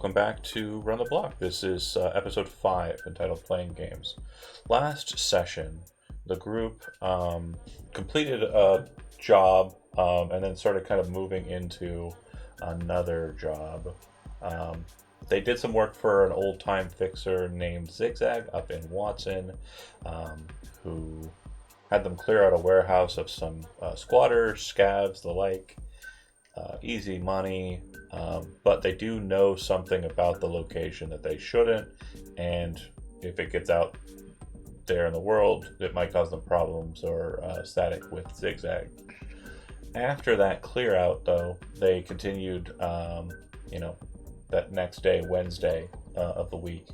welcome back to Run the Block. This is episode 5, entitled Playing Games. Last session, the group completed a job and then started kind of moving into another job. They did some work for an old-time fixer named Zigzag up in Watson, who had them clear out a warehouse of some squatters, scavs, the like. Easy money, but they do know something about the location that they shouldn't, and if it gets out there in the world, it might cause them problems or static with Zigzag. After that clear out, though, they continued, that next day, Wednesday of the week,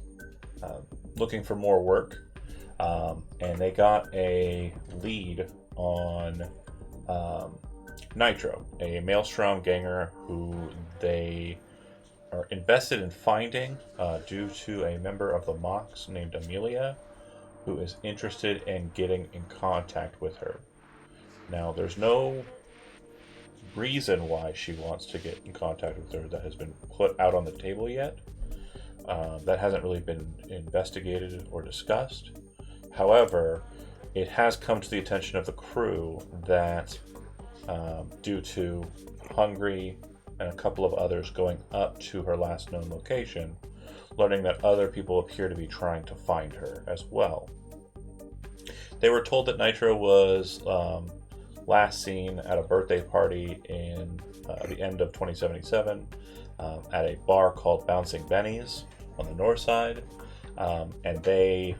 looking for more work, and they got a lead on Nitro, a Maelstrom ganger who they are invested in finding due to a member of the Mox named Amelia, who is interested in getting in contact with her. Now, there's no reason why she wants to get in contact with her that has been put out on the table yet. That hasn't really been investigated or discussed. However, it has come to the attention of the crew that due to Hungry and a couple of others going up to her last known location, learning that other people appear to be trying to find her as well. They were told that Nitro was last seen at a birthday party in the end of 2077 at a bar called Bouncing Benny's on the north side, and they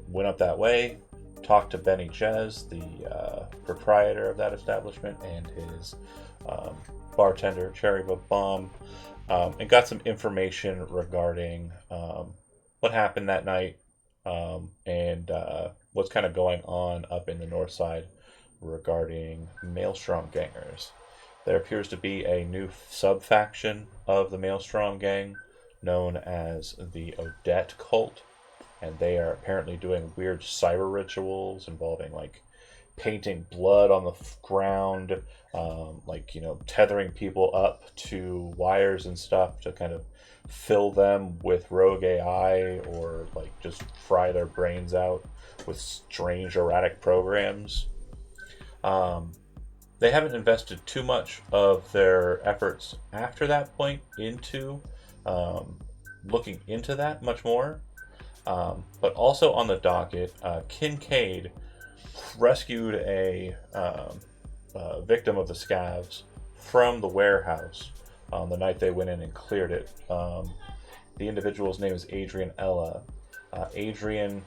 went up that way, talked to Benny Ches, the proprietor of that establishment, and his bartender, Cherry Bomb, and got some information regarding what happened that night and what's kind of going on up in the north side regarding Maelstrom gangers. There appears to be a new sub-faction of the Maelstrom gang known as the Odette Cult, and they are apparently doing weird cyber rituals involving like painting blood on the ground, tethering people up to wires and stuff to kind of fill them with rogue AI or like just fry their brains out with strange erratic programs. They haven't invested too much of their efforts after that point into looking into that much more. But also on the docket, Kincaid rescued a victim of the scavs from the warehouse on the night they went in and cleared it. The individual's name is Adrian Ella. Adrian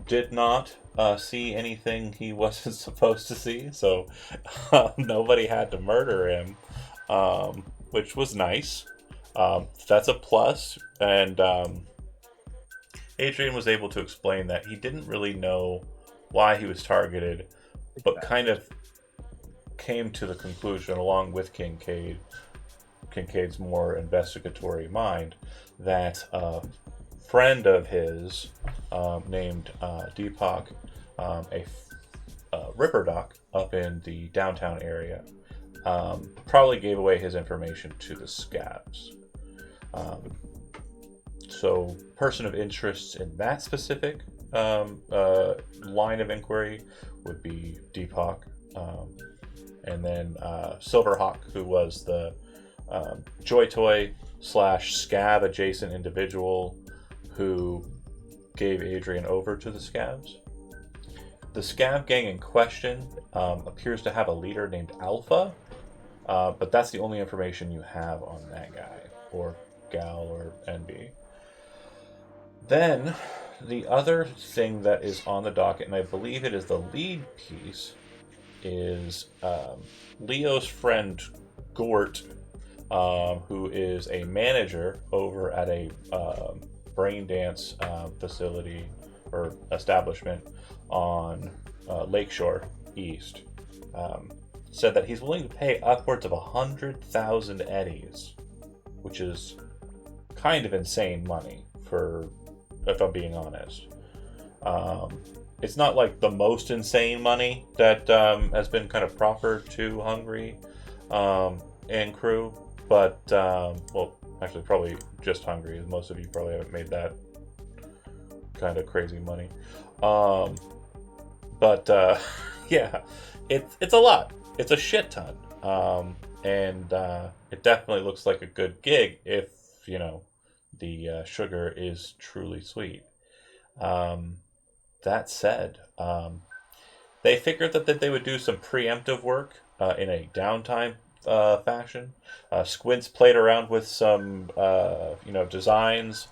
did not see anything he wasn't supposed to see, so nobody had to murder him, which was nice. That's a plus, and Adrian was able to explain that he didn't really know why he was targeted, but kind of came to the conclusion, along with Kincaid's more investigatory mind, that a friend of his named Deepak, a Ripper Doc up in the downtown area, probably gave away his information to the scabs. So, person of interest in that specific line of inquiry would be Deepak, and then Silverhawk, who was the Joy Toy / scab adjacent individual who gave Adrian over to the scabs. The scab gang in question appears to have a leader named Alpha, but that's the only information you have on that guy, or gal, or NB. Then, the other thing that is on the docket, and I believe it is the lead piece, is Leo's friend Gort, who is a manager over at a brain dance facility or establishment on Lakeshore East, said that he's willing to pay upwards of 100,000 eddies, which is kind of insane money for, if I'm being honest. It's not like the most insane money that has been kind of proffered to Hungry and crew, but Actually, probably just Hungry. Most of you probably haven't made that kind of crazy money. But yeah, it's a lot. It's a shit ton. And it definitely looks like a good gig if, the sugar is truly sweet. That said, they figured that they would do some preemptive work in a downtime fashion. Squints played around with some, designs.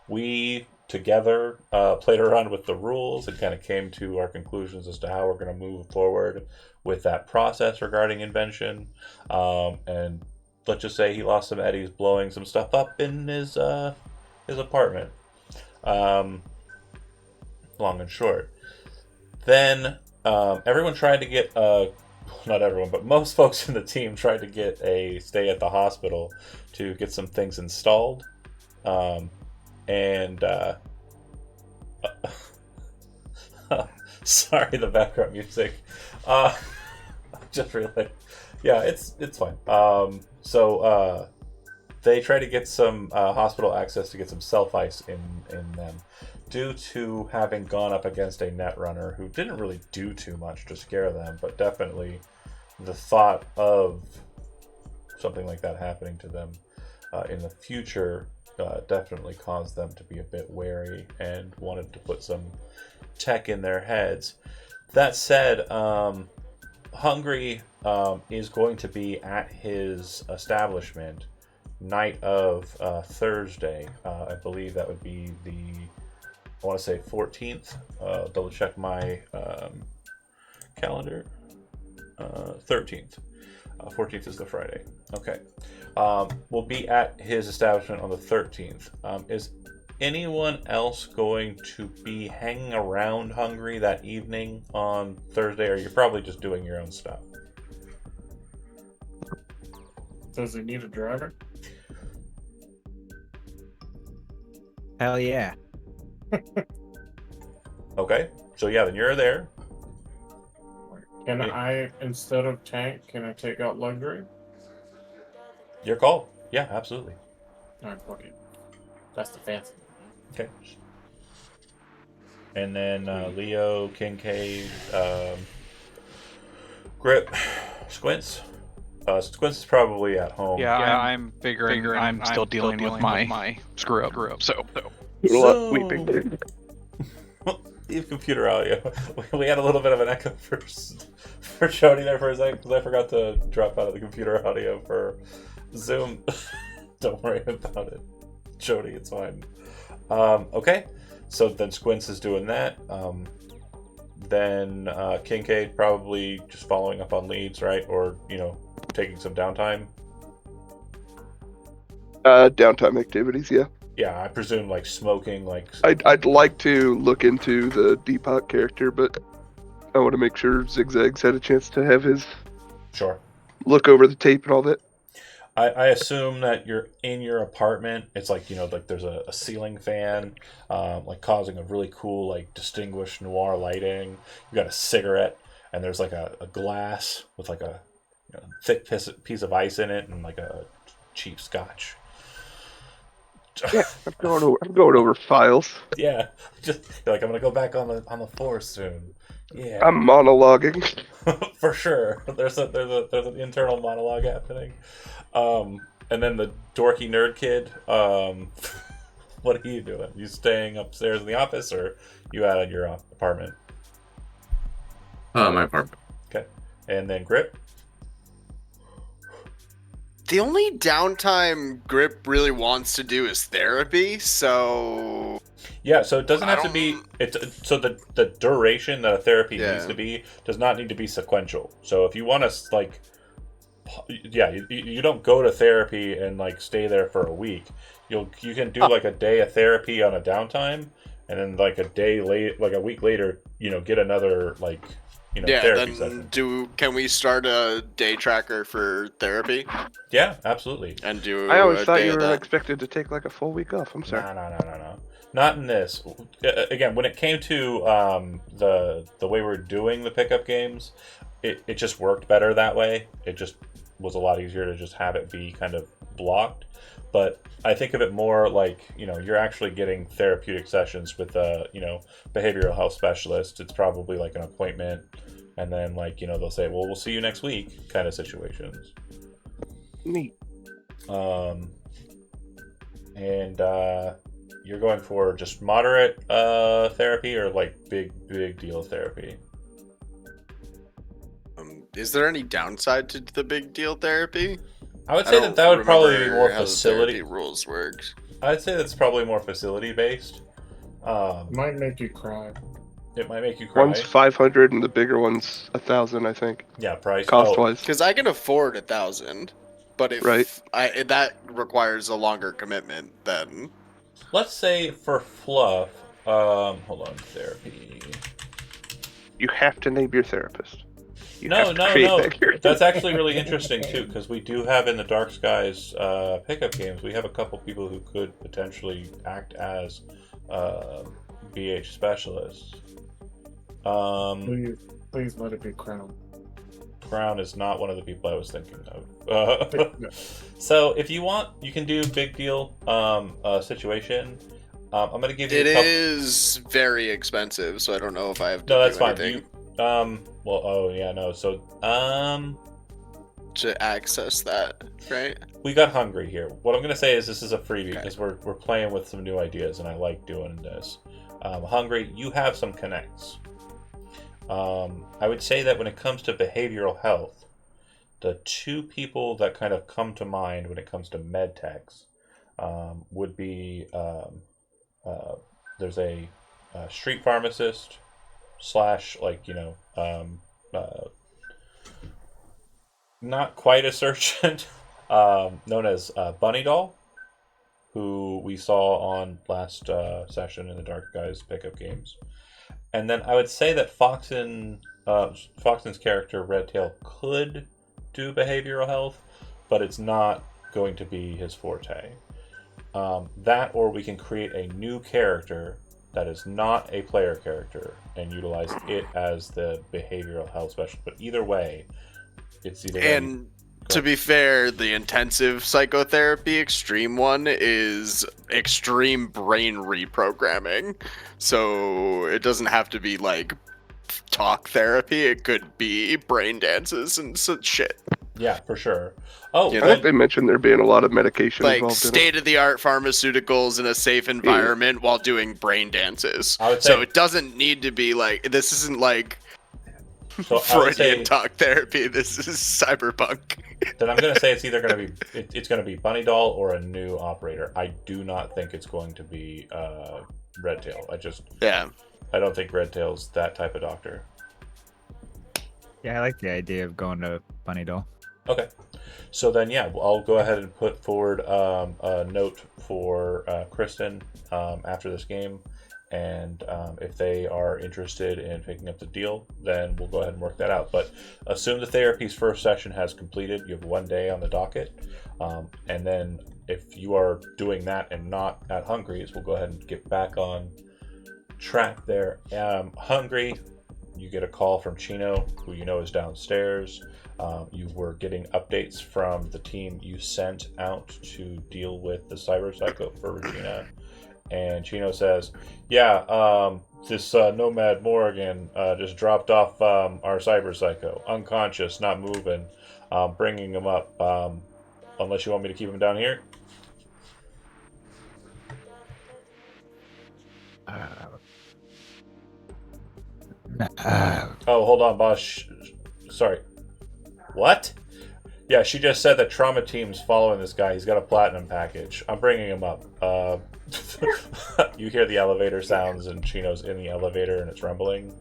We together played around with the rules and kind of came to our conclusions as to how we're going to move forward with that process regarding invention. And let's just say he lost some eddies blowing some stuff up in his apartment. Long and short. Then everyone tried to get not everyone, but most folks in the team tried to get a stay at the hospital to get some things installed. And sorry, the background music. Just realized. Yeah, it's fine. So they try to get some hospital access to get some self-ice in them, due to having gone up against a netrunner who didn't really do too much to scare them, but definitely the thought of something like that happening to them in the future definitely caused them to be a bit wary and wanted to put some tech in their heads. That said, Hungry is going to be at his establishment night of Thursday. I believe that would be I want to say 14th. Double check my calendar. 13th. 14th is the Friday. Okay. We'll be at his establishment on the 13th. Is anyone else going to be hanging around Hungry that evening on Thursday, or you're probably just doing your own stuff? Does he need a driver? Hell yeah. Okay. So yeah, then you're there. Can I, instead of tank, can I take out luxury? Your call. Yeah, absolutely. Alright, fuck it. That's the fancy. Okay. And then Leo, Kincaid, Grip, Squints. Squints is probably at home. Yeah, I'm figuring I'm still dealing with my screw up. So. Leave computer audio. We had a little bit of an echo for Jody there for a second because I forgot to drop out of the computer audio for Zoom. Don't worry about it, Jody. It's fine. Okay, so then Squints is doing that. Then Kincaid probably just following up on leads, right? Or taking some downtime. Downtime activities, yeah. Yeah, I presume like smoking, like. I'd like to look into the Depot character, but I want to make sure Zigzag's had a chance to have his look over the tape and all that. I assume that you're in your apartment. It's like like there's a ceiling fan, like causing a really cool like distinguished noir lighting. You got a cigarette, and there's like a glass with like a thick piece of ice in it, and like a cheap scotch. Yeah, I'm going over files. Yeah, just like I'm gonna go back on the force soon. Yeah, I'm monologuing. for sure. There's an internal monologue happening. And then the dorky nerd kid. What are you doing? You staying upstairs in the office, or you out at your apartment? My apartment. Okay, and then Grip. The only downtime Grip really wants to do is therapy, so... Yeah, so it doesn't have to be... So the duration that a therapy needs to be does not need to be sequential. So if you want to, like... Yeah, you don't go to therapy and, like, stay there for a week. You can do, like, a day of therapy on a downtime, and then, like, a week later, get another, like... therapy session. Can we start a day tracker for therapy? Yeah, absolutely. And do. I always thought you were expected to take like a full week off. I'm sorry. No. Not in this. Again, when it came to the way we're doing the pickup games, it just worked better that way. It just was a lot easier to just have it be kind of blocked. But I think of it more like, you're actually getting therapeutic sessions with a, behavioral health specialist. It's probably like an appointment, and then like, they'll say, well, we'll see you next week kind of situations. Neat. And you're going for just moderate therapy or like big deal therapy? Is there any downside to the big deal therapy? I would say that would probably be more how the facility therapy rules works. I'd say that's probably more facility based. Might make you cry. It might make you cry. One's 500 and the bigger one's 1,000, I think. Yeah, price. Cost-wise. Because I can afford 1,000, but if Right. that requires a longer commitment, then Let's say for fluff. Hold on, therapy. You have to name your therapist. You No. have to create that character. That's actually really interesting too, because we do have in the Dark Skies pickup games, we have a couple people who could potentially act as BH specialists. Please let it be Crown. Crown is not one of the people I was thinking of. So if you want, you can do big deal situation. I'm going to give you. it is very expensive, so I don't know if I have to No, that's do fine. anything Well, oh yeah, no. So to access that, right? we got hungry here. What I'm going to say is this is a freebie Okay. because we're playing with some new ideas, and I like doing this. Hungry, you have some connects. I would say that when it comes to behavioral health, the two people that kind of come to mind when it comes to med techs would be there's a street pharmacist / like not quite a surgeon known as Bunny Doll, who we saw on last session in the Dark Guys pickup games. And then I would say that Foxen's character Redtail could do behavioral health, but it's not going to be his forte. That, or we can create a new character that is not a player character and utilize it as the behavioral health specialist. But either way, it's either. And to be fair, the intensive psychotherapy extreme one is extreme brain reprogramming. So it doesn't have to be like talk therapy. It could be brain dances and such shit. Yeah, for sure. Oh, You I know? think they mentioned there being a lot of medication Like involved in it. state-of-the-art pharmaceuticals in a safe environment while doing brain dances. I would So say- it doesn't need to be like, this isn't like So I would Freudian say, talk therapy. This is cyberpunk. then I'm going to say it's either going to be it's going to be Bunny Doll or a new operator. I do not think it's going to be Redtail. Yeah. I don't think Redtail's that type of doctor. Yeah, I like the idea of going to Bunny Doll. Okay. So then, yeah, I'll go ahead and put forward a note for Kristen after this game. And if they are interested in picking up the deal, then we'll go ahead and work that out. But assume the therapy's first session has completed. You have 1 day on the docket. And then if you are doing that and not at Hungry's, we'll go ahead and get back on track there. Hungry, you get a call from Chino, who you know is downstairs. You were getting updates from the team you sent out to deal with the cyber psycho for Regina. And Chino says, yeah, this Nomad Morgan just dropped off our cyber psycho. Unconscious, not moving. Bringing him up. Unless you want me to keep him down here. Oh, hold on, boss. Sorry. What? Yeah, she just said that trauma team's following this guy. He's got a platinum package. I'm bringing him up. You hear the elevator sounds, and Chino's in the elevator, and it's rumbling.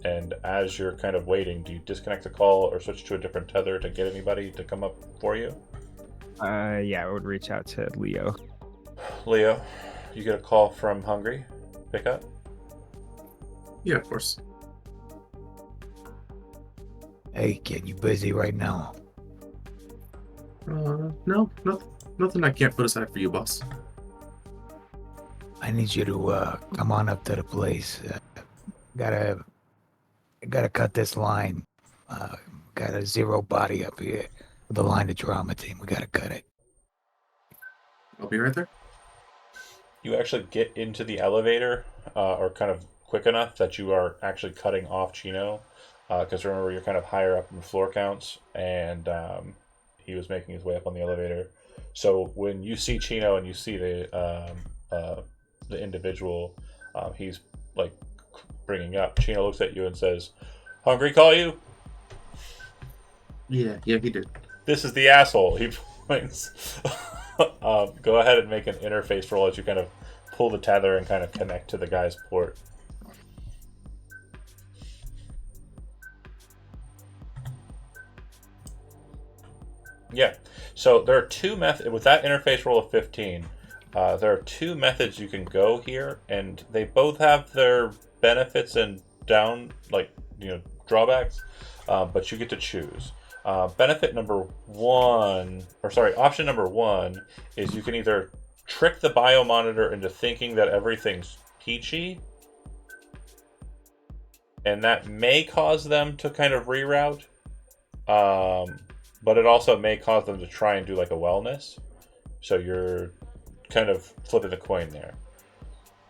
And as you're kind of waiting, do you disconnect the call or switch to a different tether to get anybody to come up for you? Yeah, I would reach out to Leo. Leo, you get a call from Hungry. Pick up. Yeah, of course. Hey, kid, you busy right now? No, nothing I can't put aside for you, boss. I need you to come on up to the place. Gotta cut this line. Got a zero body up here. the line to drama team. We gotta cut it. I'll be right there. You actually get into the elevator, or kind of quick enough that you are actually cutting off Chino, because remember you're kind of higher up in the floor counts, and he was making his way up on the elevator. So when you see Chino and you see the individual, he's like bringing up. Chino looks at you and says, "Hungry, call you?" Yeah, he did. This is the asshole. He points. Go ahead and make an interface roll as you kind of pull the tether and kind of connect to the guy's port. Yeah. So there are two methods with that interface roll of 15. There are two methods you can go here, and they both have their benefits and drawbacks. But you get to choose. Option number one is you can either trick the biomonitor into thinking that everything's peachy, and that may cause them to kind of reroute, but it also may cause them to try and do like a wellness. So you're kind of flipping a coin there.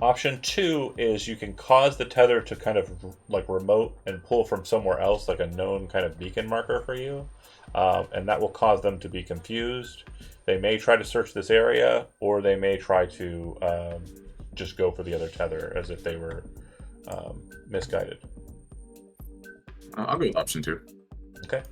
Option 2 is you can cause the tether to kind of like remote and pull from somewhere else, like a known kind of beacon marker for you, and that will cause them to be confused. They may try to search this area, or they may try to just go for the other tether as if they were misguided. I'll go with option 2. Okay.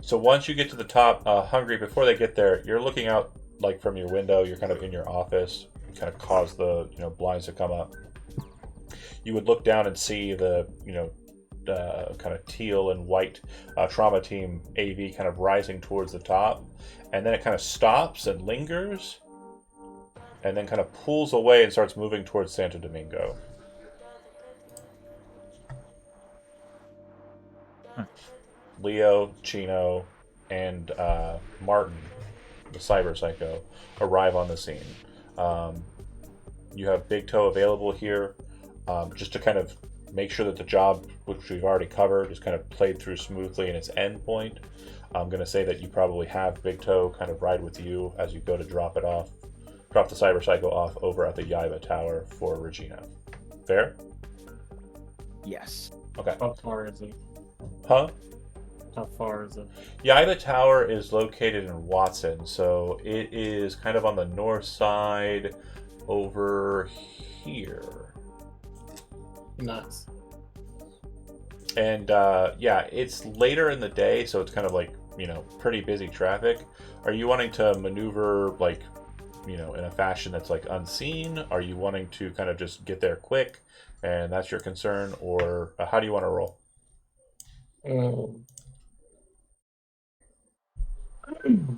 So once you get to the top, Hungry, before they get there, you're looking out like from your window. You're kind of in your office. Kind of cause the blinds to come up. You would look down and see the kind of teal and white trauma team AV kind of rising towards the top, and then it kind of stops and lingers, and then kind of pulls away and starts moving towards Santo Domingo. Leo, Chino, and Martin, the cyber psycho, arrive on the scene. You have Big Toe available here, just to kind of make sure that the job, which we've already covered, is kind of played through smoothly in its end point. I'm going to say that you probably have Big Toe kind of ride with you as you go to drop the cyber psycho off over at the Yaiba Tower for Regina. Fair? Yes. Okay. How far is it? Huh? How far is it? Yaiba Tower is located in Watson, so it is kind of on the north side over here. Nuts. And it's later in the day, so it's kind of like, pretty busy traffic. Are you wanting to maneuver like, in a fashion that's like unseen? Are you wanting to kind of just get there quick and that's your concern? Or how do you want to roll?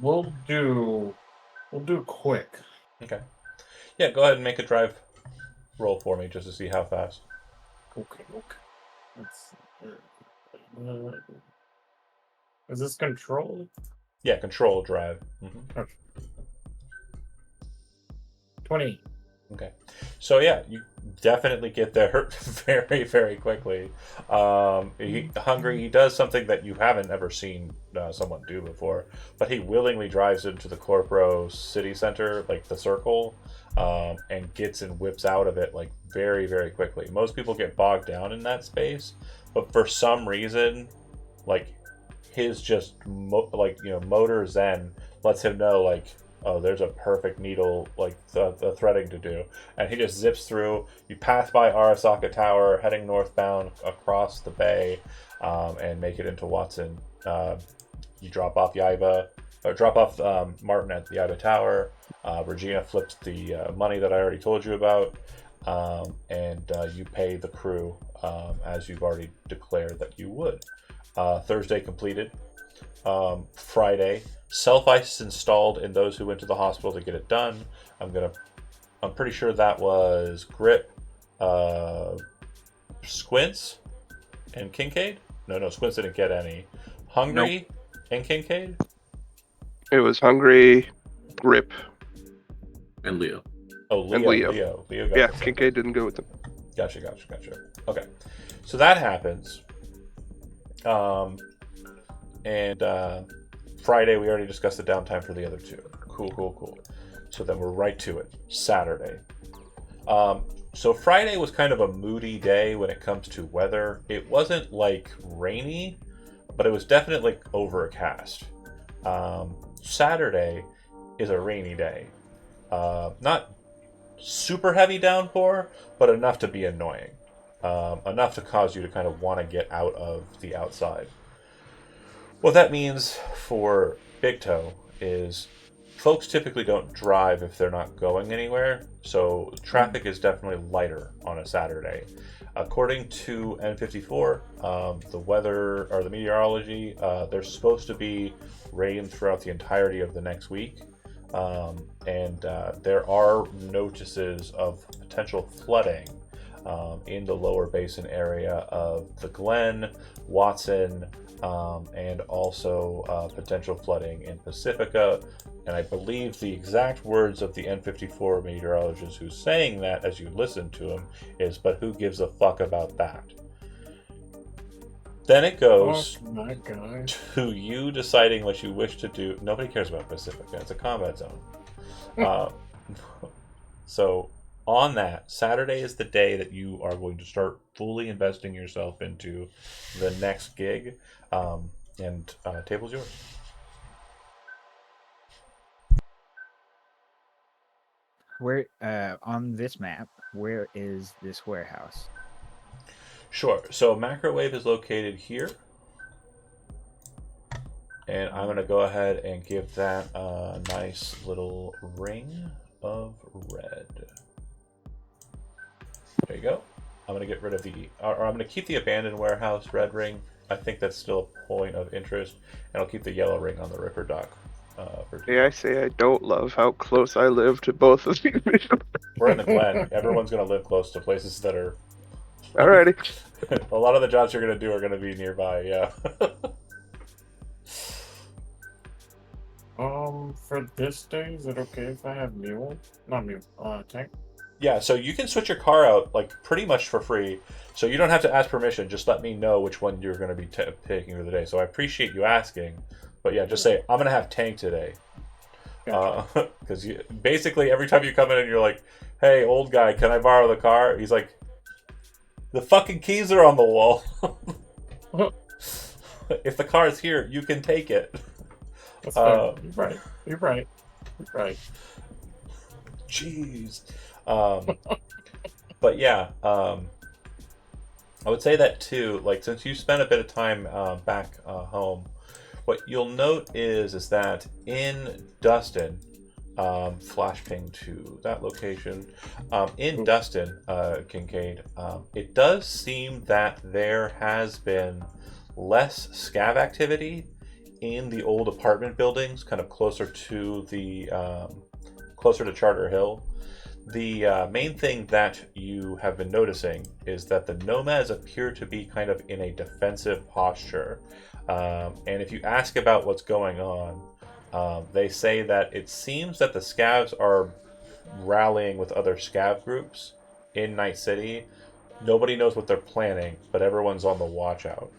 We'll do quick. Okay. Yeah, go ahead and make a drive roll for me just to see how fast. Okay. Is this control? Yeah, control drive. Mm-hmm. Okay. 20. Okay. So yeah, you definitely get there very, very quickly. Hungry, he does something that you haven't ever seen someone do before, but he willingly drives into the Corporo city center, like the circle, and gets and whips out of it like very, very quickly. Most people get bogged down in that space, but for some reason, like his just motor zen lets him know like, oh, there's a perfect needle, like the threading to do. And he just zips through. You pass by Arasaka Tower, heading northbound across the bay, and make it into Watson. You drop off Martin at the Yaiba Tower. Regina flips the money that I already told you about. And you pay the crew as you've already declared that you would. Thursday completed. Friday, self-ice installed in those who went to the hospital to get it done. I'm pretty sure that was Grip, Squints, and Kincaid. No, Squints didn't get any. Hungry and Kincaid. It was Hungry, Grip, and Leo. Oh, Leo. Leo got yeah, this. Kincaid didn't go with them. Gotcha. Okay, so that happens. And Friday, we already discussed the downtime for the other two. Cool. So then we're right to it. Saturday. So Friday was kind of a moody day when it comes to weather. It wasn't like rainy, but it was definitely overcast. Saturday is a rainy day. Not super heavy downpour, but enough to be annoying. Enough to cause you to kind of want to get out of the outside. What that means for Big Toe is folks typically don't drive if they're not going anywhere, so traffic is definitely lighter on a Saturday. According to N54, the weather or the meteorology, there's supposed to be rain throughout the entirety of the next week, and there are notices of potential flooding in the lower basin area of the Glen, Watson, and also potential flooding in Pacifica. And I believe the exact words of the N54 meteorologist who's saying that as you listen to him is, but who gives a fuck about that? Then it goes to you deciding what you wish to do. Nobody cares about Pacifica. It's a combat zone. So on that, Saturday is the day that you are going to start fully investing yourself into the next gig. And table's yours. Where on this map, where is this warehouse? Sure. So Macrowave is located here. And I'm going to go ahead and give that a nice little ring of red. There you go. I'm going to get rid of or I'm going to keep the abandoned warehouse red ring. I think that's still a point of interest. And I'll keep the yellow ring on the Ripper Dock. Hey, I say I don't love how close I live to both of these. We're in the Glen. Everyone's going to live close to places that are... Alrighty. A lot of the jobs you're going to do are going to be nearby, yeah. For this day, is it okay if I have tank? Yeah, so you can switch your car out, like, pretty much for free. So you don't have to ask permission. Just let me know which one you're going to be taking for the day. So I appreciate you asking. But yeah, just say, I'm going to have tank today. Because basically every time you come in and you're like, hey, old guy, can I borrow the car? He's like, the fucking keys are on the wall. If the car is here, you can take it. That's fair. You're right. Jeez. But yeah, I would say that too, like, since you spent a bit of time back home, what you'll note is that in Dustin, flash ping to that location, in Dustin, Kincaid, it does seem that there has been less scav activity in the old apartment buildings, kind of closer to Charter Hill. The main thing that you have been noticing is that the nomads appear to be kind of in a defensive posture. And if you ask about what's going on, they say that it seems that the scavs are rallying with other scav groups in Night City. Nobody knows what they're planning, but everyone's on the watch out.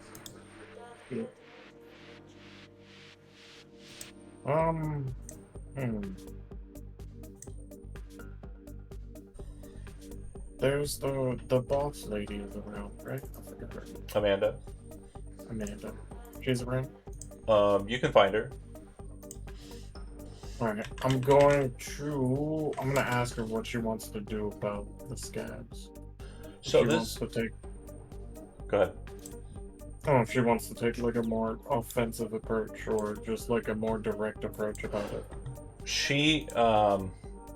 There's the boss lady is around, right? I forgot her name. Amanda. She's around? You can find her. Alright, I'm gonna ask her what she wants to do about the scabs. So Go ahead. I don't know if she wants to take like a more offensive approach or just like a more direct approach about it. She,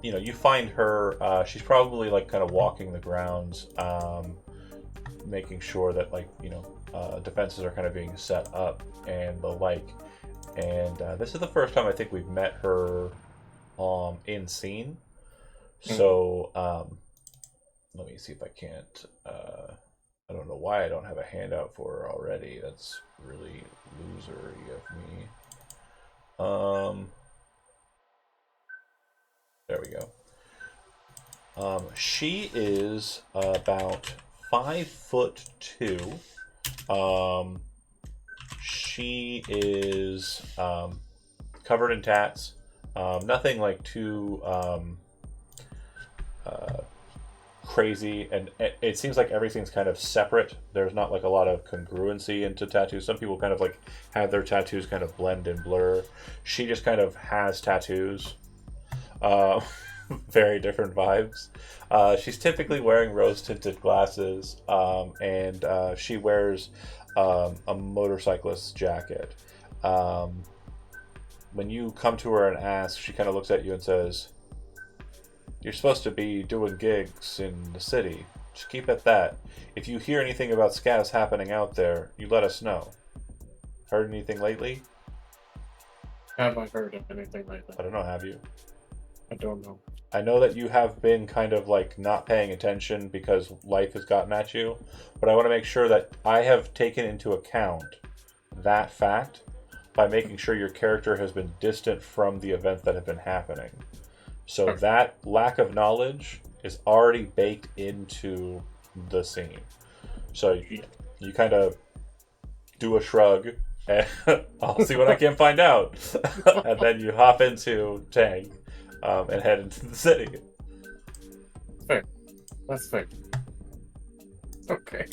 you find her, she's probably like kind of walking the grounds, making sure that defenses are kind of being set up and the like. And this is the first time I think we've met her in scene. So let me see if I can't. I don't know why I don't have a handout for her already. That's really losery of me. There we go. She is about 5'2". She is covered in tats. Nothing like too crazy, and it seems like everything's kind of separate. There's not like a lot of congruency into tattoos. Some people kind of like have their tattoos kind of blend and blur. She just kind of has tattoos. Very different vibes. She's typically wearing rose-tinted glasses, and she wears a motorcyclist's jacket. When you come to her and ask, she kind of looks at you and says, "You're supposed to be doing gigs in the city. Just keep at that. If you hear anything about scavs happening out there, you let us know. Heard anything lately?" Have I heard anything lately? I don't know, have you? I don't know. I know that you have been kind of like not paying attention because life has gotten at you, but I want to make sure that I have taken into account that fact by making sure your character has been distant from the events that have been happening. So that lack of knowledge is already baked into the scene. So you kind of do a shrug, and I'll see what I can find out. And then you hop into Tang and head into the city. Fair. That's fair. Okay.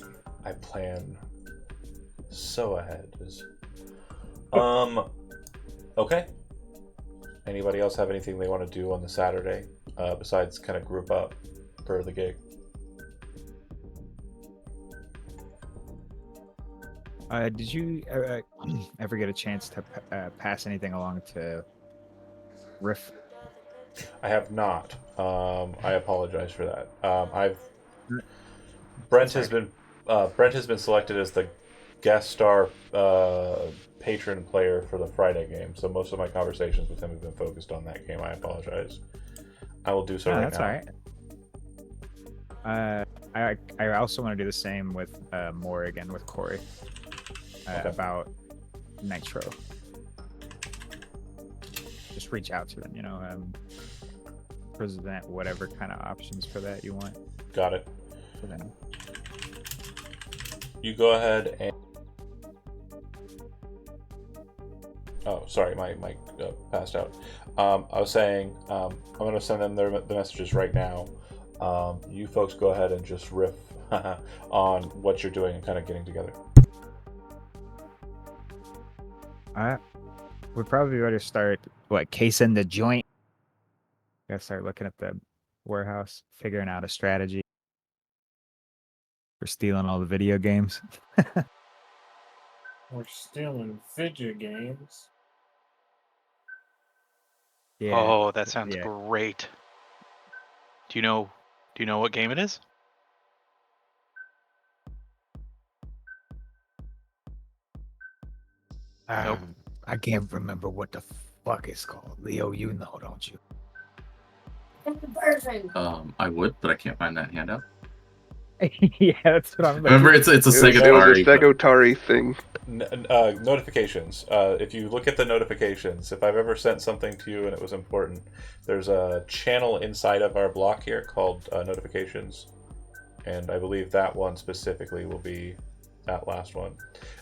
I plan so ahead. Okay. Anybody else have anything they want to do on the Saturday besides kind of group up for the gig? Did you ever get a chance to pass anything along to Riff? I have not. I apologize for that. Brent has been selected as the guest star patron player for the Friday game, so most of my conversations with him have been focused on that game. I apologize. I will do so right that's now. All right. I also want to do the same with Morrigan with Corey about Nitro. Just reach out to them, present whatever kind of options for that you want. Got it. For them. You go ahead and... Oh, sorry, my mic passed out. I was saying, I'm going to send them the messages right now. You folks go ahead and just riff on what you're doing and kind of getting together. We probably better start, casing the joint. Gotta start looking at the warehouse, figuring out a strategy for stealing all the video games. We're stealing video games. Yeah. Oh, that sounds great. Do you know what game it is? Nope. I can't remember what the fuck it's called. Leo, you know, don't you? I would, but I can't find that handout. Yeah, that's what I'm. Remember, it's a Sega Atari. It was a Sega Atari thing. Notifications. If you look at the notifications, if I've ever sent something to you and it was important, there's a channel inside of our block here called notifications, and I believe that one specifically will be that last one.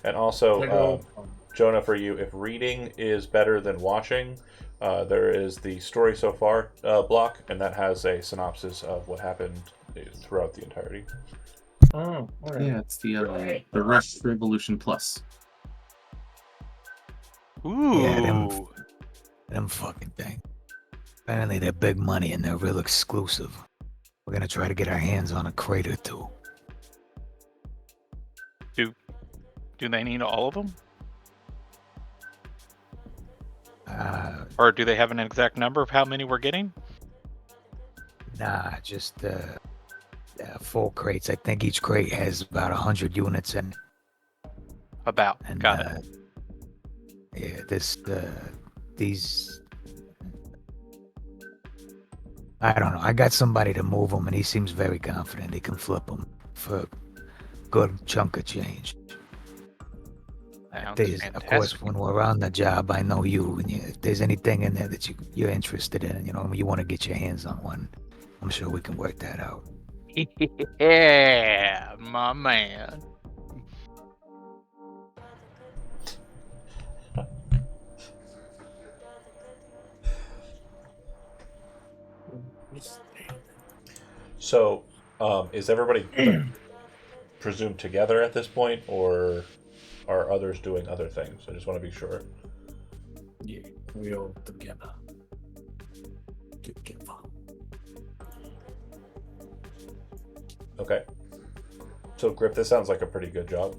And also, Jonah, for you, if reading is better than watching, there is the story so far block, and that has a synopsis of what happened throughout the entirety. Oh, all right. Yeah, it's the Rush Revolution Plus. Ooh. Yeah, them fucking things. Apparently they're big money and they're real exclusive. We're gonna try to get our hands on a crate or two. Do they need all of them? Or do they have an exact number of how many we're getting? Nah, just full crates. I think each crate has about 100 units in. About. And, Got it. Yeah, these. I don't know. I got somebody to move them, and he seems very confident he can flip them for a good chunk of change. Of course, when we're on the job, I know you, and if there's anything in there that you're interested in, you want to get your hands on one, I'm sure we can work that out. Yeah, my man. So, is everybody presumed together at this point, or are others doing other things? I just want to be sure. Yeah, we all together. Together. Okay. So, Grip, this sounds like a pretty good job.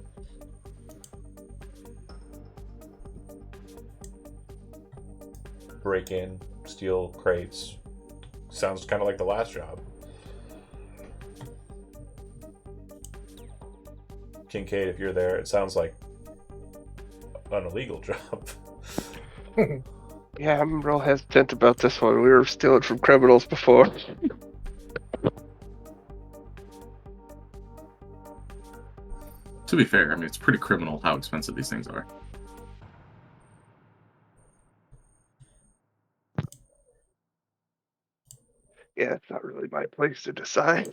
Break in, steal crates. Sounds kind of like the last job. Kincaid, if you're there, it sounds like an illegal job. Yeah, I'm real hesitant about this one. We were stealing from criminals before. To be fair, I mean, it's pretty criminal how expensive these things are. Yeah, it's not really my place to decide.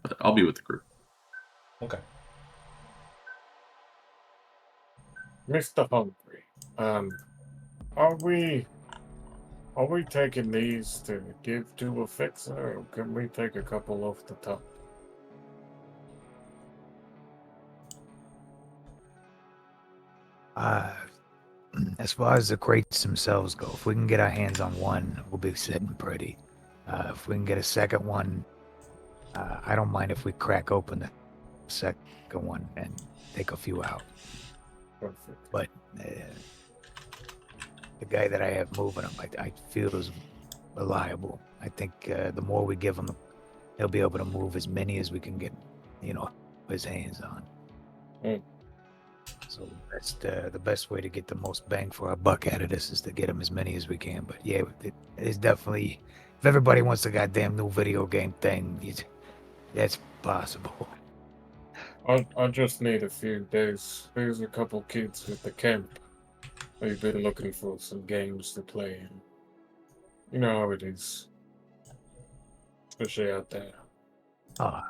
But I'll be with the group. Okay. Mr. Hungry, are we taking these to give to a fixer, or can we take a couple off the top? As far as the crates themselves go, if we can get our hands on one, we'll be sitting pretty. If we can get a second one, I don't mind if we crack open the second one and take a few out. Perfect. But the guy that I have moving him, I feel is reliable. I think the more we give him, he'll be able to move as many as we can get, his hands on. Mm. So that's the best way to get the most bang for our buck out of this is to get him as many as we can. But yeah, it's definitely, if everybody wants a goddamn new video game thing, that's possible. I just need a few days. There's a couple kids at the camp. They've been looking for some games to play, and you know how it is, especially out there. Oh,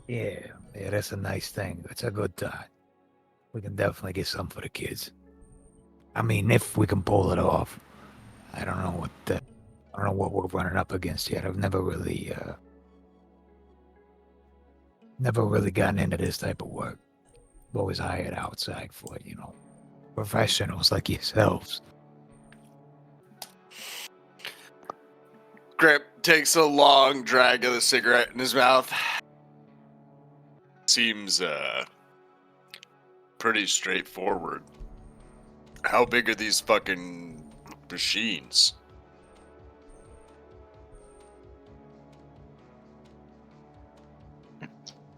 yeah, that's a nice thing. That's a good time. We can definitely get some for the kids. I mean, if we can pull it off. I don't know what we're running up against yet. I've never really gotten into this type of work. I've always hired outside for it, professionals like yourselves. Grip takes a long drag of the cigarette in his mouth. Seems pretty straightforward. How big are these fucking machines?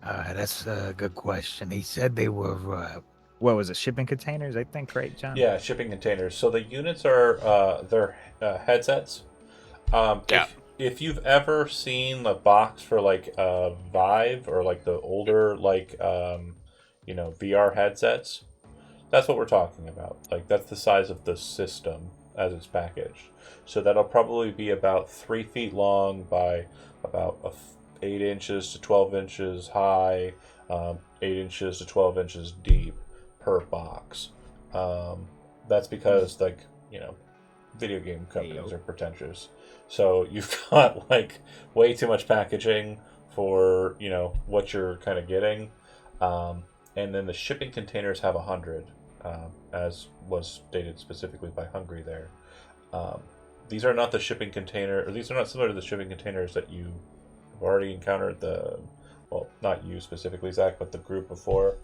That's a good question. He said they were, what was it, shipping containers, I think, right, John? Yeah, shipping containers. So the units are they're headsets. Yeah. If you've ever seen the box for like Vive or like the older VR headsets, that's what we're talking about. Like that's the size of the system as it's packaged. So that'll probably be about 3 feet long by about 8 inches to 12 inches high, 8 inches to 12 inches deep per box. That's because video game companies are pretentious. So you've got like way too much packaging for what you're kind of getting, and then the shipping containers have 100, as was stated specifically by Hungry there. These are not the shipping container, or these are not similar to the shipping containers that you have already encountered. Not you specifically, Zach, but the group before.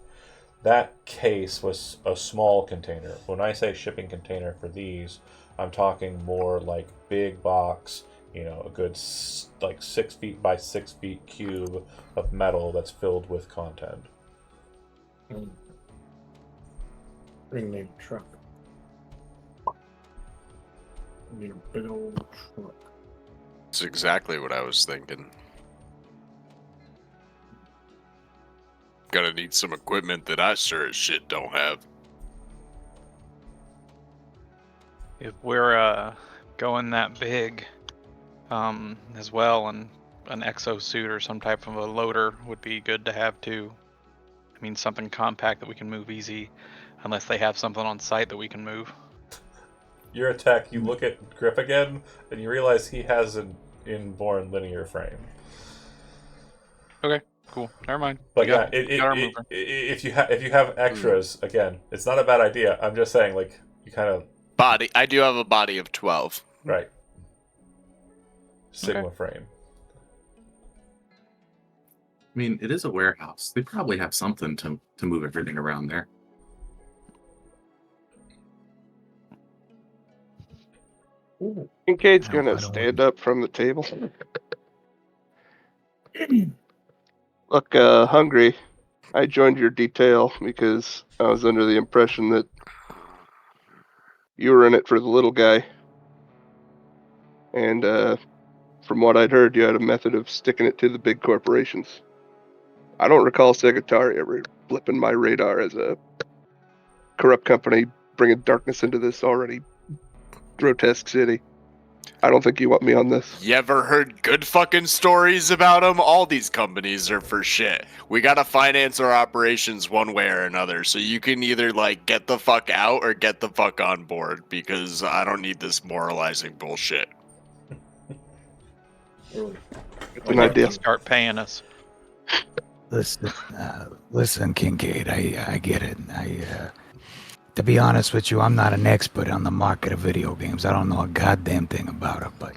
That case was a small container. When I say shipping container for these, I'm talking more like big box, a good 6 feet by 6 feet cube of metal that's filled with content. Bring the truck. Need a big old truck. That's exactly what I was thinking. Gonna need some equipment that I sure as shit don't have. If we're going that big as well, and an exosuit or some type of a loader would be good to have too. I mean, something compact that we can move easy, unless they have something on site that we can move. Your attack, you look at Grip again, and you realize he has an inborn linear frame. Okay, cool. Never mind. But We got our mover. if you have extras, again, it's not a bad idea. I'm just saying, like, you kind of Body. I do have a body of 12. right. Sigma frame. I mean, it is a warehouse. They probably have something to move everything around there. Kincaid's gonna stand up from the table. Look, Hungry, I joined your detail because I was under the impression that you were in it for the little guy. And from what I'd heard, you had a method of sticking it to the big corporations. I don't recall Segatari ever flipping my radar as a corrupt company bringing darkness into this already grotesque city. I don't think you want me on this. You ever heard good fucking stories about them? All these companies are for shit. We gotta finance our operations one way or another, so you can either, like, get the fuck out or get the fuck on board, because I don't need this moralizing bullshit. It's an idea. Start paying us. Listen, Kincaid, I get it. To be honest with you, I'm not an expert on the market of video games. I don't know a goddamn thing about it, but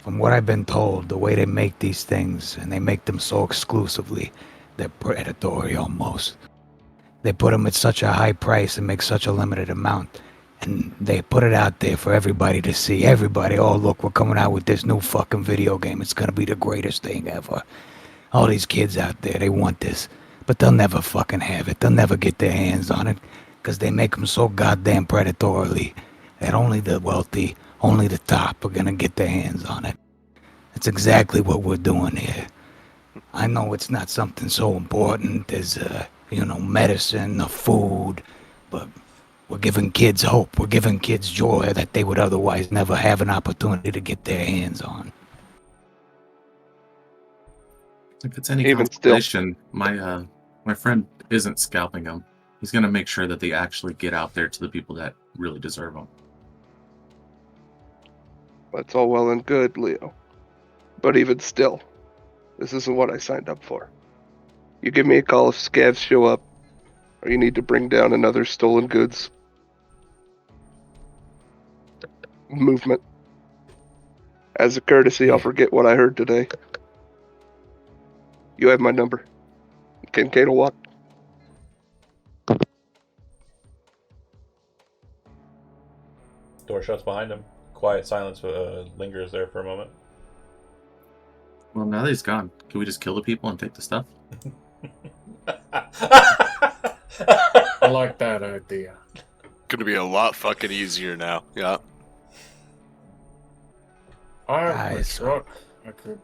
from what I've been told, the way they make these things, and they make them so exclusively, they're predatory almost. They put them at such a high price and make such a limited amount, and they put it out there for everybody to see. Everybody, oh look, we're coming out with this new fucking video game. It's gonna be the greatest thing ever. All these kids out there, they want this, but they'll never fucking have it. They'll never get their hands on it, because they make them so goddamn predatorily that only the wealthy, only the top are gonna get their hands on it. That's exactly what we're doing here. I know it's not something so important as, medicine or food, but we're giving kids hope. We're giving kids joy that they would otherwise never have an opportunity to get their hands on. If it's any consolation, my friend isn't scalping them. He's going to make sure that they actually get out there to the people that really deserve them. That's all well and good, Leo. But even still, this isn't what I signed up for. You give me a call if scavs show up, or you need to bring down another stolen goods movement. As a courtesy, I'll forget what I heard today. You have my number. Kincaid will walk. Door shuts behind him. Quiet silence lingers there for a moment. Well, now that he's gone, can we just kill the people and take the stuff? I like that idea. Gonna be a lot fucking easier now. Yeah. I have a truck. I could,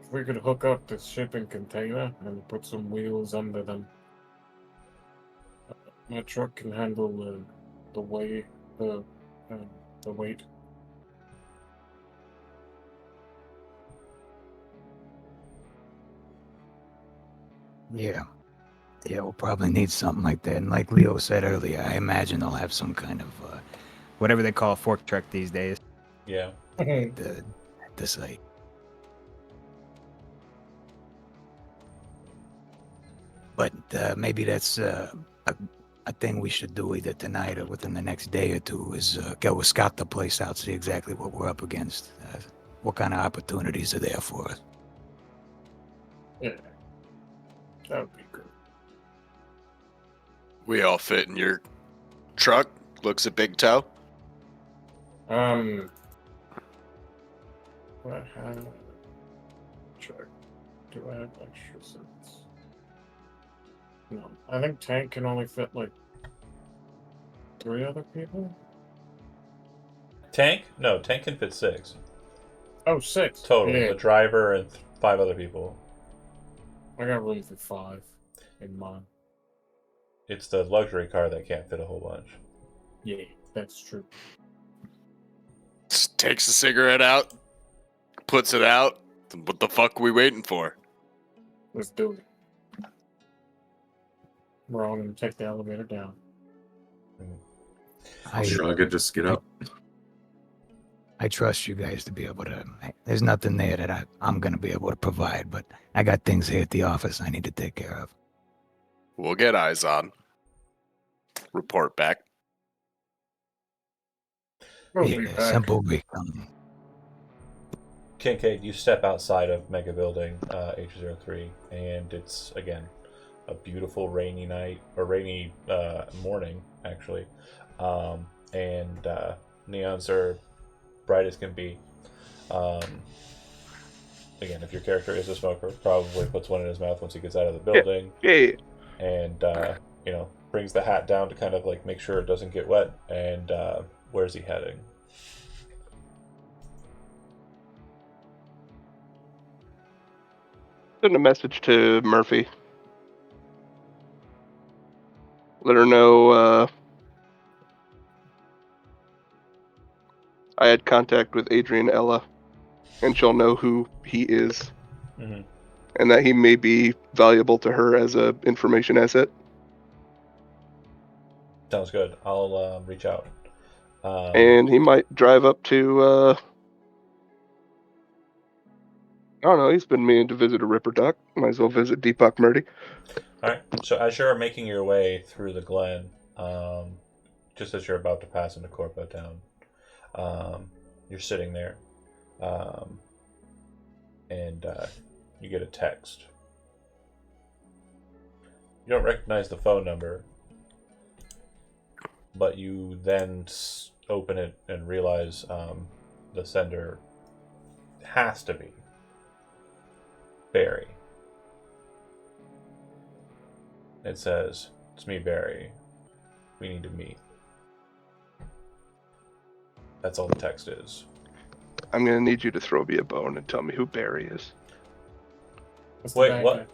if we could hook up the shipping container and put some wheels under them. My truck can handle the weight. Yeah, we'll probably need something like that. And like Leo said earlier, I imagine they'll have some kind of whatever they call a fork truck these days. Yeah. at the site. But maybe that's a thing we should do either tonight or within the next day or two is go scout the place out, see exactly what we're up against. What kind of opportunities are there for us? Yeah, that would be good. We all fit in your truck. Looks a big toe. What I have? Check. Do I have extra seats? No, I think Tank can only fit like 3 other people. Tank? No, Tank can fit 6. Oh, 6 total. Yeah. The driver and 5 other people. I got room for 5 in mine. It's the luxury car that can't fit a whole bunch. Yeah, that's true. Just takes a cigarette out, puts it out. What the fuck are we waiting for? Let's do it. We're all gonna take the elevator down. I'll shrug and just get up. I trust you guys to be able to. There's nothing there that I'm going to be able to provide, but I got things here at the office I need to take care of. We'll get eyes on. Report back. We'll be back. Simple week. Kincaid, you step outside of Mega Building H03, and it's, again, a beautiful rainy night, or rainy morning, actually. And neons are bright as can be. Again, if your character is a smoker, probably puts one in his mouth once he gets out of the building. Yeah. And, brings the hat down to kind of, like, make sure it doesn't get wet. And where's he heading? Send a message to Murphy. Let her know I had contact with Adrian Ella, and she'll know who he is, and that he may be valuable to her as a information asset. Sounds good. I'll reach out. And he might drive up to. I don't know. He's been meaning to visit a Ripper Duck. Might as well visit Deepak Murdy. All right. So as you're making your way through the glen, just as you're about to pass into Corpo Town, you're sitting there, and you get a text. You don't recognize the phone number, but you then open it and realize the sender has to be Barry. It says, "It's me, Barry. We need to meet." That's all the text is. I'm gonna need you to throw me a bone and tell me who Barry is. Wait, what?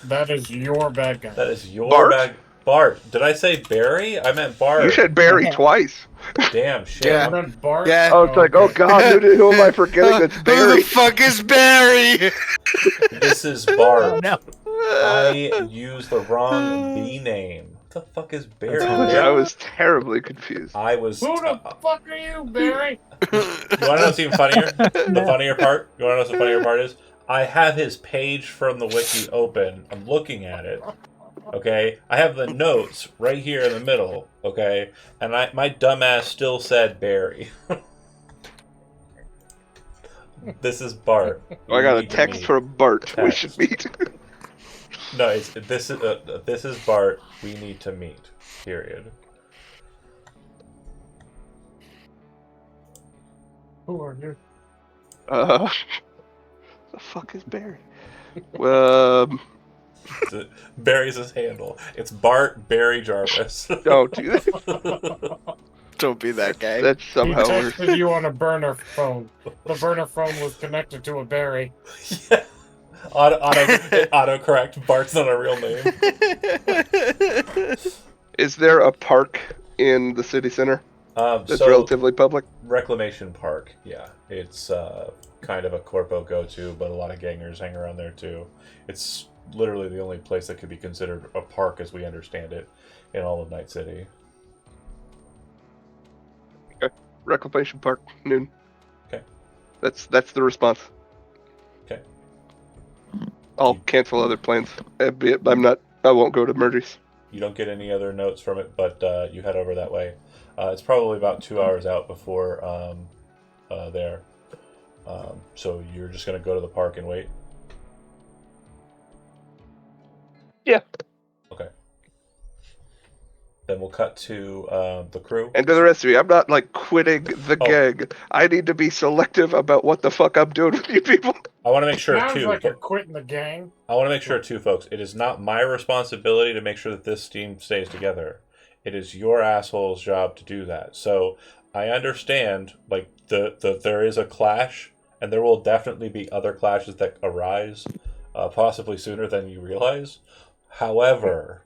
That is your bad guy. That is your Bart? bad. Bart. Did I say Barry? I meant Bart. You said Barry twice. Damn shit. Yeah. Bart? Yeah. I was like, oh god, who am I forgetting? That's Who Barry. the fuck is Barry? This is Bart. No. I used the wrong B name. What the fuck is Barry? I was terribly confused. I was. Who the fuck are you, Barry? You want to know what's even funnier? The funnier part? You want to know what the funnier part is? I have his page from the wiki open. I'm looking at it. Okay? I have the notes right here in the middle. Okay? And my dumbass still said Barry. This is Bart. I got a need to text meet. from Bart. We Text. should meet. No, this is Bart. We need to meet. Period. Who are you? The fuck is Barry? Barry's his handle. It's Bart Barry Jarvis. Don't do that. Don't be that guy. That's He somehow worse. texted you on a burner phone. The burner phone was connected to a Barry. Yeah. Autocorrect. Bart's not a real name. Is there a park in the city center that's So relatively public? Reclamation Park. Yeah, it's kind of a corpo go-to, but a lot of gangers hang around there too. It's literally the only place that could be considered a park as we understand it in all of Night City. Okay. Reclamation Park, noon. Okay. That's the response. Okay. I'll cancel other plans. I won't go to Murdy's. You don't get any other notes from it, but you head over that way. It's probably about 2 hours out before there. So you're just going to go to the park and wait? Yeah. Okay. Then we'll cut to the crew. And to the rest of you, I'm not like quitting the gang. I need to be selective about what the fuck I'm doing with you people. I want to make sure, Sounds too. like you're quitting the gang. I want to make sure, too, folks. It is not my responsibility to make sure that this team stays together. It is your asshole's job to do that. So I understand, like, there is a clash, and there will definitely be other clashes that arise, possibly sooner than you realize. However,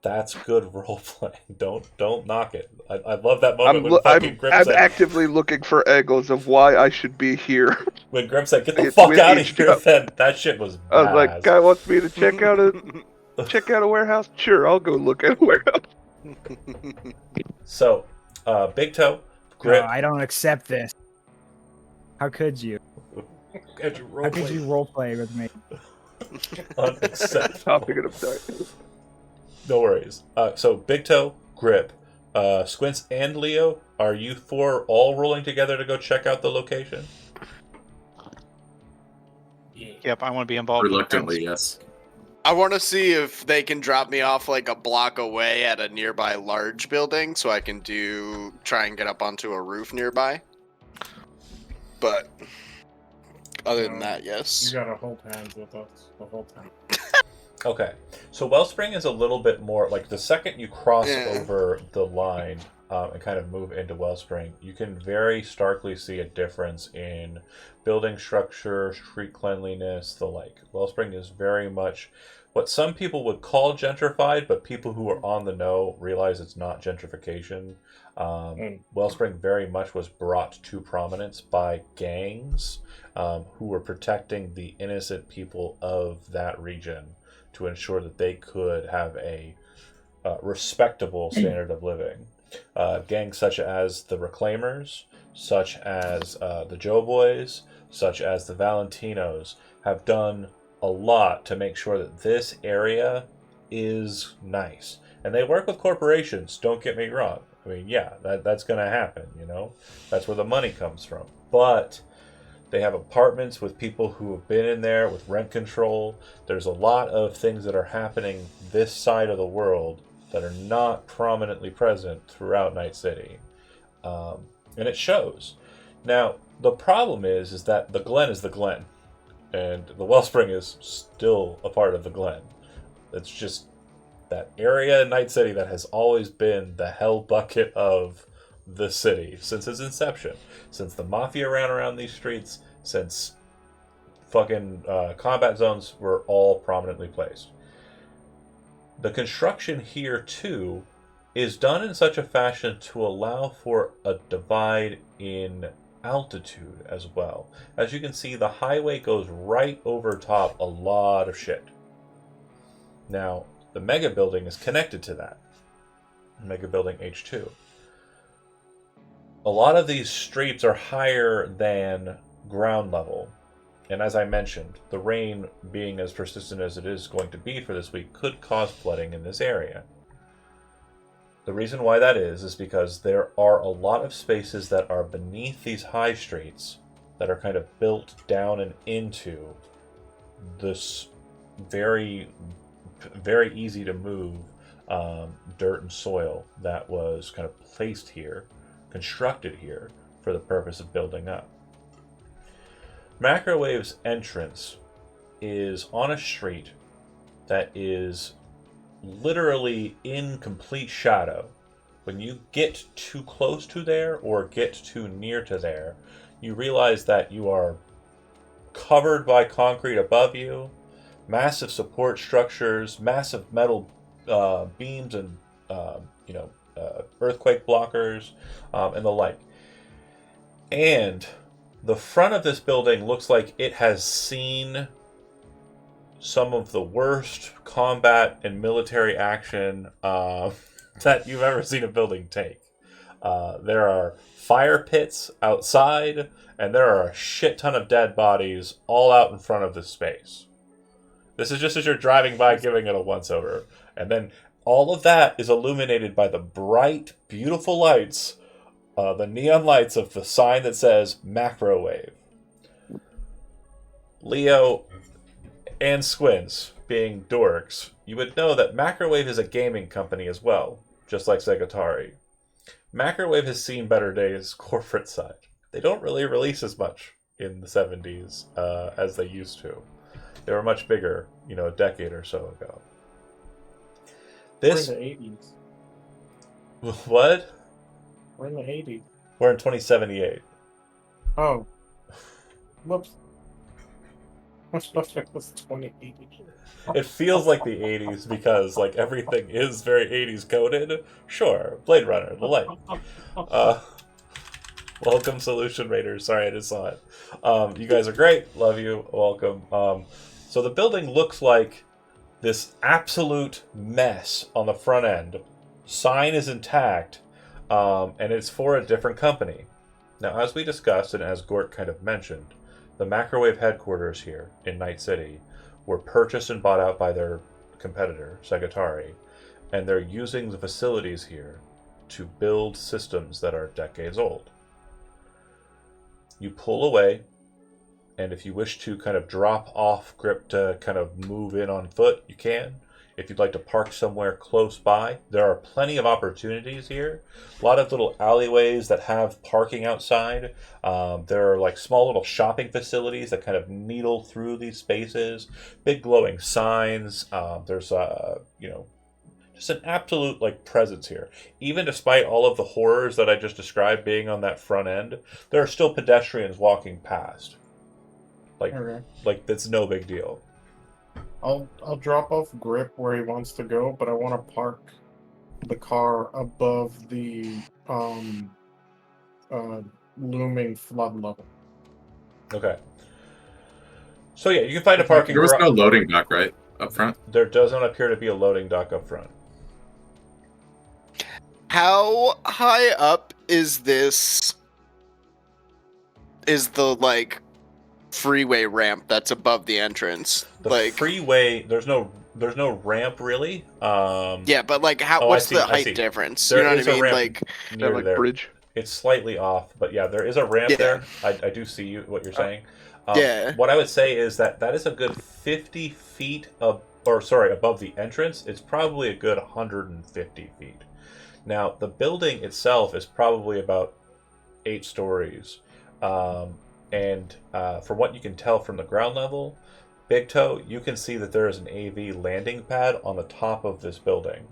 that's good role playing. Don't knock it. I love that moment when fucking Grim I'm said, actively looking for angles of why I should be here. when Grim said, "Get the fuck With out of each here," job. then that shit was badass. I was like, guy wants me to check out check out a warehouse? Sure, I'll go look at a warehouse. So, Big Toe, No, Grip. I don't accept this. How could you? How could you roleplay with me? Unacceptable. Topic of darkness. No worries. So, Big Toe, Grip, Squints, and Leo, are you four all rolling together to go check out the location? Yep, I want to be involved. Reluctantly, yes. I want to see if they can drop me off like a block away at a nearby large building so I can try and get up onto a roof nearby. But other than that, yes. You gotta hold hands with us the whole time. Okay. So, Wellspring is a little bit more like the second you cross over the line and kind of move into Wellspring, you can very starkly see a difference in building structure, street cleanliness, the like. Wellspring is very much what some people would call gentrified, but people who are on the know realize it's not gentrification. Wellspring very much was brought to prominence by gangs who were protecting the innocent people of that region to ensure that they could have a respectable standard of living. Gangs such as the Reclaimers, such as the Joe Boys, such as the Valentinos have done a lot to make sure that this area is nice. And they work with corporations, don't get me wrong. I mean, yeah, that's going to happen, you know? That's where the money comes from. But they have apartments with people who have been in there with rent control. There's a lot of things that are happening this side of the world that are not prominently present throughout Night City. And it shows. Now, the problem is that the Glen is the Glen. And the Wellspring is still a part of the Glen. It's just that area in Night City that has always been the hell bucket of the city since its inception. Since the Mafia ran around these streets, since fucking combat zones were all prominently placed. The construction here, too, is done in such a fashion to allow for a divide in altitude as well. As you can see, the highway goes right over top a lot of shit. Now, the Mega Building is connected to that. Mega Building H2. A lot of these streets are higher than ground level. And as I mentioned, the rain being as persistent as it is going to be for this week could cause flooding in this area. The reason why that is because there are a lot of spaces that are beneath these high streets that are kind of built down and into this very, very easy to move dirt and soil that was kind of placed here, constructed here for the purpose of building up. Macrowave's entrance is on a street that is literally in complete shadow. When you get too close to there or get too near to there, you realize that you are covered by concrete above you, massive support structures, massive metal beams and earthquake blockers and the like. And the front of this building looks like it has seen some of the worst combat and military action that you've ever seen a building take. There are fire pits outside, and there are a shit ton of dead bodies all out in front of this space. This is just as you're driving by giving it a once-over. And then all of that is illuminated by the bright, beautiful lights, the neon lights of the sign that says Macrowave. Leo and Squints, being dorks, you would know that Macrowave is a gaming company as well, just like Segatari. Macrowave has seen better days corporate side. They don't really release as much in the 70s as they used to. They were much bigger, a decade or so ago. We're in the 80s. What? We're in the 80s. We're in 2078. Oh. Whoops. It was 2080. It feels like the 80s because everything is very 80s coded. Sure, Blade Runner, the like. Welcome, Solution Raiders. Sorry, I just saw it. You guys are great. Love you. Welcome. So the building looks like this absolute mess on the front end. Sign is intact, and it's for a different company. Now, as we discussed, and as Gort kind of mentioned, the Macrowave headquarters here in Night City were purchased and bought out by their competitor, Segatari, and they're using the facilities here to build systems that are decades old. You pull away, and if you wish to kind of drop off Grip to kind of move in on foot, you can. If you'd like to park somewhere close by, there are plenty of opportunities here. A lot of little alleyways that have parking outside. There are like small little shopping facilities that kind of needle through these spaces. Big glowing signs. There's just an absolute like presence here. Even despite all of the horrors that I just described being on that front end, there are still pedestrians walking past. Like that's no big deal. I'll drop off Grip where he wants to go, but I want to park the car above the looming flood level. Okay. So yeah, you can find a parking. There was no loading dock, right, up front? There does not appear to be a loading dock up front. How high up is this? Is the like freeway ramp that's above the entrance? The freeway, there's no ramp really. Yeah, but like what's the height difference? There you know is what I a mean? ramp near there. Bridge. It's slightly off, but yeah, there is a ramp there. I do see what you're saying. What I would say is that is a good 50 feet above the entrance. It's probably a good 150 feet. Now, the building itself is probably about 8 stories. And from what you can tell from the ground level, Big Toe, you can see that there is an AV landing pad on the top of this building.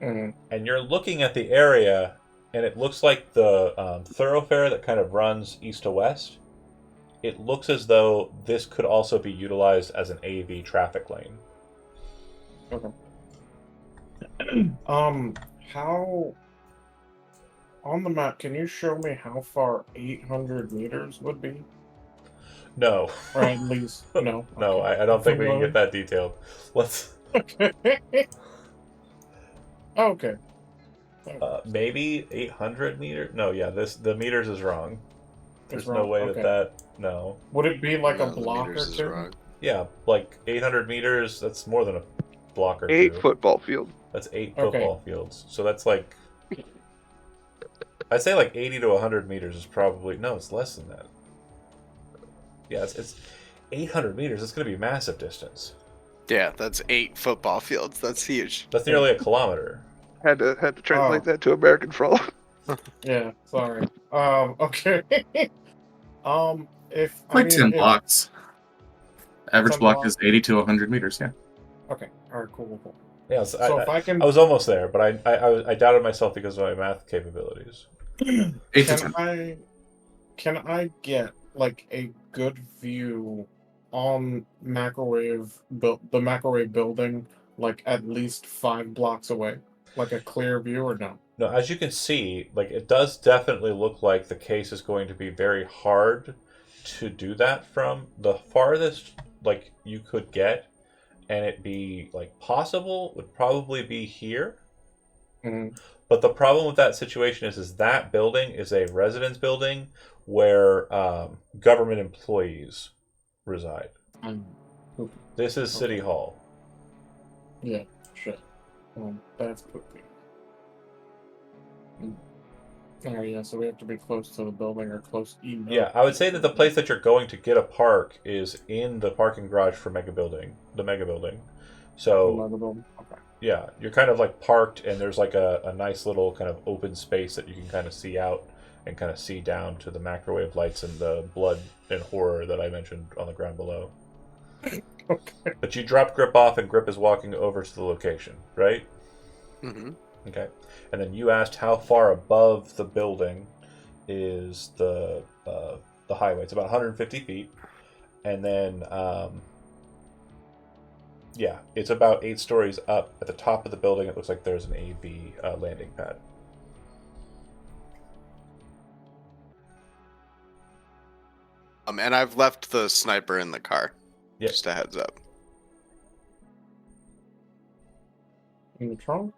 Mm-hmm. And you're looking at the area, and it looks like the thoroughfare that kind of runs east to west. It looks as though this could also be utilized as an AV traffic lane. Okay. How on the map? Can you show me how far 800 meters would be? No. Or at least no. No, okay. I don't think we can get that detailed. Let's. Okay. Okay. Maybe 800 meters. No, yeah, the meters is wrong. There's wrong? no way Okay. that. No. Would it be like No, a the block or meters is two? wrong. Yeah, like 800 meters. That's more than a block or 8 two. football field. That's 8 Okay. football fields. So that's like. I'd say like 80 to 100 meters is probably. No, it's less than that. Yeah, it's 800 meters. It's going to be a massive distance. Yeah, that's 8 football fields. That's huge. That's nearly a kilometer. Had to translate that to American for all. Yeah, sorry. Okay. If Like 10 blocks. Average 10 block blocks? is 80 to 100 meters, yeah. Okay, alright, cool. Yeah, So if I can, I was almost there, but I doubted myself because of my math capabilities. 8 to 10. can I get like a good view on the Macrowave building, like at least 5 blocks away, like a clear view, or no? No, as you can see, like it does definitely look like the case is going to be very hard to do that from. The farthest like you could get and it be like possible would probably be here. Mm-hmm. But the problem with that situation is that building is a residence building where government employees reside. This is City Hall. Yeah, shit. That's poopy. Oh yeah, so we have to be close to the building or close enough. Yeah, I would say that the place that you're going to get a park is in the parking garage for the Mega Building. So Okay. yeah, you're kind of like parked, and there's like a nice little kind of open space that you can kind of see out and kind of see down to the Macrowave lights and the blood and horror that I mentioned on the ground below. Okay. But you drop Grip off, and Grip is walking over to the location, right? Mm-hmm. Okay. And then you asked how far above the building is the highway. It's about 150 feet. And then, yeah, it's about 8 stories up. At the top of the building, it looks like there's an AV landing pad. And I've left the sniper in the car. Yep. Just a heads up. In the trunk?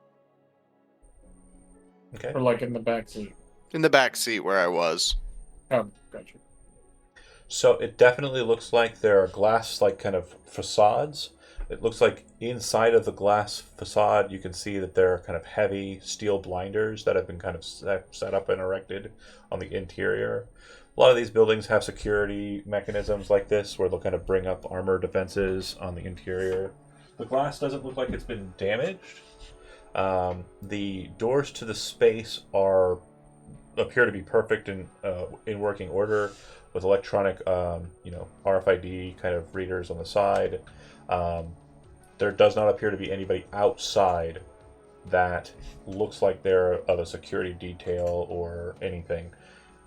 Okay. Or like in the back seat? In the back seat where I was. Oh, gotcha. So it definitely looks like there are glass, like kind of facades. It looks like inside of the glass facade, you can see that there are kind of heavy steel blinders that have been kind of set up and erected on the interior. A lot of these buildings have security mechanisms like this where they'll kind of bring up armor defenses on the interior. The glass doesn't look like it's been damaged. The doors to the space appear to be perfect and in working order, with electronic, RFID kind of readers on the side. There does not appear to be anybody outside that looks like they're of a security detail or anything.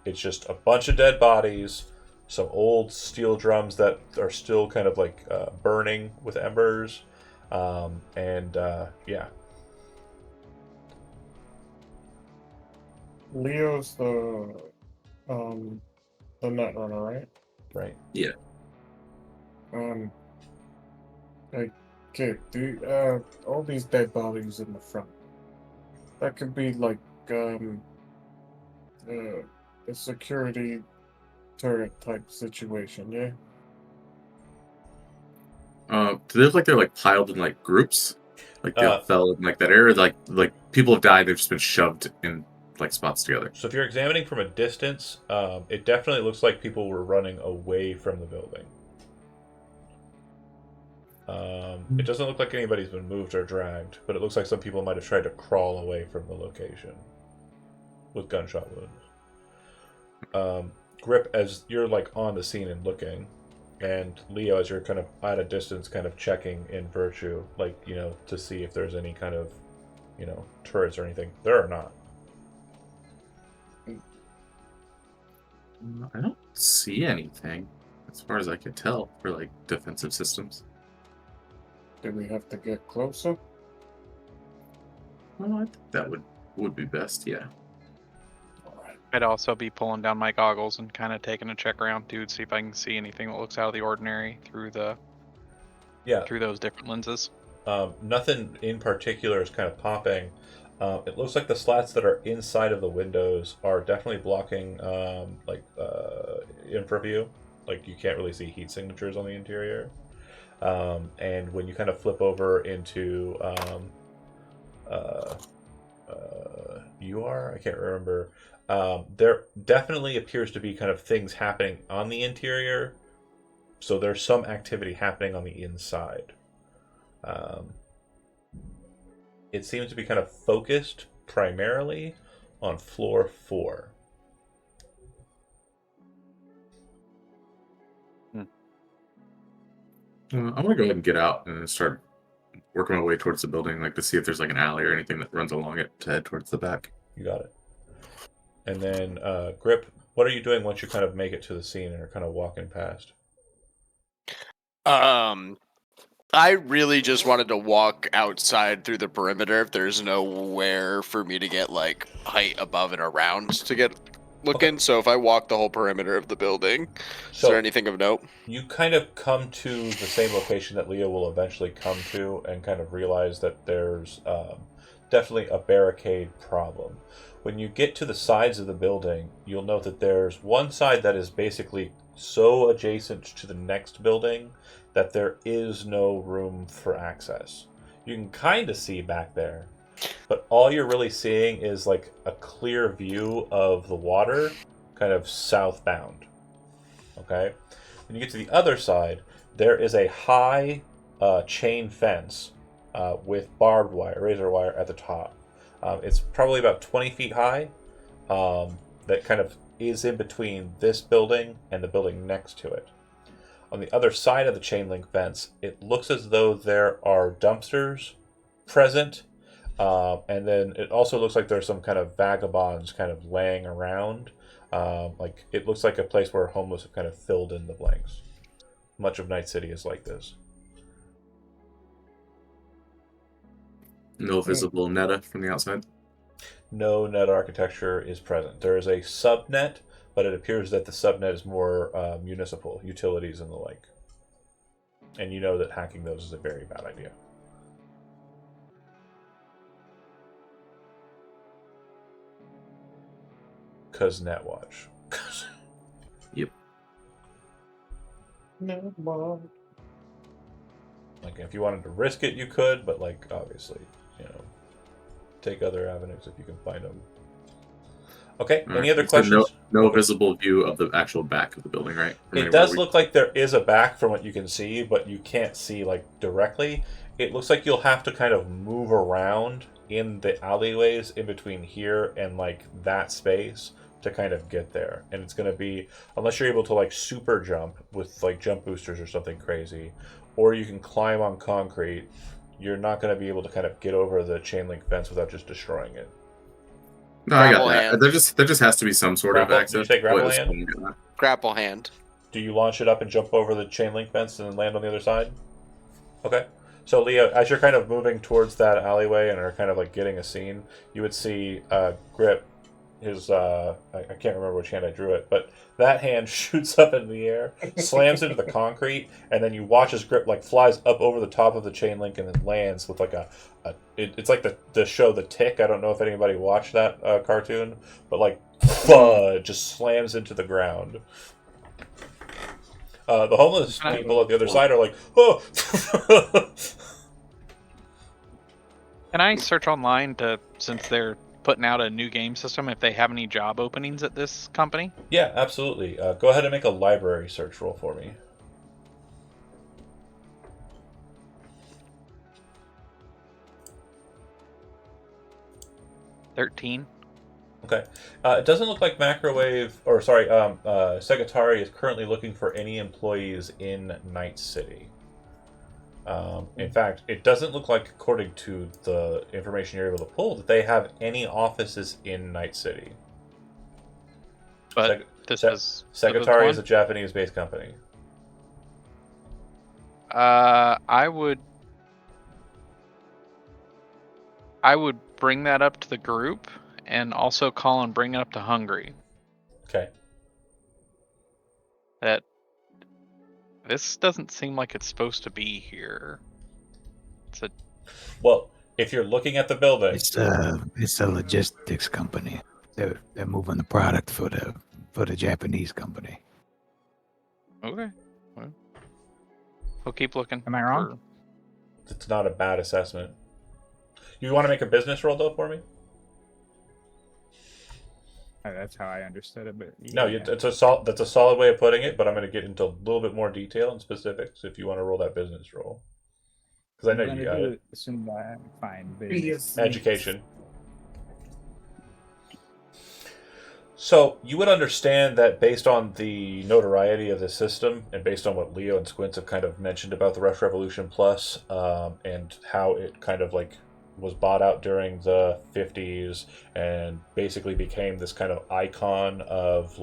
It's just a bunch of dead bodies, some old steel drums that are still kind of like burning with embers, yeah. Leo's the netrunner, right? Right. Yeah. Like, okay, all these dead bodies in the front. That could be like a security turret type situation, yeah. Do they look like they're like piled in like groups? Like they all Uh, fell in like that area? Like people have died, they've just been shoved in like spots together. So if you're examining from a distance, it definitely looks like people were running away from the building. It doesn't look like anybody's been moved or dragged, but it looks like some people might have tried to crawl away from the location with gunshot wounds. Grip, as you're like on the scene and looking, and Leo, as you're kind of at a distance, kind of checking in Virtue, like, to see if there's any kind of, turrets or anything. There are not. I don't see anything, as far as I can tell, for like defensive systems. Do we have to get closer? Well, I think that would be best, yeah. Alright. I'd also be pulling down my goggles and kind of taking a check around too, to see if I can see anything that looks out of the ordinary through those different lenses. Nothing in particular is kind of popping. It looks like the slats that are inside of the windows are definitely blocking infra view. Like, you can't really see heat signatures on the interior. And when you kind of flip over into I can't remember. There definitely appears to be kind of things happening on the interior. So there's some activity happening on the inside. It seems to be kind of focused primarily on floor 4. I'm gonna go ahead and get out and start working my way towards the building, like to see if there's like an alley or anything that runs along it to head towards the back. You got it. And then, Grip, what are you doing once you kind of make it to the scene and are kind of walking past? I really just wanted to walk outside through the perimeter if there's nowhere for me to get like height above and around to get looking. Okay. So if I walk the whole perimeter of the building, is there anything of note? You kind of come to the same location that Leo will eventually come to and kind of realize that there's definitely a barricade problem. When you get to the sides of the building, you'll note that there's one side that is basically so adjacent to the next building that there is no room for access. You can kind of see back there, but all you're really seeing is like a clear view of the water kind of southbound. Okay? When you get to the other side, there is a high chain fence with barbed wire, razor wire at the top. It's probably about 20 feet high. That kind of is in between this building and the building next to it. On the other side of the chain link fence, it looks as though there are dumpsters present, and then it also looks like there's some kind of vagabonds kind of laying around. Like, it looks like a place where homeless have kind of filled in the blanks. Much of Night City is like this. No visible neta from the outside? No net architecture is present. There is a subnet, but it appears that the subnet is more municipal, utilities and the like. And you know that hacking those is a very bad idea. because Netwatch. Yep. No, Like, if you wanted to risk it, you could, but, like, obviously, take other avenues if you can find them. Okay, All any right. other You said questions? No visible view of the actual back of the building, right? From It anywhere does look like there is a back from what you can see, but you can't see, like, directly. It looks like you'll have to kind of move around in the alleyways in between here and, like, that space to kind of get there. And it's going to be, unless you're able to, like, super jump with, like, jump boosters or something crazy, or you can climb on concrete, you're not going to be able to kind of get over the chain link fence without just destroying it. No, I got Grapple that. hand. There just has to be some sort Grapple? of Did you access. say grapple What is- hand? Grapple hand. Do you launch it up and jump over the chain link fence and then land on the other side? Okay. So, Leo, as you're kind of moving towards that alleyway and are kind of like getting a scene, you would see Grip, his, I can't remember which hand I drew it, but that hand shoots up in the air, slams into the concrete, and then you watch his Grip like flies up over the top of the chain link and then lands with like it's like the show The Tick. I don't know if anybody watched that cartoon, but like, it just slams into the ground. The homeless people at the other side are like, oh! Can I search online since they're putting out a new game system, if they have any job openings at this company? Yeah, absolutely. Go ahead and make a library search roll for me. $13. Okay. It doesn't look like Segatari is currently looking for any employees in Night City. In fact, it doesn't look like, according to the information you're able to pull, that they have any offices in Night City. But Segatari is a Japanese-based company. I would bring that up to the group and also call and bring it up to Hungry. Okay. That this doesn't seem like it's supposed to be here. Well, if you're looking at the building, It's a logistics company. They're moving the product for the Japanese company. Okay. Well, we'll keep looking. Am I wrong? it's not a bad assessment. You want to make a business roll though for me? That's how I understood it, but No, that's a solid way of putting it. But I'm going to get into a little bit more detail and specifics if you want to roll that business roll, because I know you got it. Assume that fine. Education. So you would understand that based on the notoriety of the system and based on what Leo and Squints have kind of mentioned about the Rush Revolution Plus, and how it kind of like was bought out during the 50s and basically became this kind of icon of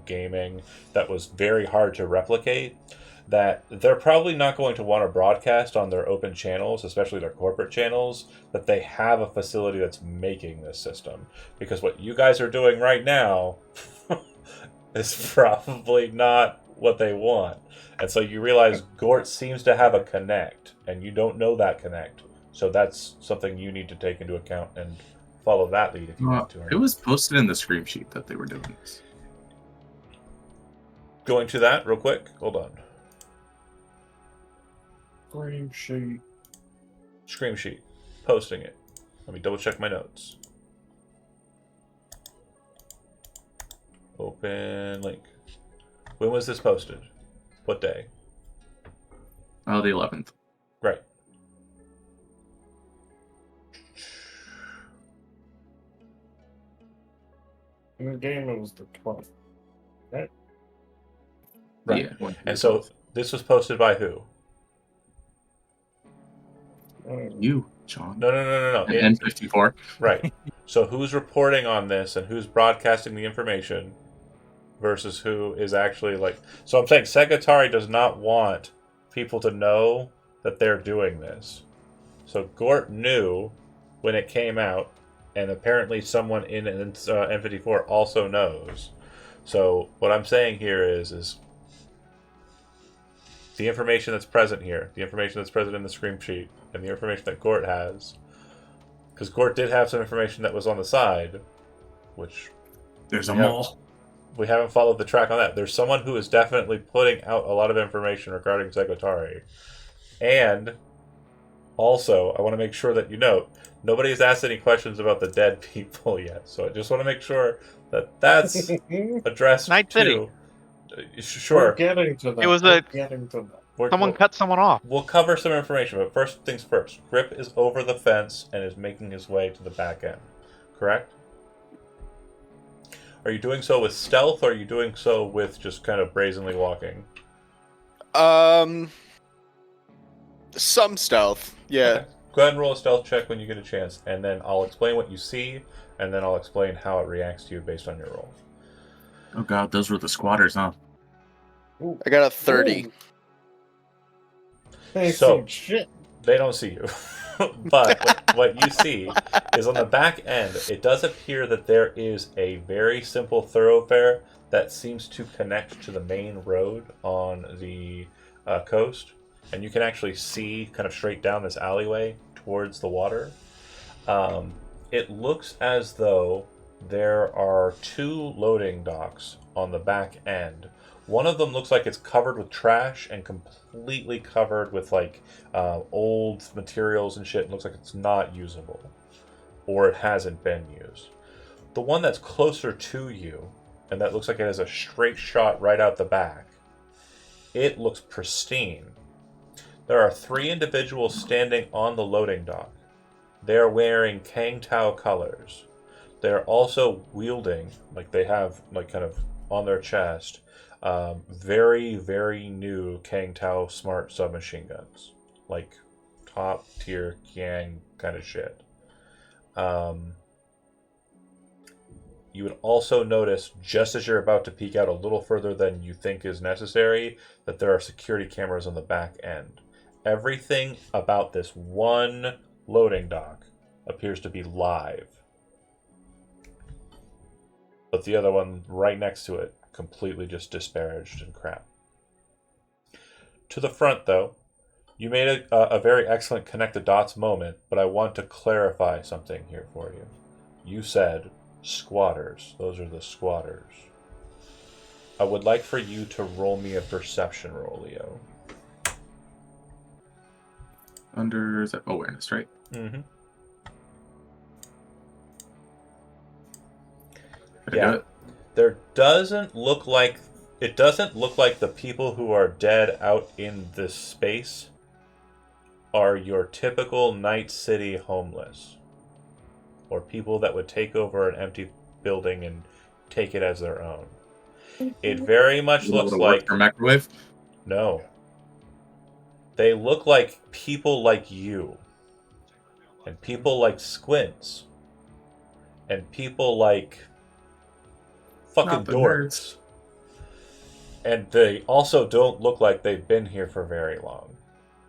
gaming that was very hard to replicate, that they're probably not going to want to broadcast on their open channels, especially their corporate channels, that they have a facility that's making this system. Because what you guys are doing right now is probably not what they want. And so you realize Gort seems to have a connect, and you don't know that connect. So that's something you need to take into account and follow that lead if you want to. It was posted in the scream sheet that they were doing this. Going to that real quick. Hold on. Scream sheet. Posting it. Let me double check my notes. Open link. When was this posted? What day? The 11th. Right. In the game, it was the 12th. Right? Right. Yeah, and so this was posted by who? You, John. No. N54. Right. So who's reporting on this and who's broadcasting the information versus who is actually So I'm saying Segatari does not want people to know that they're doing this. So Gort knew when it came out, and apparently someone in N54 also knows. So what I'm saying here is the information that's present here, the information that's present in the scream sheet, and the information that Gort has, because Gort did have some information that was on the side, which There's a mole. We haven't followed the track on that. There's someone who is definitely putting out a lot of information regarding Zegotari. And also, I want to make sure that you note, nobody has asked any questions about the dead people yet. So I just want to make sure that that's addressed Night City. too. Sure. We're getting to that. It was We're getting to that. someone cut someone off. We'll cover some information, but first things first. Grip is over the fence and is making his way to the back end. Correct? Are you doing so with stealth, or are you doing so with just kind of brazenly walking? Some stealth. Yeah. Okay. Go ahead and roll a stealth check when you get a chance, and then I'll explain what you see, and then I'll explain how it reacts to you based on your roll. Oh god, those were the squatters, huh? I got a 30. Ooh. They So- see shit. They don't see you. But what you see is on the back end, it does appear that there is a very simple thoroughfare that seems to connect to the main road on the coast. And you can actually see kind of straight down this alleyway towards the water. It looks as though there are 2 loading docks on the back end. One of them looks like it's covered with trash and completely covered with like old materials and shit. It looks like it's not usable, or it hasn't been used. The one that's closer to you, and that looks like it has a straight shot right out the back, it looks pristine. There are 3 individuals standing on the loading dock. They are wearing Kang Tao colors. They're also wielding, like they have like kind of on their chest, very, very new Kang Tao smart submachine guns. Like top tier Yang kind of shit. You would also notice, just as you're about to peek out a little further than you think is necessary, that there are security cameras on the back end. Everything about this one loading dock appears to be live. But the other one right next to it, completely just disparaged and crap. To the front, though, you made a very excellent connect the dots moment, but I want to clarify something here for you. You said squatters. Those are the squatters. I would like for you to roll me a perception roll, Leo. Under is that awareness, right? Mm-hmm. Did I do it? There doesn't look like the people who are dead out in this space are your typical Night City homeless, or people that would take over an empty building and take it as their own. It very much looks like your microwave. No. They look like people like you, and people like Squints, and people like fucking Not the dorks. And they also don't look like they've been here for very long.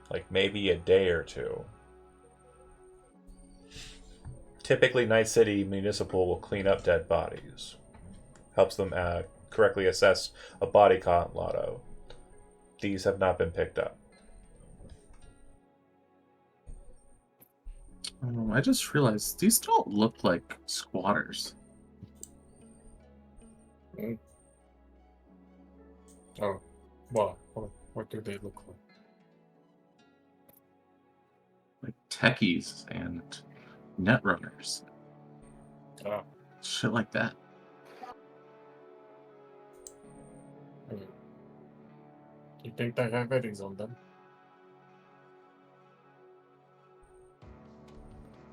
Like maybe a day or 2. Typically, Night City Municipal will clean up dead bodies. Helps them correctly assess a body count lotto. These have not been picked up. I just realized these don't look like squatters. Oh, well, what do they look like? Like techies and netrunners. Oh, Shit like that. you think they have eddies on them?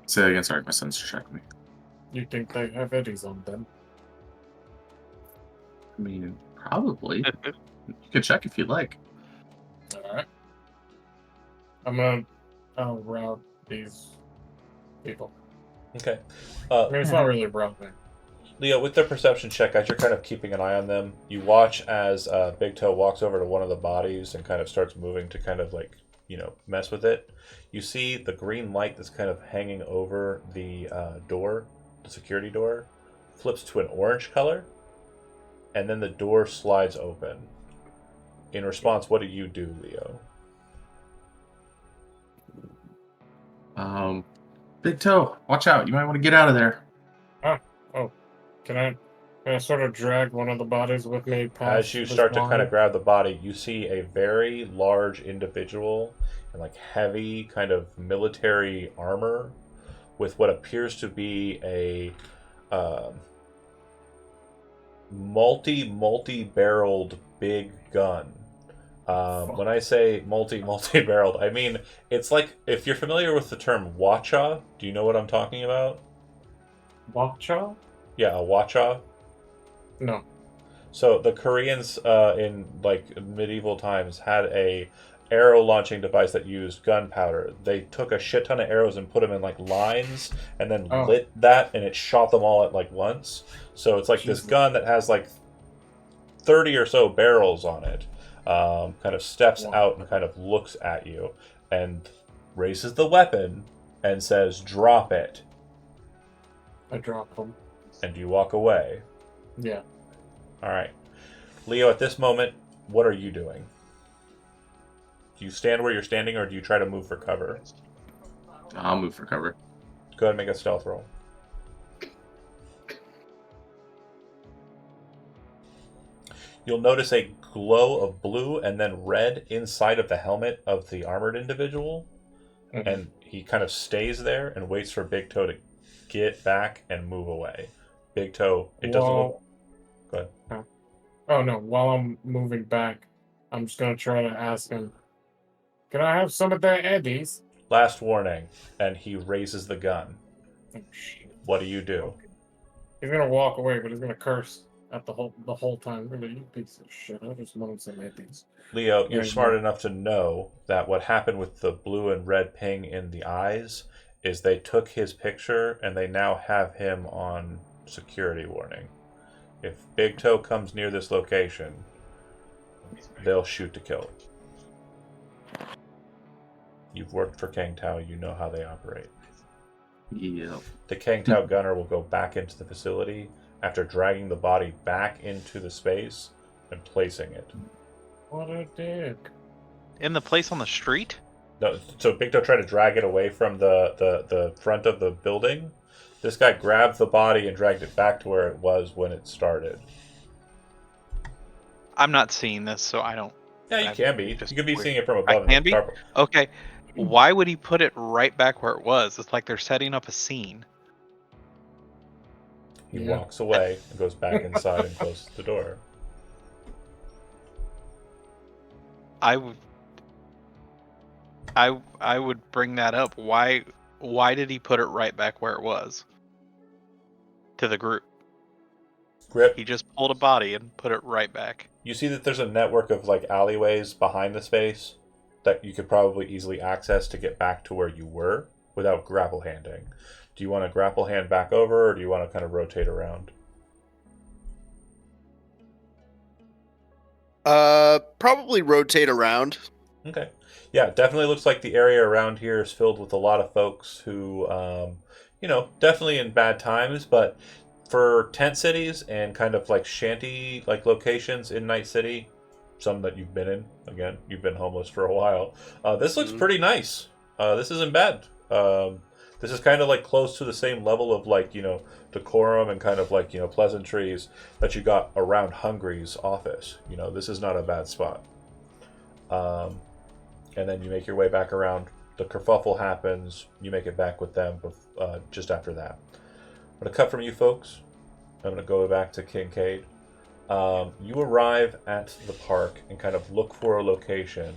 Say that again, sorry, my son's checking me. You think they have eddies on them? I mean, probably. You can check if you'd like. Alright. I'll route these people. Okay. I mean, it's not really routing. Leo, with their perception check, as you're kind of keeping an eye on them, you watch as Big Toe walks over to one of the bodies and kind of starts moving to kind of like, mess with it. You see the green light that's kind of hanging over the door, the security door, flips to an orange color, and then the door slides open. In response, what do you do, Leo? Big Toe, watch out. You might want to get out of there. Can Can I sort of drag one of the bodies with me past As you this start to kind of line? grab the body, you see a very large individual in like heavy kind of military armor with what appears to be a multi-barreled big gun. When I say multi-barreled, I mean it's like, if you're familiar with the term wacha, do you know what I'm talking about? Bokcha? Yeah, a wacha. No. So the Koreans in like medieval times had a arrow launching device that used gunpowder. They took a shit ton of arrows and put them in like lines, and then Oh. lit that, and it shot them all at like once. So it's like Jesus. this gun that has like 30 or so barrels on it. Kind of steps Wow. out and kind of looks at you and raises the weapon and says, "Drop it." I drop them. And you walk away. Yeah. All right, Leo. At this moment, what are you doing? Do you stand where you're standing, or do you try to move for cover? I'll move for cover. Go ahead and make a stealth roll. You'll notice a glow of blue and then red inside of the helmet of the armored individual. Mm-hmm. And he kind of stays there and waits for Big Toe to get back and move away. Big Toe, it doesn't look... Go ahead. Oh, no. While I'm moving back, I'm just going to try to ask him, can I have some of their eddies? Last warning. And he raises the gun. Oh, shit. What do you do? He's going to walk away, but he's going to curse at the whole time. Really, you piece of shit. I just wanted some eddies. Leo, you're Yeah, smart yeah. enough to know that what happened with the blue and red ping in the eyes is they took his picture and they now have him on security warning. If Big Toe comes near this location, they'll shoot to kill. You've worked for Kang Tao, you know how they operate. Yeah. The Kang Tao gunner will go back into the facility after dragging the body back into the space and placing it. What a dick. In the place on the street? No, so Big Toe tried to drag it away from the front of the building. This guy grabbed the body and dragged it back to where it was when it started. I'm not seeing this, so I don't. Yeah, you can be. just You could be weird. seeing it from I above. can be? Okay. Why would he put it right back where it was? It's like they're setting up a scene. He Yeah. walks away and goes back inside and closes the door. I would bring that up. Why did he put it right back where it was? To the group. Grip, He just pulled a body and put it right back. you see that there's a network of like alleyways behind the space that you could probably easily access to get back to where you were without grapple handing. Do you want to grapple hand back over, or do you want to kind of rotate around? Probably rotate around. Okay. Yeah, it definitely looks like the area around here is filled with a lot of folks who, definitely in bad times, but for tent cities and kind of like shanty like locations in Night City, some that you've been in, again, you've been homeless for a while, this looks pretty nice. This isn't bad. This is kind of like close to the same level of like, decorum and kind of like, pleasantries that you got around Hungry's office. This is not a bad spot. And then you make your way back around. The kerfuffle happens. You make it back with them just after that. I'm going to cut from you folks. I'm going to go back to Kincaid. You arrive at the park and kind of look for a location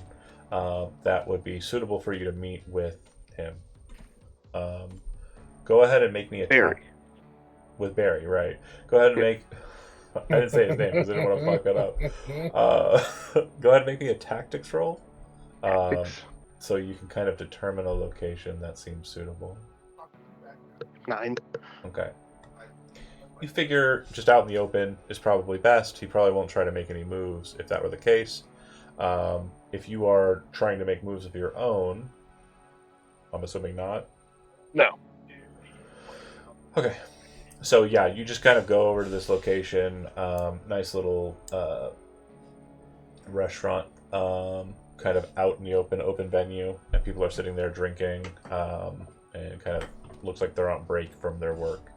that would be suitable for you to meet with him. Go ahead and make me a Barry. With Barry, right. Go ahead and make... I didn't say his name because I didn't want to fuck that up. Go ahead and make me a tactics roll. So you can kind of determine a location that seems suitable. 9. Okay. You figure just out in the open is probably best. He probably won't try to make any moves if that were the case. If you are trying to make moves of your own, I'm assuming not. No. Okay. So yeah, you just kind of go over to this location. Nice little restaurant, kind of out in the open venue, and people are sitting there drinking, and kind of looks like they're on break from their work.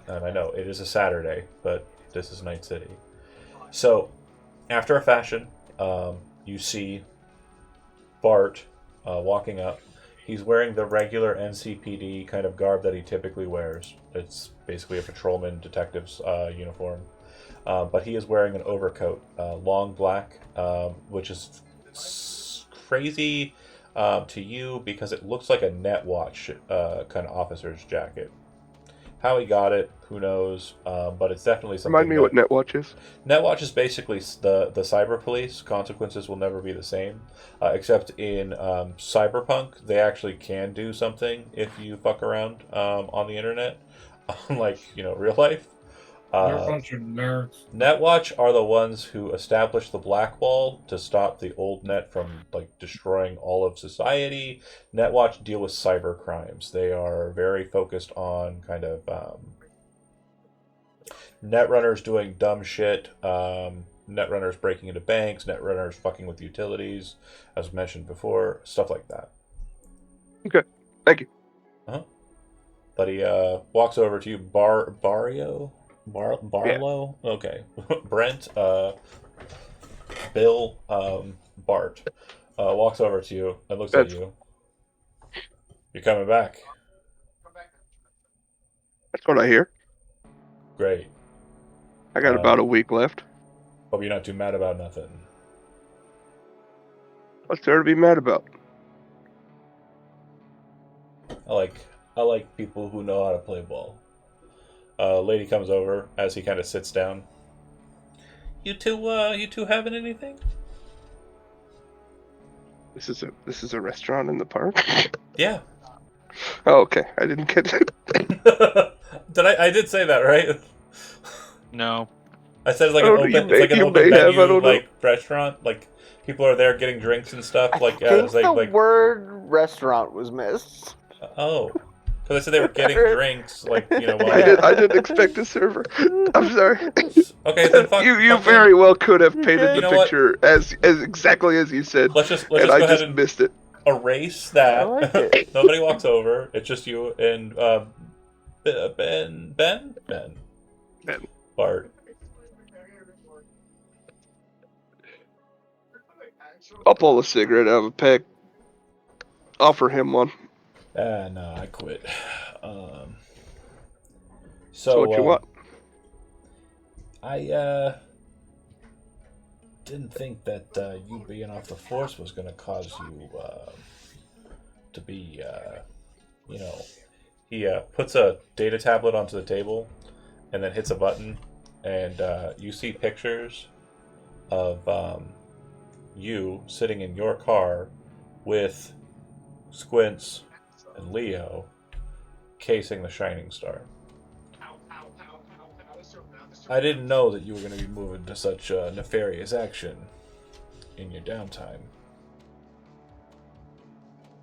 And I know it is a Saturday, but this is Night City. So, after a fashion, you see Bart walking up. He's wearing the regular NCPD kind of garb that he typically wears. It's basically a patrolman detective's uniform. But he is wearing an overcoat, long black, which is crazy to you because it looks like a Netwatch kind of officer's jacket. How he got it, who knows? But it's definitely something. Remind me what Netwatch is. Netwatch is basically the cyber police. Consequences will never be the same, except in Cyberpunk, they actually can do something if you fuck around on the internet, unlike real life. They're a bunch of nerds. Netwatch are the ones who established the black wall to stop the old net from destroying all of society. Netwatch deal with cyber crimes. They are very focused on kind of netrunners doing dumb shit, netrunners breaking into banks, netrunners fucking with utilities, as mentioned before, stuff like that. Okay, thank you. But he walks over to you, Barlow? Yeah. Okay. Brent, Bill, Bart, walks over to you and looks at you. You're coming back. That's what I hear. Great. I got about a week left. Hope you're not too mad about nothing. What's there to be mad about? I like people who know how to play ball. Lady comes over as he kind of sits down. You two having anything? This is a restaurant in the park? Yeah. Oh, okay. I didn't get it. I did say that, right? No. I said it's like an open menu restaurant. Like people are there getting drinks and stuff. I think the word restaurant was missed. Oh. Because I said they were getting drinks, I didn't expect a server. I'm sorry. Okay, then you very well could have painted the picture as exactly as you said. Let's just I just missed it. Erase that. I like it. Nobody walks over. It's just you and Ben. Bart. I'll pull a cigarette out of a pack. Offer him one. No, I quit. So what you want? I didn't think that you being off the force was going to cause you to be, He puts a data tablet onto the table and then hits a button, and you see pictures of you sitting in your car with Squints and Leo casing the Shining Star. I didn't know that you were going to be moving to such nefarious action in your downtime.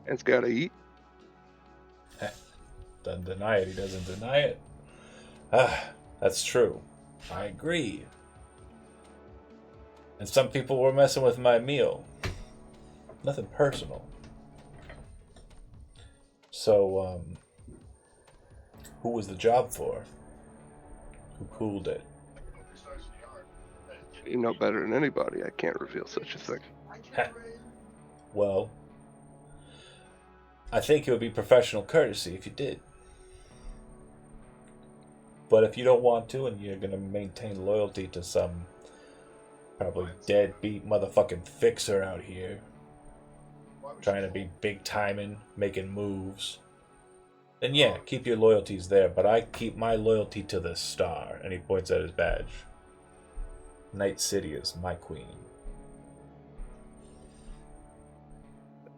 It's got to eat. Doesn't deny it. He doesn't deny it. That's true. I agree. And some people were messing with my meal. Nothing personal. So, who was the job for? Who pulled it? You know better than anybody. I can't reveal such a thing. Well, I think it would be professional courtesy if you did. But if you don't want to and you're going to maintain loyalty to some probably deadbeat motherfucking fixer out here trying to be big timing, making moves, then yeah, keep your loyalties there. But I keep my loyalty to the star. And he points at his badge. Night City is my queen.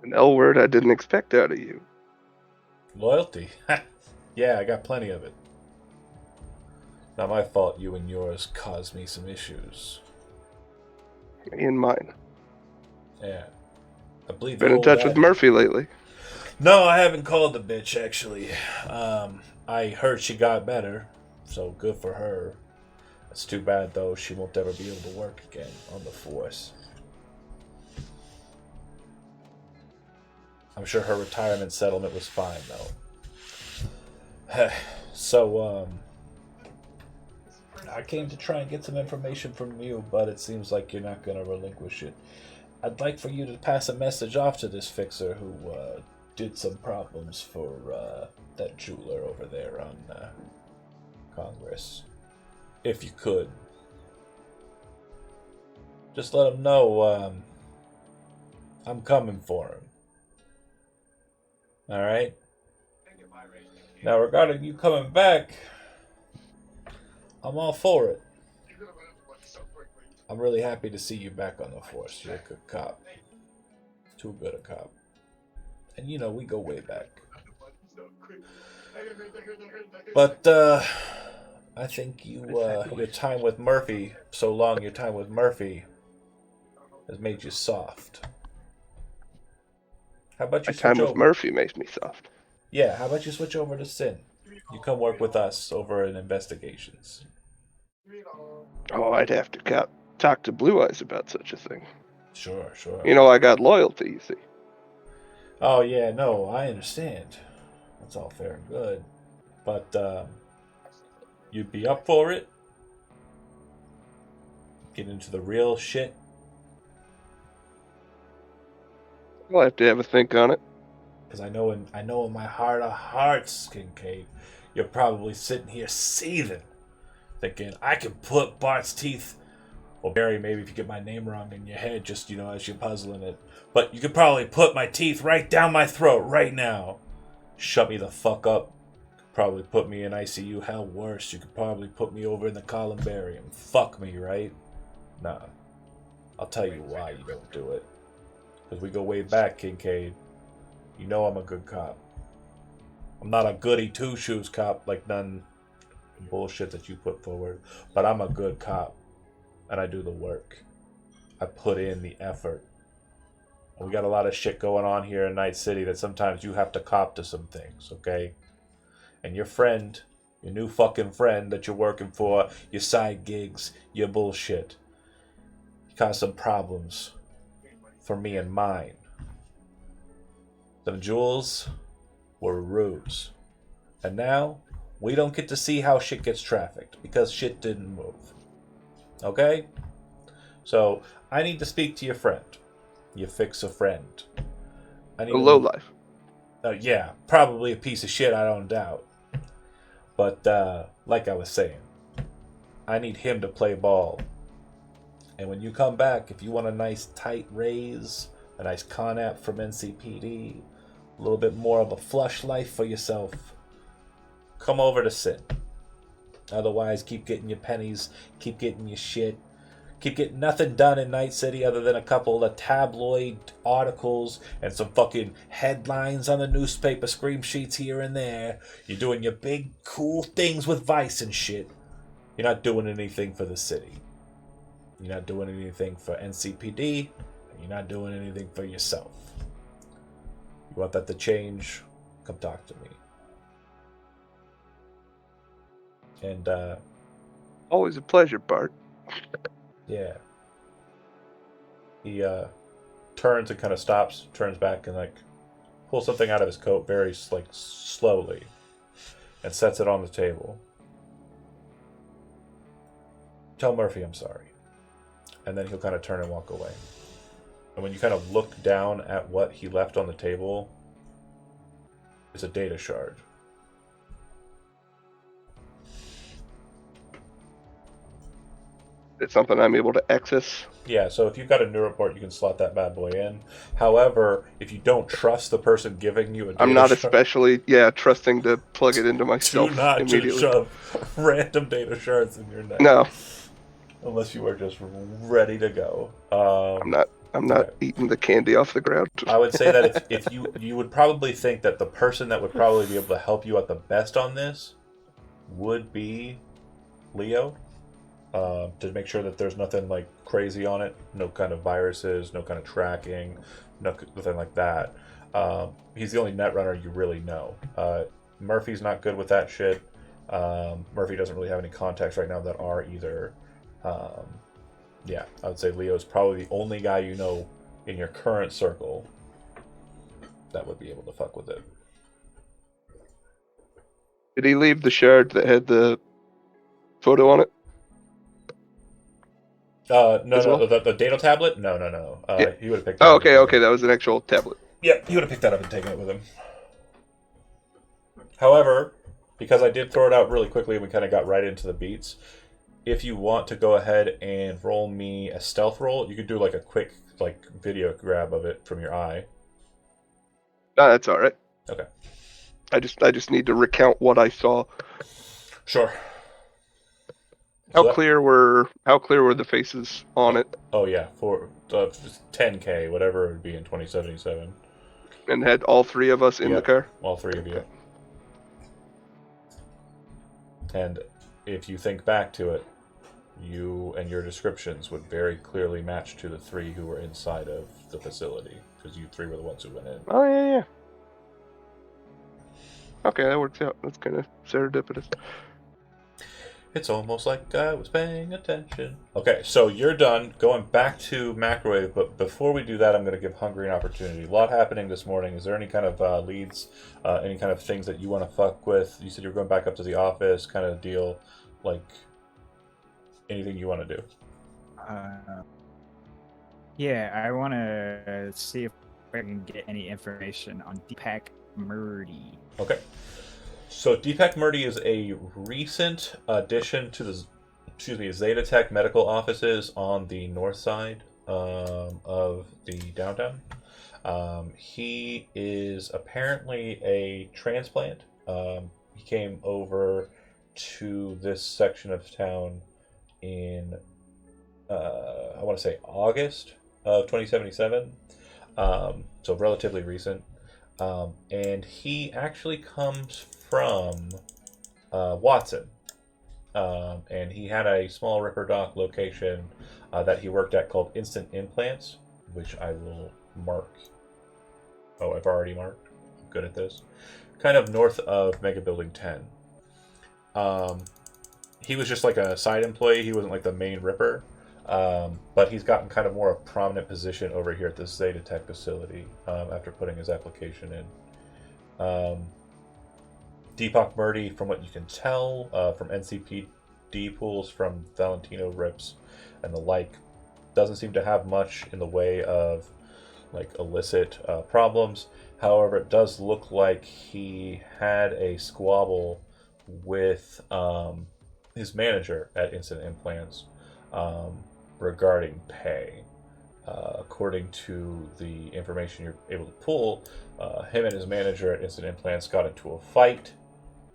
An L word I didn't expect out of you. Loyalty? Yeah, I got plenty of it. Not my fault you and yours caused me some issues. Me and mine. Yeah. I believe Been in touch with Murphy lately. No, I haven't called the bitch, actually. I heard she got better, so good for her. It's too bad, though. She won't ever be able to work again on the force. I'm sure her retirement settlement was fine, though. So, I came to try and get some information from you, but it seems like you're not going to relinquish it. I'd like for you to pass a message off to this fixer who did some problems for that jeweler over there on Congress. If you could. Just let him know I'm coming for him. Alright? Now, regarding you coming back, I'm all for it. I'm really happy to see you back on the force. You're a good cop. Too good a cop. And you know, we go way back. But I think your time with Murphy, your time with Murphy has made you soft. How about you My time switch with over? Murphy makes me soft. Yeah, how about you switch over to Sin? You come work with us over in investigations. Oh, I'd have to talk to Blue Eyes about such a thing. Sure. You know, I got loyalty, you see. Oh, yeah, no, I understand. That's all fair and good. But you'd be up for it? Get into the real shit? I'll have to have a think on it. Because I know in my heart of hearts, Kincaid, you're probably sitting here seething, thinking, I can put Bart's teeth, or Barry, maybe if you get my name wrong in your head, just, as you're puzzling it. But you could probably put my teeth right down my throat right now. Shut me the fuck up. Probably put me in ICU. Hell, worse, you could probably put me over in the columbarium. Fuck me, right? Nah. I'll tell you why you don't do it. Because we go way back, Kincaid. You know I'm a good cop. I'm not a goody two-shoes cop like none bullshit that you put forward. But I'm a good cop. And I do the work. I put in the effort. And we got a lot of shit going on here in Night City that sometimes you have to cop to some things, okay? And your friend, your new fucking friend that you're working for, your side gigs, your bullshit, caused some problems for me and mine. The jewels were a ruse. And now, we don't get to see how shit gets trafficked, because shit didn't move. Okay? So, I need to speak to your friend. You fix a friend. I need A lowlife. Yeah, probably a piece of shit, I don't doubt. But, like I was saying, I need him to play ball. And when you come back, if you want a nice tight raise, a nice con app from NCPD, a little bit more of a flush life for yourself, come over to Sin. Otherwise, keep getting your pennies, keep getting your shit, keep getting nothing done in Night City other than a couple of tabloid articles and some fucking headlines on the newspaper scream sheets here and there. You're doing your big, cool things with Vice and shit. You're not doing anything for the city. You're not doing anything for NCPD. And you're not doing anything for yourself. You want that to change? Come talk to me. And, always a pleasure, Bart. Yeah. He turns and kind of stops, turns back and pulls something out of his coat very slowly and sets it on the table. Tell Murphy I'm sorry. And then he'll kind of turn and walk away. And when you kind of look down at what he left on the table, it's a data shard. It's something I'm able to access. Yeah, so if you've got a new report, you can slot that bad boy in. However, if you don't trust the person giving you a data I'm not shard, especially, trusting to plug it into myself do not immediately. just shove random data shards in your neck. No. Unless you are just ready to go. I'm not eating the candy off the ground. I would say that if you would probably think that the person that would probably be able to help you out the best on this would be Leo. To make sure that there's nothing crazy on it, no kind of viruses, no kind of tracking, nothing like that. He's the only netrunner you really know. Murphy's not good with that shit. Murphy doesn't really have any contacts right now that are either. Yeah, I would say Leo's probably the only guy you know in your current circle that would be able to fuck with it. Did he leave the shard that had the photo on it? No, as well? the data tablet? No. Yeah. He would have picked that Oh, up. okay, that was an actual tablet. Yep, he would have picked that up and taken it with him. However, because I did throw it out really quickly and we kind of got right into the beats, if you want to go ahead and roll me a stealth roll, you could do like a quick video grab of it from your eye. No, that's all right. Okay. I just need to recount what I saw. Sure. How clear were the faces on it? Oh yeah, for 10K, whatever it would be in 2077. And had all three of us in the car? All three of you. And if you think back to it, you and your descriptions would very clearly match to the three who were inside of the facility, because you three were the ones who went in. Oh, yeah. Okay, that works out. That's kind of serendipitous. It's almost like I was paying attention. Okay, so you're done. Going back to Macrowave, but before we do that, I'm going to give Hungry an opportunity. A lot happening this morning. Is there any kind of leads, any kind of things that you want to fuck with? You said you were going back up to the office, kind of deal, like anything you want to do? Yeah, I want to see if I can get any information on Deepak Murdy. Okay. So Deepak Murdy is a recent addition to the, Zeta Tech medical offices on the north side of the downtown. He is apparently a transplant. He came over to this section of town in, I want to say August of 2077. So relatively recent. And he actually comes from Watson. And he had a small Ripper Dock location that he worked at called Instant Implants, which I will mark. Oh, I've already marked. I'm good at this. Kind of north of Mega Building 10. He was just like a side employee. He wasn't like the main Ripper. But he's gotten kind of more a prominent position over here at this Zeta Tech facility after putting his application in. Deepak Murdy, from what you can tell from NCPD pools, from Valentino Rips and the like, doesn't seem to have much in the way of like illicit problems. However, it does look like he had a squabble with his manager at Instant Implants regarding pay. According to the information you're able to pull, him and his manager at Instant Implants got into a fight.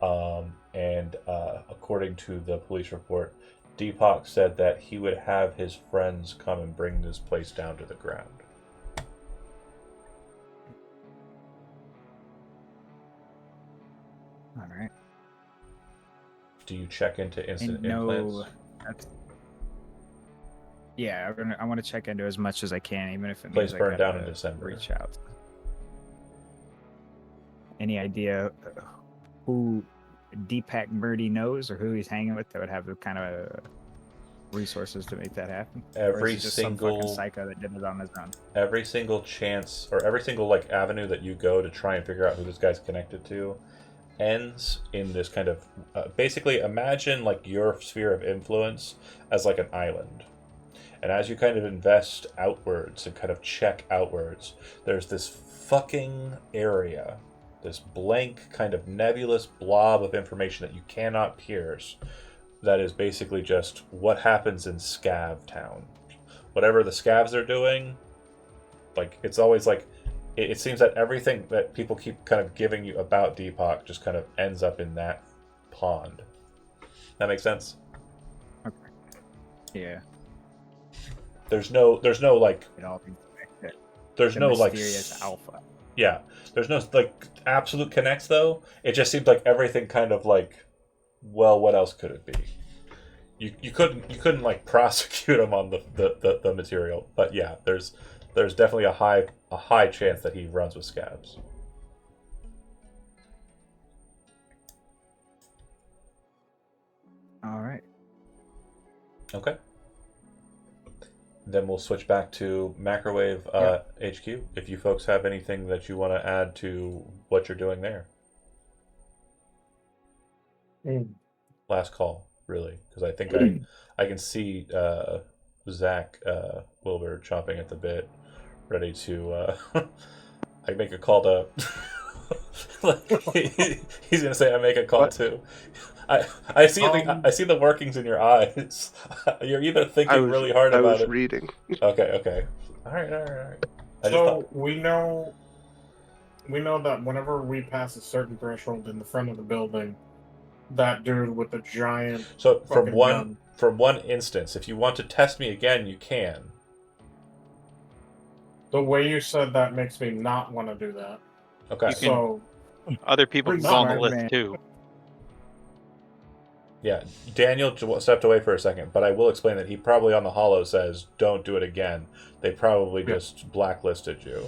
And according to the police report, Deepak said that he would have his friends come and bring this place down to the ground. All right. Do you check into Instant Implants? Yeah, I want to check into as much as I can, even if it place means burned down in December. Reach out. Any idea who Deepak Murdy knows or who he's hanging with that would have the kind of resources to make that happen? Every just single some fucking psycho that did it on his own. Every single chance or every single like avenue that you go to try and figure out who this guy's connected to ends in this kind of basically imagine like your sphere of influence as like an island. And as you kind of invest outwards and kind of check outwards, there's this fucking area, this blank kind of nebulous blob of information that you cannot pierce, that is basically just what happens in Scav Town. Whatever the Scavs are doing, like it's always like, it seems that everything that people keep kind of giving you about Deepak just kind of ends up in that pond. That makes sense? Okay. Yeah. There's no like it all being connected. There's no like mysterious alpha. Yeah. There's no like absolute connects though. It just seems like everything kind of like, well, what else could it be? You couldn't like prosecute him on the material, but yeah, there's definitely a high chance that he runs with scabs. All right. Okay. Then we'll switch back to Macrowave HQ. If you folks have anything that you want to add to what you're doing there. Last call, really, because I think I can see Zach Wilbur chomping at the bit, ready to I make a call to. He's gonna say I make a call What? too. I see I see the workings in your eyes. You're either thinking really hard I about was it. reading. Okay. All right. So we know that whenever we pass a certain threshold in the front of the building, that dude with the giant So fucking gun. from one instance, if you want to test me again, you can. The way you said that makes me not want to do that. Okay. So Other people can Pretty go on the smart, list man. too. Yeah, Daniel stepped away for a second, but I will explain that he probably on the holo says, "Don't do it again." They probably just blacklisted you.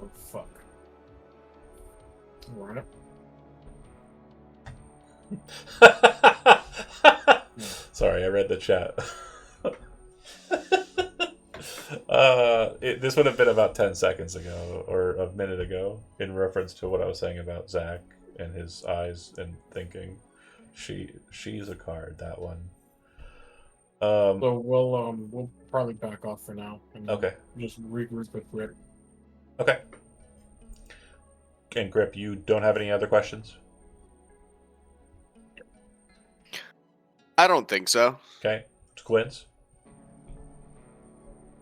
oh fuck. Right. Sorry, I read the chat. This would have been about 10 seconds ago, or a minute ago, in reference to what I was saying about Zach and his eyes and thinking. She's a card, that one. So we'll probably back off for now. And Okay. Just regroup with Grip. Okay. And Grip, you don't have any other questions? I don't think so. Okay. Quince?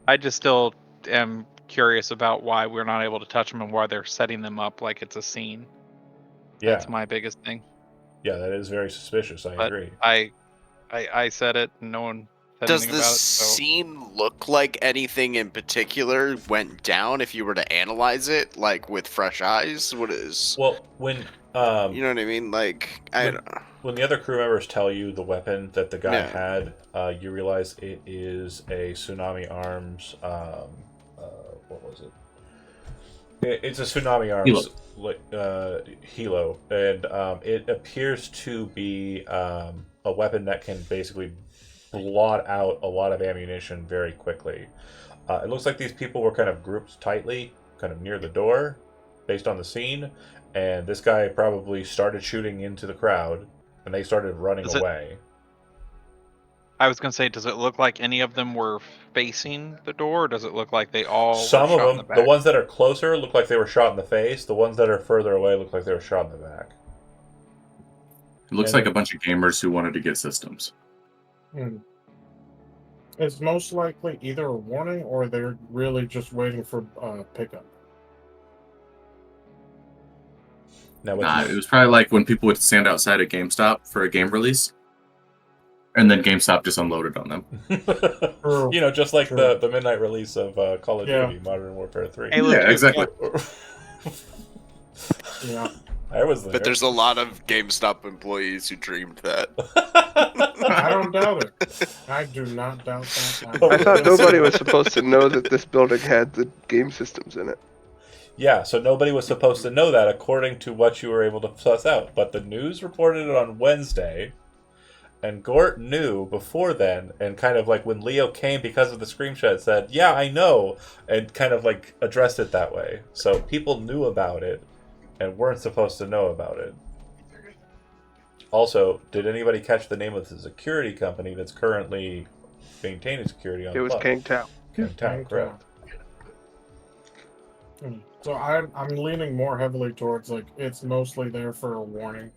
I just still am curious about why we're not able to touch them and why they're setting them up like it's a scene. Yeah. That's my biggest thing. Yeah, that is very suspicious. I But agree. I said it, and no one said Does anything the about it. So scene look like anything in particular went down if you were to analyze it, like with fresh eyes? What is? Well, when You know what I mean? Like, I when- don't know. when the other crew members tell you the weapon that the guy Yeah. had, you realize it is a Tsunami Arms. What was it? It's a Tsunami Arms Hilo, and it appears to be a weapon that can basically blot out a lot of ammunition very quickly. It looks like these people were kind of grouped tightly, kind of near the door, based on the scene, and this guy probably started shooting into the crowd, and they started running away. I was gonna say, does it look like any of them were facing the door, or does it look like they all Some were of shot in them, the the back? ones that are closer, look like they were shot in the face. The ones that are further away look like they were shot in the back. It looks like a bunch of gamers who wanted to get systems. It's most likely either a warning or they're really just waiting for pickup. Now, It was probably like when people would stand outside a GameStop for a game release, and then GameStop just unloaded on them. True. Just like True. the midnight release of Call of Yeah. Duty Modern Warfare 3. Hey, look, Yeah, exactly. Yeah. I was there. But there's a lot of GameStop employees who dreamed that. I don't doubt it. I do not doubt that. Oh, I thought nobody was supposed to know that this building had the game systems in it. Yeah, so nobody was supposed to know that according to what you were able to suss out. But the news reported it on Wednesday, and Gort knew before then, and kind of like when Leo came because of the screenshot said, "Yeah, I know," and kind of like addressed it that way. So people knew about it and weren't supposed to know about it. Also, did anybody catch the name of the security company that's currently maintaining security on It was Club? Kang Tao. Kang, correct. So I'm leaning more heavily towards like it's mostly there for a warning.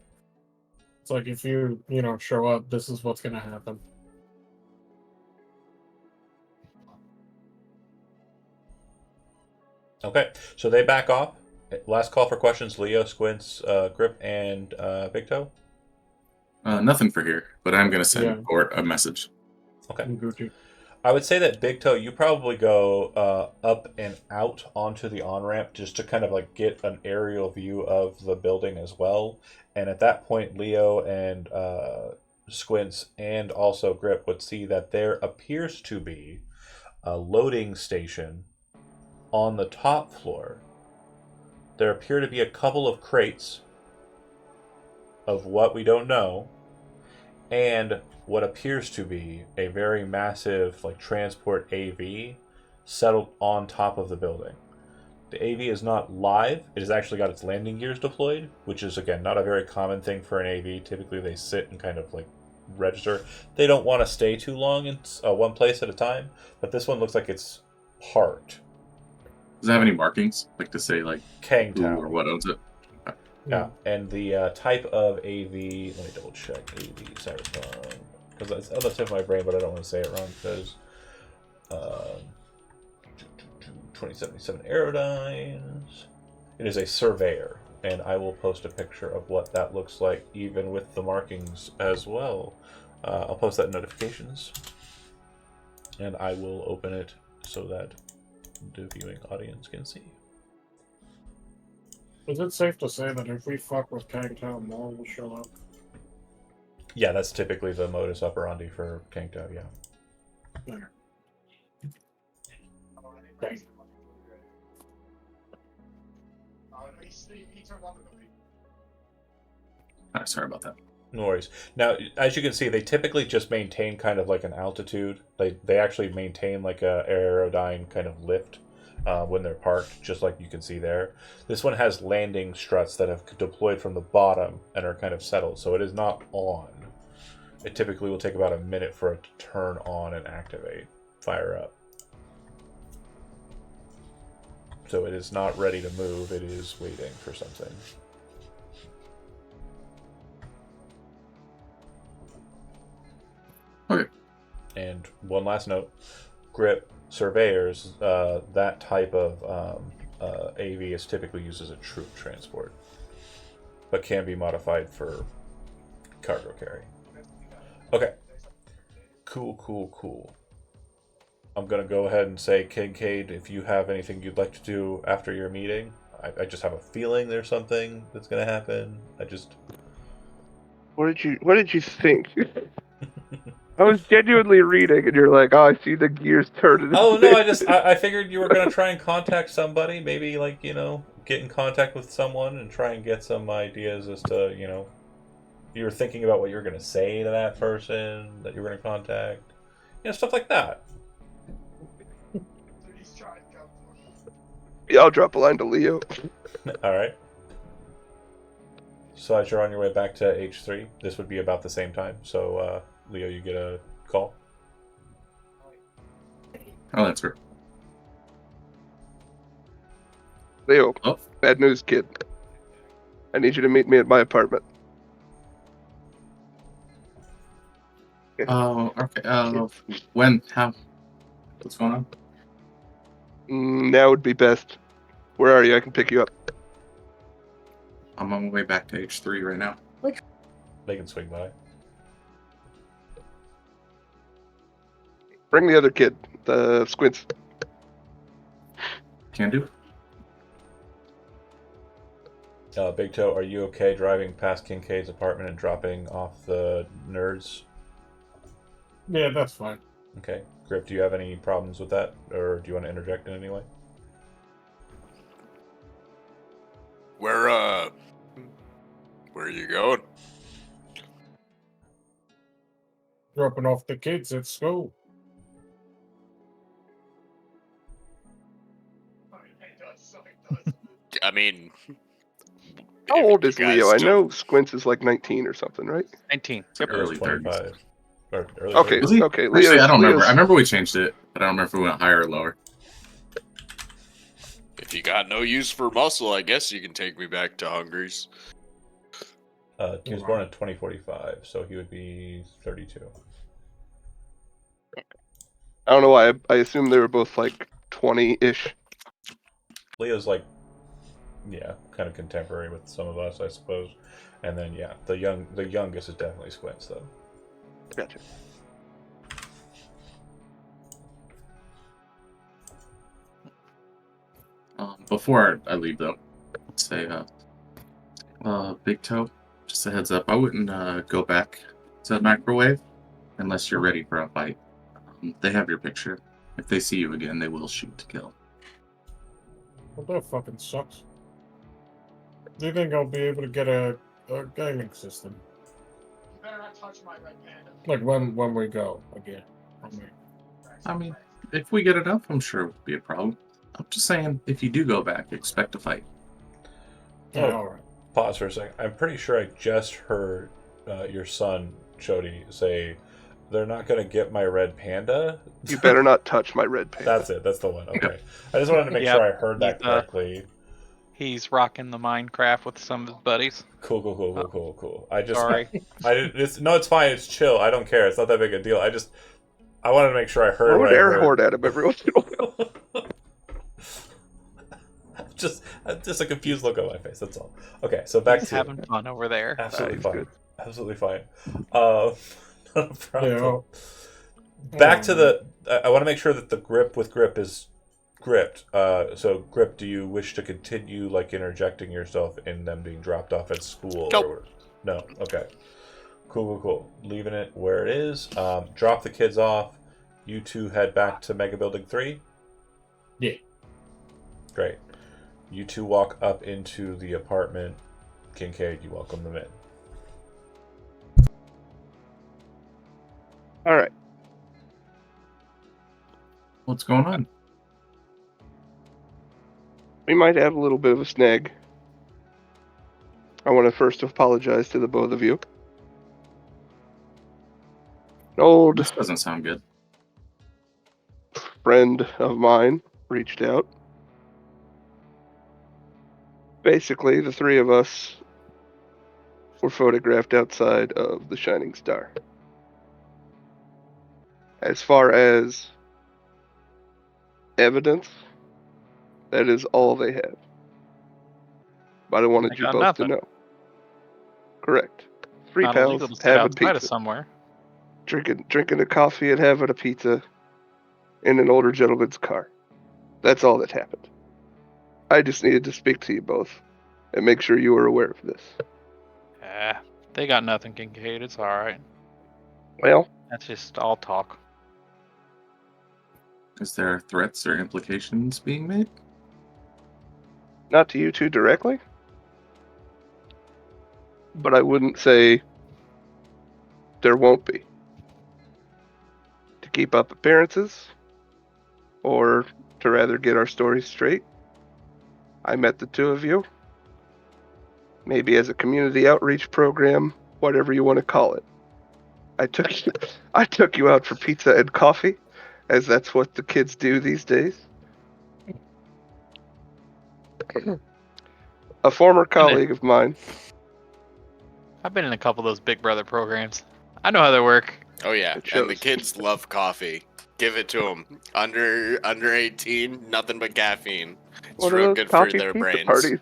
It's like if you show up, this is what's gonna happen. Okay, so they back off. Last call for questions. Leo, Squints, Grip, and Big Toe. Nothing for here, but I'm gonna send Yeah. Gort a message. Okay. Gucci. I would say that Big Toe, you probably go up and out onto the on-ramp just to kind of like get an aerial view of the building as well. And at that point, Leo and Squints and also Grip would see that there appears to be a loading station on the top floor. There appear to be a couple of crates of what we don't know, and what appears to be a very massive transport AV settled on top of the building. The AV is not live. It has actually got its landing gears deployed, which is again not a very common thing for an AV. Typically they sit and kind of register. They don't want to stay too long in one place at a time, but this one looks like it's parked. Does it have any markings, like to say like Kangtown who or what owns it? Yeah, and the type of AV. Let me double check AV Cyberpunk because it's on the tip of my brain, but I don't want to say it wrong because 2077 Aerodynes. It is a surveyor, and I will post a picture of what that looks like, even with the markings as well. I'll post that in notifications, and I will open it so that the viewing audience can see. Is it safe to say that if we fuck with Kangtown, more will show up? Yeah, that's typically the modus operandi for Kangtao, yeah. Okay. Sorry about that. No worries. Now, as you can see, they typically just maintain kind of like an altitude. They actually maintain like a aerodyne kind of lift when they're parked, just like you can see there. This one has landing struts that have deployed from the bottom and are kind of settled, so it is not on. It typically will take about a minute for it to turn on and activate, fire up. So it is not ready to move, it is waiting for something. Okay. And one last note, grip surveyors, that type of AV is typically used as a troop transport, but can be modified for cargo carry. Okay. Cool. I'm going to go ahead and say, Kincaid, if you have anything you'd like to do after your meeting, I just have a feeling there's something that's going to happen. What did you think? I was genuinely reading, and you're like, "Oh, I see the gears turning." Oh no! I figured you were gonna try and contact somebody, maybe like get in contact with someone and try and get some ideas as to you were thinking about what you were gonna say to that person that you were gonna contact, stuff like that. Yeah, I'll drop a line to Leo. All right. So as you're on your way back to H3, this would be about the same time. So Leo, you get a call. Oh, that's great. Leo, bad news, kid. I need you to meet me at my apartment. Oh, okay. When? How? What's going on? Now would be best. Where are you? I can pick you up. I'm on my way back to H3 right now. They can swing by. Bring the other kid, the Squints. Can do. Big Toe, are you okay driving past Kincaid's apartment and dropping off the nerds? Yeah, that's fine. Okay. Grip, do you have any problems with that? Or do you want to interject in any way? Where are you going? Dropping off the kids at school. I mean, how old is you guys Leo? I still- know Squints is like 19 or something, right? 19. It's like early 30s. Or early Okay, 30s. okay. Actually, I don't remember. Leo's- I remember we changed it, but I don't remember if we went higher or lower. If you got no use for muscle, I guess you can take me back to Hungary's. He was born in 2045, so he would be 32. I don't know why. I assume they were both like 20-ish. Leo's like, yeah, kind of contemporary with some of us, I suppose. And then yeah, the youngest is definitely Squints though. Gotcha. Before I leave, though, let's say, Big Toe, just a heads up, I wouldn't go back to the microwave unless you're ready for a fight. They have your picture. If they see you again, they will shoot to kill. Well, that fucking sucks. Do you think I'll be able to get a gaming system? You better not touch my red panda. Like when we go again. I mean, if we get enough, I'm sure it would be a problem. I'm just saying, if you do go back, expect a fight. Yeah, all right. Pause for a second. I'm pretty sure I just heard your son Chody say, "They're not going to get my red panda." You better not touch my red panda. That's it. That's the one. Okay. I just wanted to make Yep, sure I heard that he's, correctly. He's rocking the Minecraft with some of his buddies. Cool. I just, Sorry. I didn't. It's fine. It's chill. I don't care. It's not that big a deal. I wanted to make sure I heard Throw what an I air heard. horde at him every once in a while. just a confused look on my face. That's all. Okay, so back He's to having fun over there. absolutely He's fine. good. Absolutely fine. Not a problem. Yeah. Back to the. I want to make sure that the grip with grip is gripped. So grip, do you wish to continue like interjecting yourself in them being dropped off at school? Nope. Or no. Okay. Cool. Leaving it where it is. Drop the kids off. You two head back to Mega Building 3. Yeah. Great. You two walk up into the apartment. Kincaid, you welcome them in. All right. What's going on? We might have a little bit of a snag. I want to first apologize to the both of you. An old This doesn't sound good. friend of mine reached out. Basically, the three of us were photographed outside of the Shining Star. As far as evidence, that is all they have. But I wanted They you got both to nothing. know. Correct. Three Not pals illegal to sit having outside of pizza, somewhere. drinking a coffee and having a pizza in an older gentleman's car. That's all that happened. I just needed to speak to you both and make sure you were aware of this. They got nothing, Kincaid. It's alright. Well, That's just all talk. Is there threats or implications being made? not to you two directly, but I wouldn't say there won't be. To keep up appearances, or to rather get our stories straight, I met the two of you, maybe as a community outreach program, whatever you want to call it. I took you out for pizza and coffee, as that's what the kids do these days. A former colleague of mine. I've been in a couple of those Big Brother programs. I know how they work. Oh yeah, It and the shows. kids love coffee. Give it to them. Under 18, nothing but caffeine. It's One of real those good for coffee their pizza brains. parties.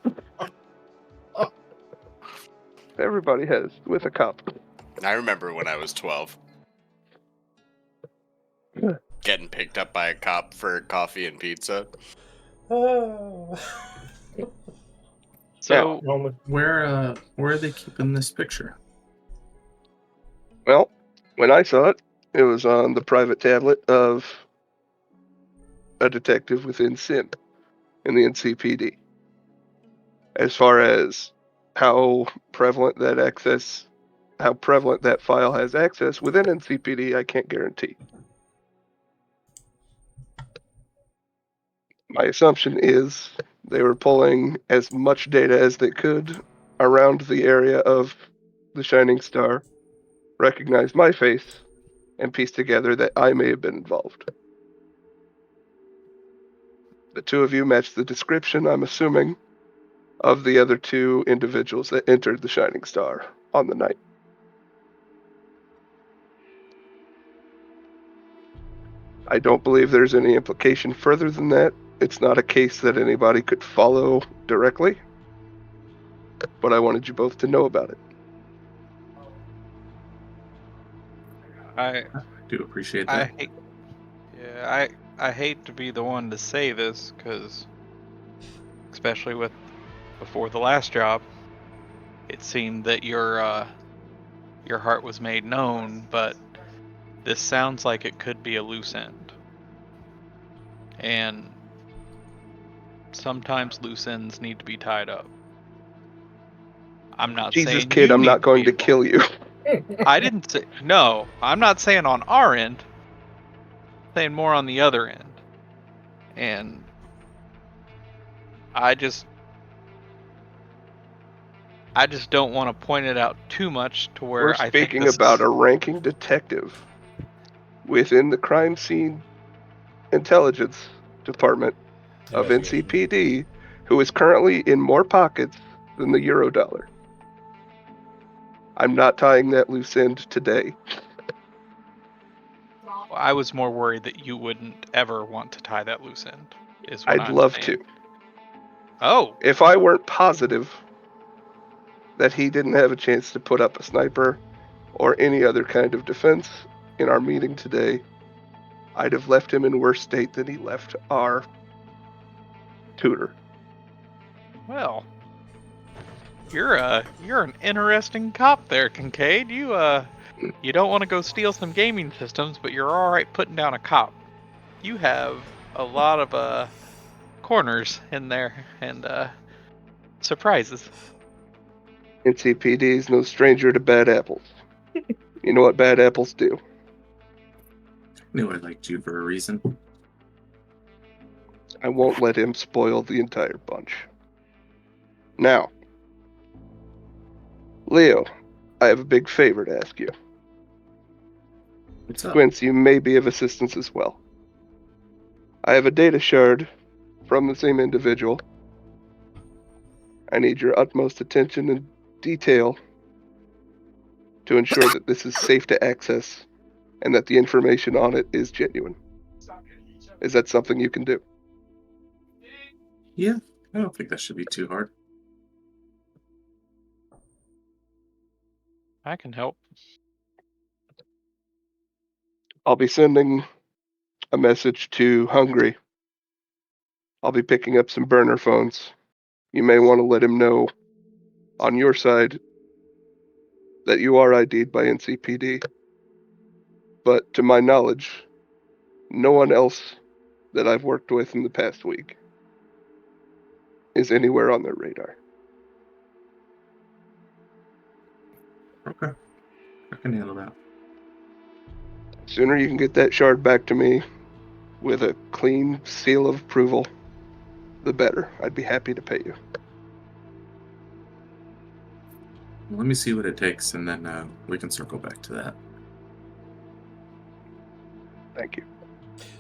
Everybody has with a cup. I remember when I was 12. Getting picked up by a cop for coffee and pizza. So Where are they keeping this picture? Well, when I saw it, it was on the private tablet of a detective within SIN in the NCPD. As far as how prevalent that file has access within NCPD, I can't guarantee. My assumption is they were pulling as much data as they could around the area of the Shining Star, recognize my face, and piece together that I may have been involved. The two of you match the description, I'm assuming, of the other two individuals that entered the Shining Star on the night. I don't believe there's any implication further than that. It's not a case that anybody could follow directly, but I wanted you both to know about it. I Do appreciate that. I hate to be the one to say this, because especially with before the last job, it seemed that your heart was made known, but this sounds like it could be a loose end. And sometimes loose ends need to be tied up. I'm not Jesus, saying kid, you I'm need not to going be to kill you. I didn't say no. I'm not saying on our end. I'm saying more on the other end. And I just I just don't want to point it out too much to where We're I think speaking this about is... a ranking detective within the crime scene intelligence department of Investigation. NCPD who is currently in more pockets than the Eurodollar. I'm not tying that loose end today. I was more worried that you wouldn't ever want to tie that loose end, is what I'd I'm love saying. to. Oh, If I weren't positive that he didn't have a chance to put up a sniper or any other kind of defense in our meeting today, I'd have left him in worse state than he left our tutor. well. You're an interesting cop there, Kincaid. You don't want to go steal some gaming systems, but you're all right putting down a cop. You have a lot of corners in there and surprises. NCPD is no stranger to bad apples. You know what bad apples do? Knew I liked you for a reason. I won't let him spoil the entire bunch. Now, Leo, I have a big favor to ask you. What's up? Quince, you may be of assistance as well. I have a data shard from the same individual. I need your utmost attention and detail to ensure that this is safe to access and that the information on it is genuine. Is that something you can do? Yeah, I don't think that should be too hard. I can help. I'll be sending a message to Hungry. I'll be picking up some burner phones. You may want to let him know on your side that you are ID'd by NCPD. But to my knowledge, no one else that I've worked with in the past week is anywhere on their radar. Okay, I can handle that. Sooner you can get that shard back to me with a clean seal of approval, the better. I'd be happy to pay you. Let me see what it takes, and then we can circle back to that. Thank you.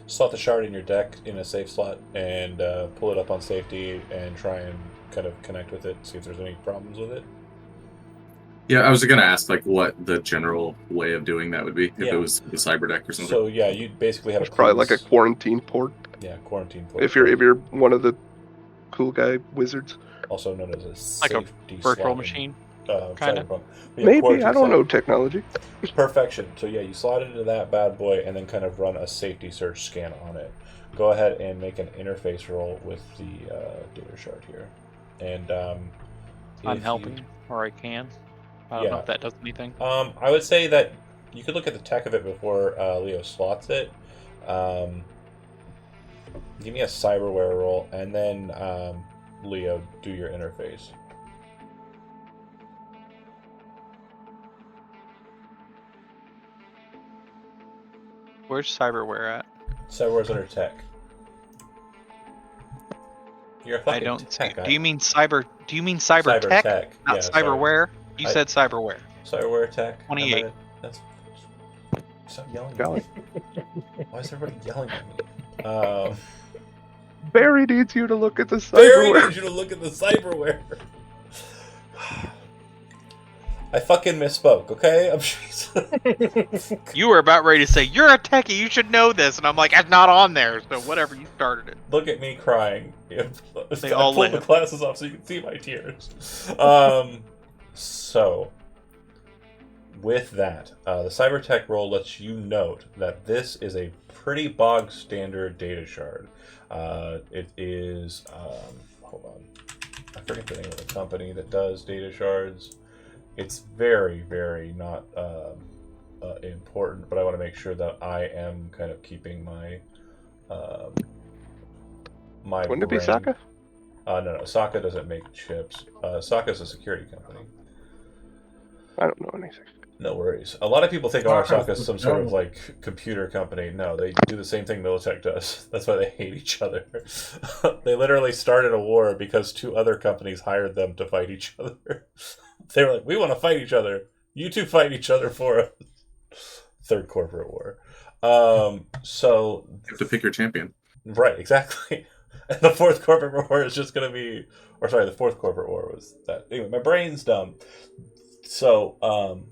Slot the shard in your deck in a safe slot and pull it up on safety and try and kind of connect with it, see if there's any problems with it. Yeah, I was gonna ask like what the general way of doing that would be if Yeah. it was the cyber deck or something. So yeah, you basically have It's a probably like a clueless- quarantine port. yeah, quarantine port. If you're one of the cool guy wizards. Also known as a Like a safety virtual slot machine, in kinda. Cyberpunk. Yeah, Maybe, quarantine I don't slot. know technology. Perfection. So yeah, you slot it into that bad boy and then kind of run a safety search scan on it. Go ahead and make an interface roll with the data shard here. And I'm if helping, you- or I can. I don't know Yeah. if that does anything. I would say that you could look at the tech of it before Leo slots it. Give me a cyberware roll, and then Leo, do your interface. Where's cyberware at? Cyberware's under tech. You're a I fucking don't see. tech guy. Do you mean cyber? Do you mean cyber tech? tech? Not Yeah, sorry. cyberware. You I- said cyberware. Cyberware tech. 28. That's. Stop yelling at Golly. me. Why is everybody yelling at me? Barry needs you to look at the Barry cyberware. needs you to look at the cyberware. I fucking misspoke, okay? You were about ready to say, you're a techie, you should know this. And I'm like, it's not on there. So whatever, you started it. Look at me crying. They I all pulled the live. glasses off so you can see my tears. So, with that, the cybertech roll lets you note that this is a pretty bog standard data shard. It is, hold on, I forget the name of the company that does data shards. It's very, very not important, but I want to make sure that I am kind of keeping my my Wouldn't it be brain. Saka? No, Saka doesn't make chips. Saka's a security company. I don't know anything. No worries. A lot of people think Arasaka is some sort of like computer company. No, they do the same thing Militech does. That's why they hate each other. They literally started a war because 2 other companies hired them to fight each other. They were like, "We want to fight each other. You two fight each other for us." Third corporate war. So You have to pick your champion. right, exactly. And the 4th corporate war is just going to be, or sorry, the 4th corporate war was that. Anyway, my brain's dumb. So,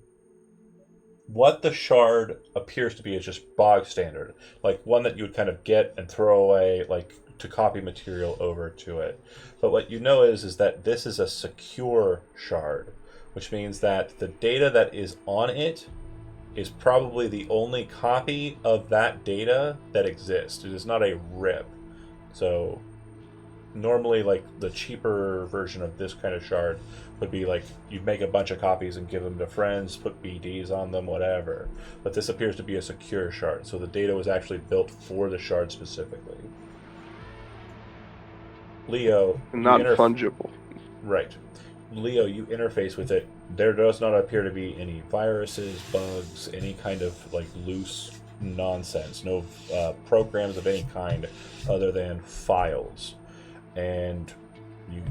what the shard appears to be is just bog standard, like one that you would kind of get and throw away, like to copy material over to it. But what you know is that this is a secure shard, which means that the data that is on it is probably the only copy of that data that exists. It is not a rip. So normally, like, the cheaper version of this kind of shard would be like you'd make a bunch of copies and give them to friends, put BDs on them, whatever. But this appears to be a secure shard, so the data was actually built for the shard specifically. Leo, Not fungible. Right. Leo, you interface with it. There does not appear to be any viruses, bugs, any kind of like loose nonsense. No programs of any kind other than files. And you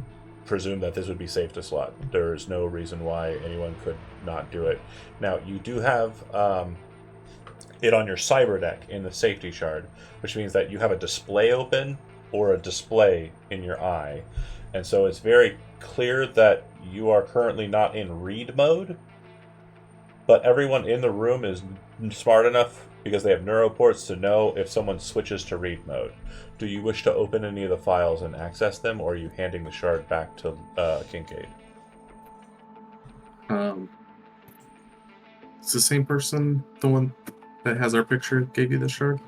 presume that this would be safe to slot. There is no reason why anyone could not do it. Now, you do have it on your cyber deck in the safety shard, which means that you have a display open or a display in your eye. And so it's very clear that you are currently not in read mode, but everyone in the room is smart enough because they have neuroports to know if someone switches to read mode. Do you wish to open any of the files and access them, or are you handing the shard back to Kincaid? It's the same person, the one that has our picture, gave you the shard?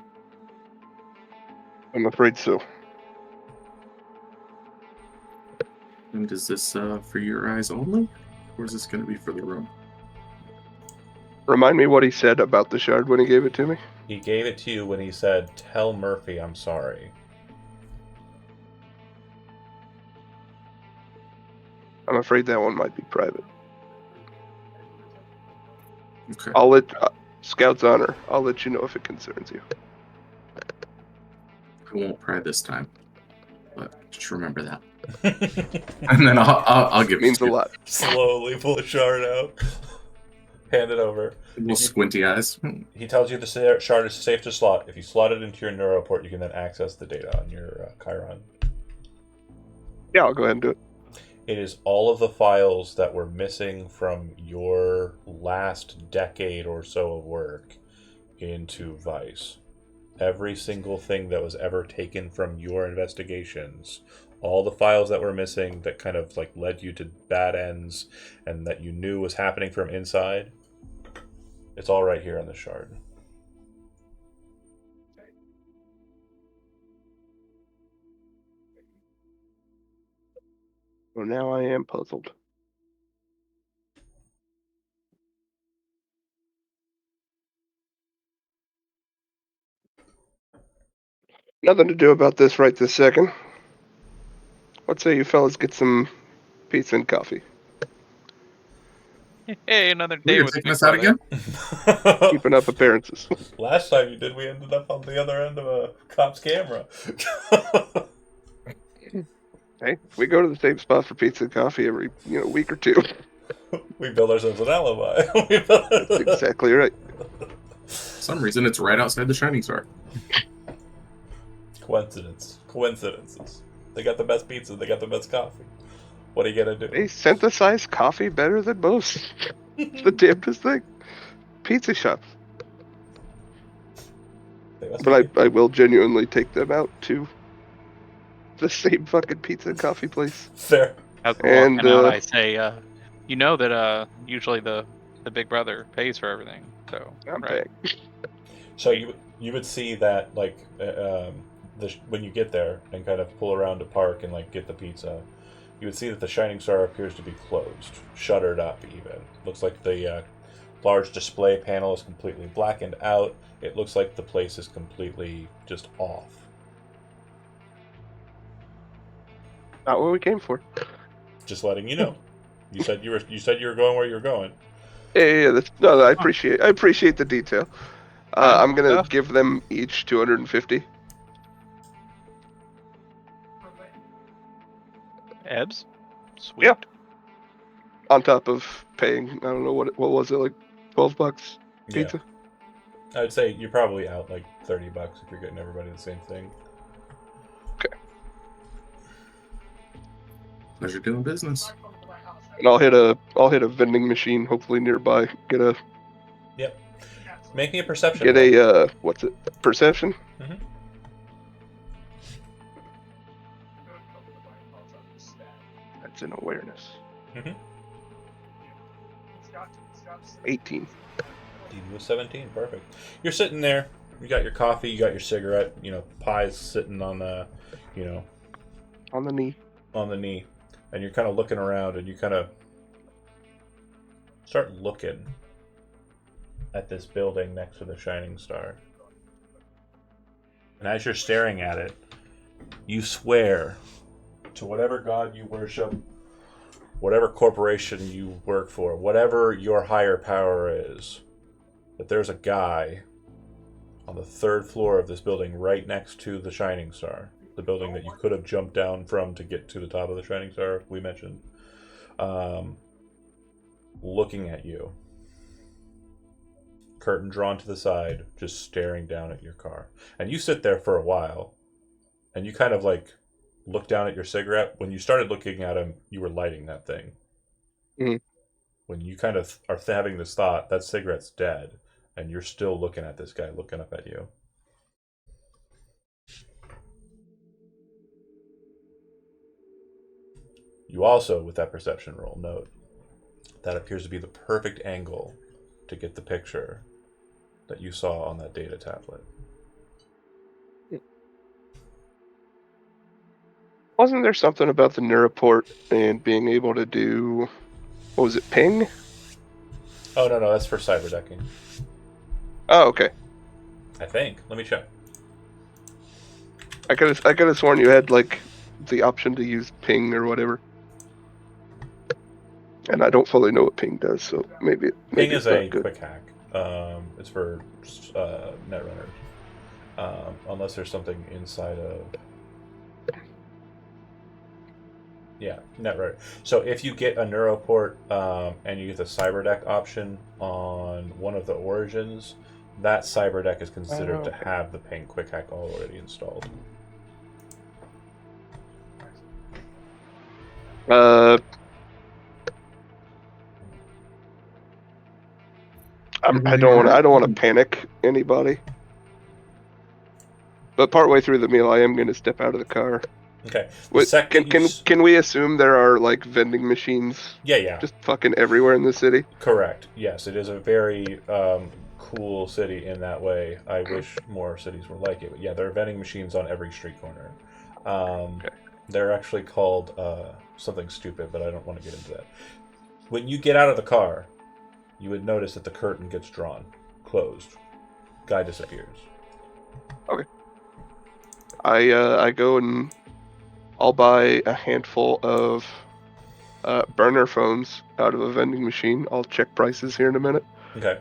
I'm afraid so. And is this for your eyes only? Or is this going to be for the room? Remind me what he said about the shard when he gave it to me. He gave it to you when he said, "Tell Murphy I'm sorry." I'm afraid that one might be private. Okay. I'll let Scout's honor. I'll let you know if it concerns you. I won't pry this time, but just remember that. And then I'll give It means it to a you. lot. Slowly pull the shard out. Hand it over. Little squinty eyes. He tells you the shard is safe to slot. If you slot it into your neuroport, you can then access the data on your Chiron. Yeah, I'll go ahead and do it. It is all of the files that were missing from your last decade or so of work into Vice. Every single thing that was ever taken from your investigations, all the files that were missing that kind of like led you to bad ends and that you knew was happening from inside, it's all right here on the shard. Well, now I am puzzled. Nothing to do about this right this second. What say you fellas get some pizza and coffee? Hey, another day You're with taking Big us out Brother. again? Keeping up appearances. Last time you did, we ended up on the other end of a cop's camera. Hey, we go to the same spot for pizza and coffee every week or two. We build ourselves an alibi. That's exactly right. For some reason, it's right outside the Shining Star. Coincidences. They got the best pizza. They got the best coffee. What are you gonna do? They synthesize coffee better than most. It's the damnedest thing. Pizza shops. But I will genuinely take them out to the same fucking pizza and coffee place. Fair. As we're And, walking out, I say, you know that usually the Big Brother pays for everything. So I'm right. paying. So you would see that like when you get there and kind of pull around to park and like get the pizza, you would see that the Shining Star appears to be closed, shuttered up even. Looks like the large display panel is completely blackened out. It looks like the place is completely just off. Not what we came for. Just letting you know. You said you were going where you were going. Yeah, no, I appreciate the detail. Fine I'm gonna stuff. give them each 250. Ebs. Sweet. Yeah. On top of paying, I don't know what was it, like $12 Yeah. pizza. I'd say you're probably out like $30 if you're getting everybody the same thing. Okay. Pleasure doing business. And I'll hit a vending machine, hopefully nearby. Yep. Make me a perception roll. Get a what's it? Perception. Mhm. That's an awareness. Mhm. 18. You was 17. Perfect. You're sitting there. You got your coffee. You got your cigarette. Pie's sitting on the, On the knee. on the knee, and you're kind of looking around, and you kind of start looking at this building next to the Shining Star. And as you're staring at it, you swear to whatever god you worship, whatever corporation you work for, whatever your higher power is, that there's a guy on the 3rd floor of this building right next to the Shining Star, the building that you could have jumped down from to get to the top of the Shining Star we mentioned, looking at you. Curtain drawn to the side, just staring down at your car. And you sit there for a while, and you kind of like look down at your cigarette. When you started looking at him, you were lighting that thing. Mhm. When you kind of are having this thought, that cigarette's dead, and you're still looking at this guy looking up at you. You also, with that perception roll, note that appears to be the perfect angle to get the picture that you saw on that data tablet. Wasn't there something about the Neuroport and being able to do, what was it, ping? Oh, no, that's for cyberdecking. Oh, okay. I think. Let me check. I could have sworn you had like the option to use ping or whatever. And I don't fully know what ping does, so maybe Ping it's is not a good. quick hack. It's for netrunners. Unless there's something inside of... Yeah, netrunner. So if you get a Neuroport and you get the Cyberdeck option on one of the Origins, that Cyberdeck is considered to have the ping quick hack already installed. I don't want to panic anybody. But partway through the meal, I am going to step out of the car. Okay. Can we assume there are like vending machines? Yeah. Just fucking everywhere in the city. Correct. Yes, it is a very cool city in that way. I wish more cities were like it. But yeah, there are vending machines on every street corner. Okay. They're actually called something stupid, but I don't want to get into that. When you get out of the car, you would notice that the curtain gets drawn, closed. Guy disappears. Okay. I go and I'll buy a handful of burner phones out of a vending machine. I'll check prices here in a minute. Okay.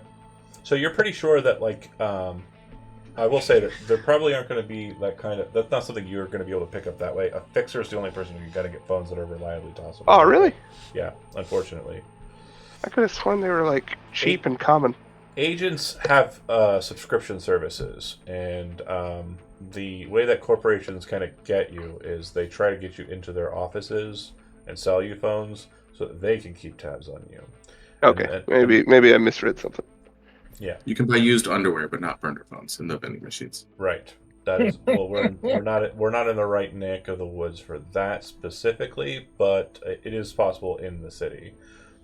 So you're pretty sure that, like, I will say that there probably aren't going to be that kind of... That's not something you're going to be able to pick up that way. A fixer is the only person who's got to get phones that are reliably tossable. Oh, really? Yeah, unfortunately. I could have sworn they were, like, cheap and common. Agents have subscription services, and the way that corporations kind of get you is they try to get you into their offices and sell you phones so that they can keep tabs on you. Okay, maybe I misread something. Yeah, You can buy used underwear, but not burner phones in the vending machines. right. That is well, we're not in the right neck of the woods for that specifically, but it is possible in the city.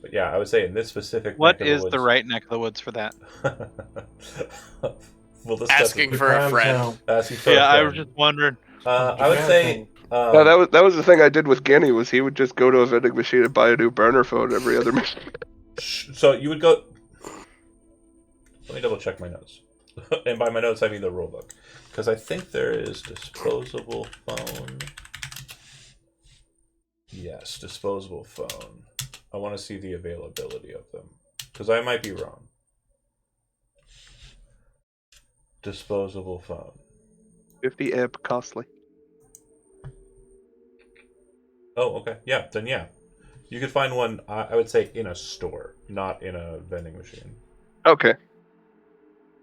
But yeah, I would say in this specific What neck of the is woods, the right neck of the woods for that? We'll discuss Asking it. for a friend. Asking for a Yeah, I was friend. just wondering. I would say. No, that was the thing I did with Genny, was he would just go to a vending machine and buy a new burner phone every other machine. So you would go. Let me double check my notes, and by my notes I mean the rule book, because I think there is disposable phone. Yes, disposable phone. I want to see the availability of them. Because I might be wrong. Disposable phone. 50 amp costly. Oh, okay. Yeah, then yeah. You could find one, I would say, in a store, not in a vending machine. Okay,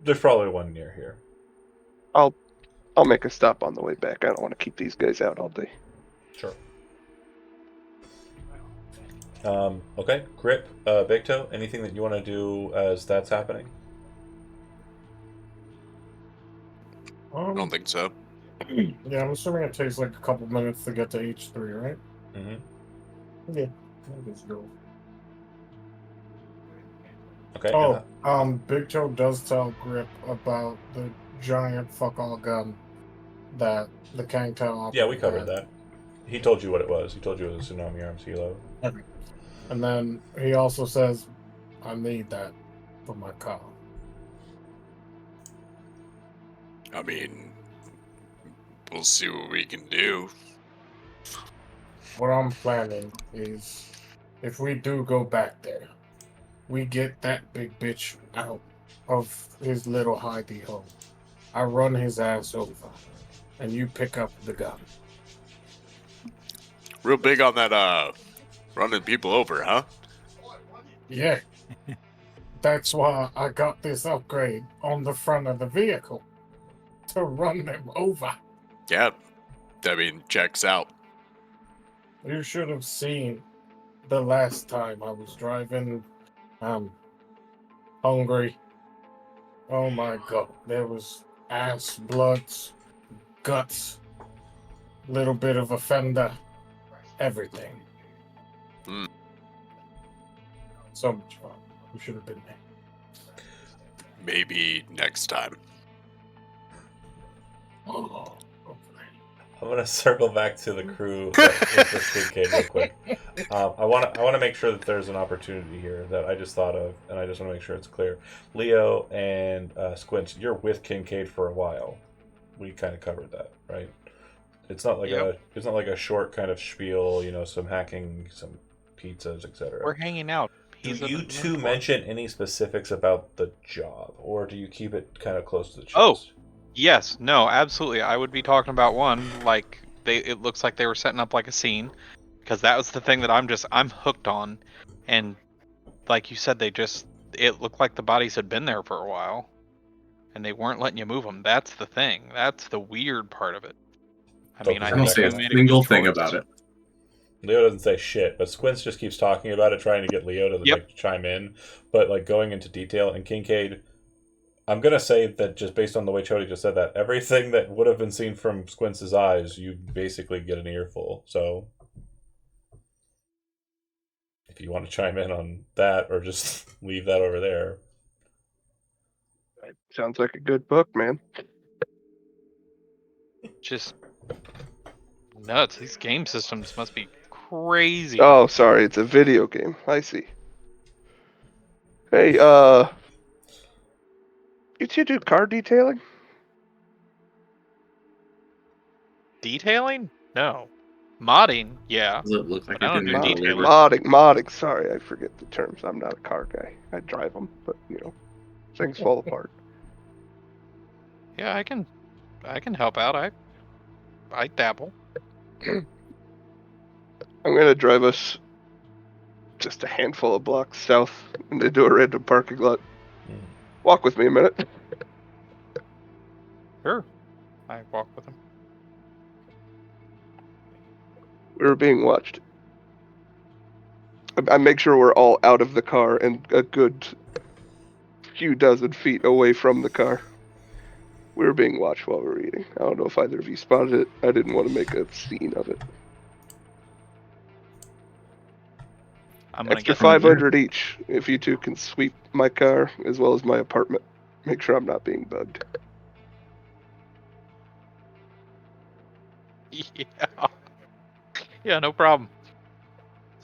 There's probably one near here. I'll make a stop on the way back. I don't want to keep these guys out all day. Sure. Okay, Grip, Big Toe, anything that you want to do as that's happening? I don't think so. Yeah, I'm assuming it takes like a couple minutes to get to H3, right? Mm-hmm. Yeah. I'll just go. Okay. Oh, Big Toe does tell Grip about the giant fuck all gun that the Kangtail Yeah, we operative covered had. that. He told you what it was. He told you it was a Tsunami Arms Hilo. Okay. And then he also says, I need that for my car. I mean, we'll see what we can do. What I'm planning is if we do go back there, we get that big bitch out of his little hidey hole. I run his ass over, and you pick up the gun. Real big on that, running people over, huh? Yeah. That's why I got this upgrade on the front of the vehicle. To run them over. Yeah, I mean, checks out. You should have seen the last time I was driving. Hungry. Oh my god. There was ass, bloods, guts, little bit of a fender, everything. Hmm. So much fun. We should have been there. Maybe next time. Oh, I'm gonna circle back to the crew that was with Kincaid real quick. I want to make sure that there's an opportunity here that I just thought of, and I just want to make sure it's clear. Leo and Squinch, you're with Kincaid for a while. We kind of covered that, right? It's not like a short kind of spiel, some hacking, some pizzas, etc. We're hanging out. Do He's a you two mentor. mention any specifics about the job, or do you keep it kind of close to the chest? Oh. Yes, no, absolutely. I would be talking about one like it looks like they were setting up like a scene, because that was the thing that I'm hooked on, and like you said, it looked like the bodies had been there for a while, and they weren't letting you move them. That's the thing. That's the weird part of it. I mean, I Focus on I don't think say that a you guy. made a single good thing choice. about it. Leo doesn't say shit, but Squints just keeps talking about it, trying to get Leo to like chime in, but like going into detail. And Kincaid, I'm gonna say that just based on the way Chody just said that, everything that would have been seen from Squints' eyes, you basically get an earful. So if you want to chime in on that, or just leave that over there. Sounds like a good book, man. Just nuts. These game systems must be crazy. Oh, sorry, it's a video game. I see. Hey, you two do car detailing? Detailing? No. Modding? Yeah. Does it look like But I you're don't doing do any detailing. labor? Modding. Sorry, I forget the terms. I'm not a car guy. I drive them, but things fall apart. Yeah, I can help out. I dabble. I'm gonna drive us just a handful of blocks south into a random parking lot. Walk with me a minute. Sure. I walk with him. We were being watched. I make sure we're all out of the car and a good few dozen feet away from the car. We were being watched while we were eating. I don't know if either of you spotted it. I didn't want to make a scene of it. I'm gonna Extra get 500 each if you two can sweep my car as well as my apartment. Make sure I'm not being bugged. Yeah. Yeah, no problem.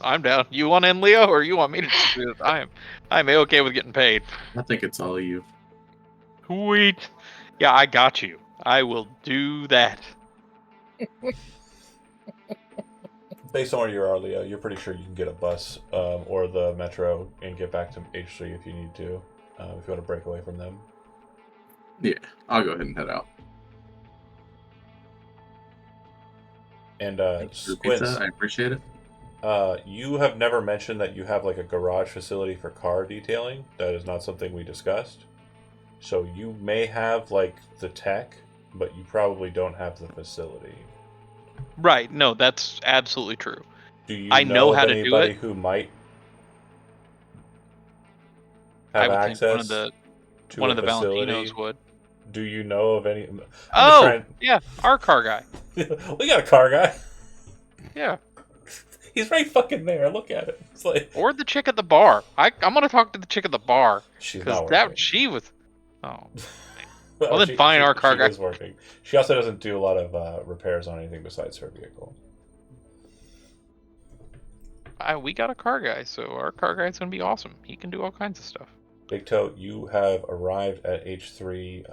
I'm down. You want in, Leo, or you want me to just do it? I'm okay with getting paid. I think it's all you. Sweet. Yeah, I got you. I will do that. Based on where you are, Leo, you're pretty sure you can get a bus or the metro and get back to H3 if you need to, if you want to break away from them. Yeah, I'll go ahead and head out. And Thank you for the Squints, pizza. I appreciate it. you have never mentioned that you have like a garage facility for car detailing. That is not something we discussed. So you may have like the tech, but you probably don't have the facility. Right. No, that's absolutely true. Do you I know know of how to do anybody it. who might I have would think access to one a of the facility? Valentinos would. Do you know of any? I'm just Oh, trying. yeah, our car guy. We got a car guy. Yeah. He's right fucking there. Look at it. It's like Or the chick at the bar. I'm gonna talk to the chick at the bar. she's Because not working. she was. Oh. Well, Well, then fine, our car she guy. is working. She also doesn't do a lot of repairs on anything besides her vehicle. We got a car guy, so our car guy's gonna be awesome. He can do all kinds of stuff. Big Toe, you have arrived at H3.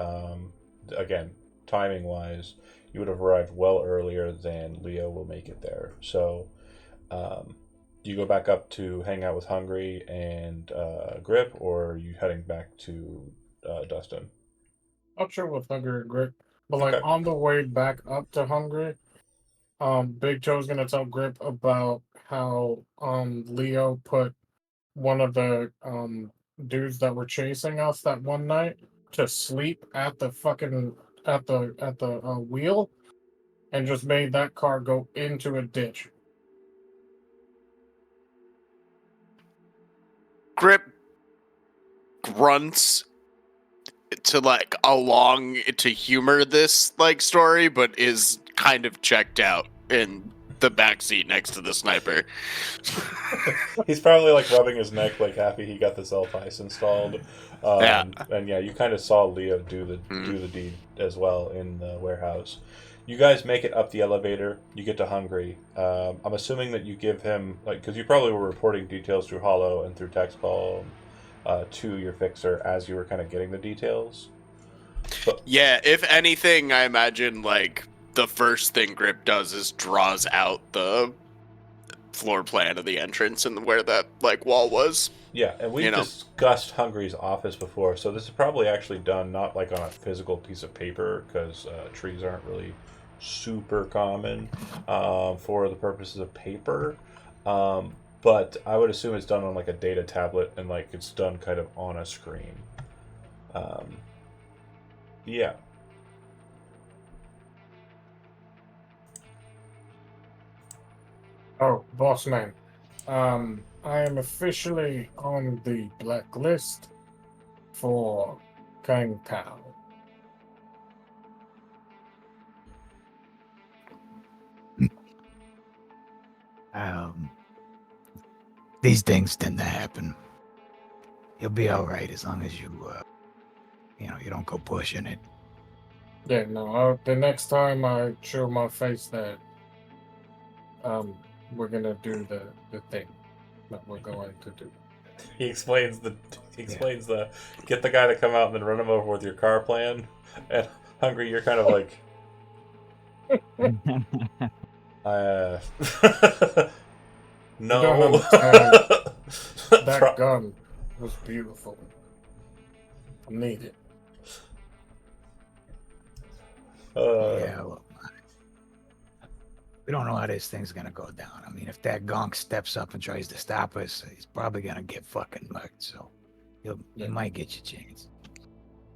Again, timing wise, you would have arrived well earlier than Leo will make it there. So, do you go back up to hang out with Hungry and Grip, or are you heading back to Dustin? I'll chill with Hungry and Grip. But like Okay. on the way back up to Hungry, Big Joe's gonna tell Grip about how Leo put one of the dudes that were chasing us that one night to sleep at the fucking at the wheel and just made that car go into a ditch. Grip grunts to like along to humor this like story, but is kind of checked out in the back seat next to the sniper. He's probably like rubbing his neck, like happy he got the self-ice installed. Yeah. And yeah, you kind of saw Leo do the deed as well in the warehouse. You guys make it up the elevator. You get to Hungry. I'm assuming that you give him like because you probably were reporting details through Hollow and through text call to your fixer as you were kind of getting the details. But, Yeah, if anything, I imagine like the first thing Grip does is draws out the floor plan of the entrance and where that like wall was. yeah, and we've discussed Hungry's office before, so this is probably actually done not like on a physical piece of paper because trees aren't really super common for the purposes of paper. But I would assume it's done on like a data tablet and like it's done kind of on a screen. Yeah. Oh, boss man. I am officially on the blacklist for Kang Tao. These things tend to happen. You'll be all right as long as you don't go pushing it. Yeah, no. The next time I show my face that, we're gonna do the thing that we're going to do. He explains the get the guy to come out and then run him over with your car plan. And Hungry, you're kind of like no. You don't understand. That gun was beautiful. I need it. Yeah, look, we don't know how this thing's gonna go down. I mean, if that gonk steps up and tries to stop us, he's probably gonna get fucking mugged. So you might get your chance.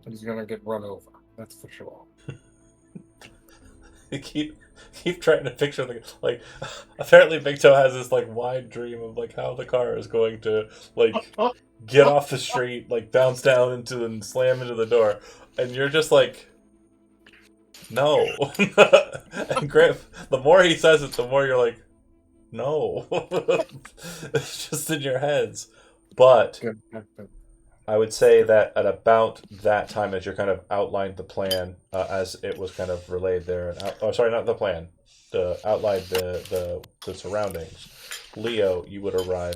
He's gonna get run over. That's for sure. You keep trying to picture the like. Apparently, Big Toe has this like wide dream of like how the car is going to like get off the street, like bounce down into and slam into the door, and you're just like, no. And Grip, the more he says it, the more you're like, no. It's just in your heads. But I would say that at about that time, as you're kind of outlined the plan, as it was kind of relayed there, sorry, not the plan, outlined the surroundings. Leo, you would arrive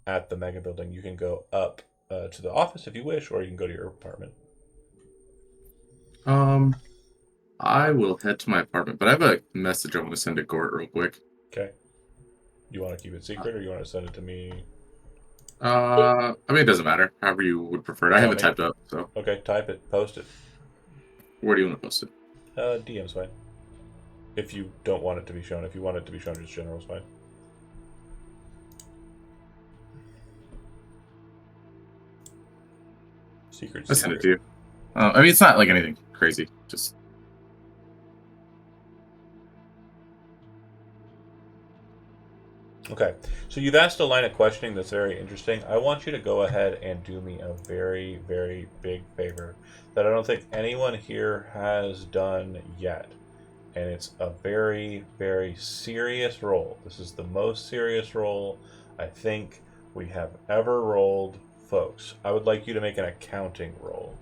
at the mega building. You can go up to the office if you wish, or you can go to your apartment. I will head to my apartment, but I have a message I want to send to Gort real quick. Okay. You want to keep it secret, or you want to send it to me? I mean, it doesn't matter. However you would prefer it. I have Tell it me. typed up, so Okay, type it, post it. where do you want to post it? DM's fine. If you don't want it to be shown, if you want it to be shown, just general's fine. Secret. I'll send it to you. I mean, it's not like anything crazy. Just Okay, so you've asked a line of questioning that's very interesting. I want you to go ahead and do me a very, very big favor that I don't think anyone here has done yet. And it's a very, very serious roll. This is the most serious roll I think we have ever rolled, folks. I would like you to make an accounting roll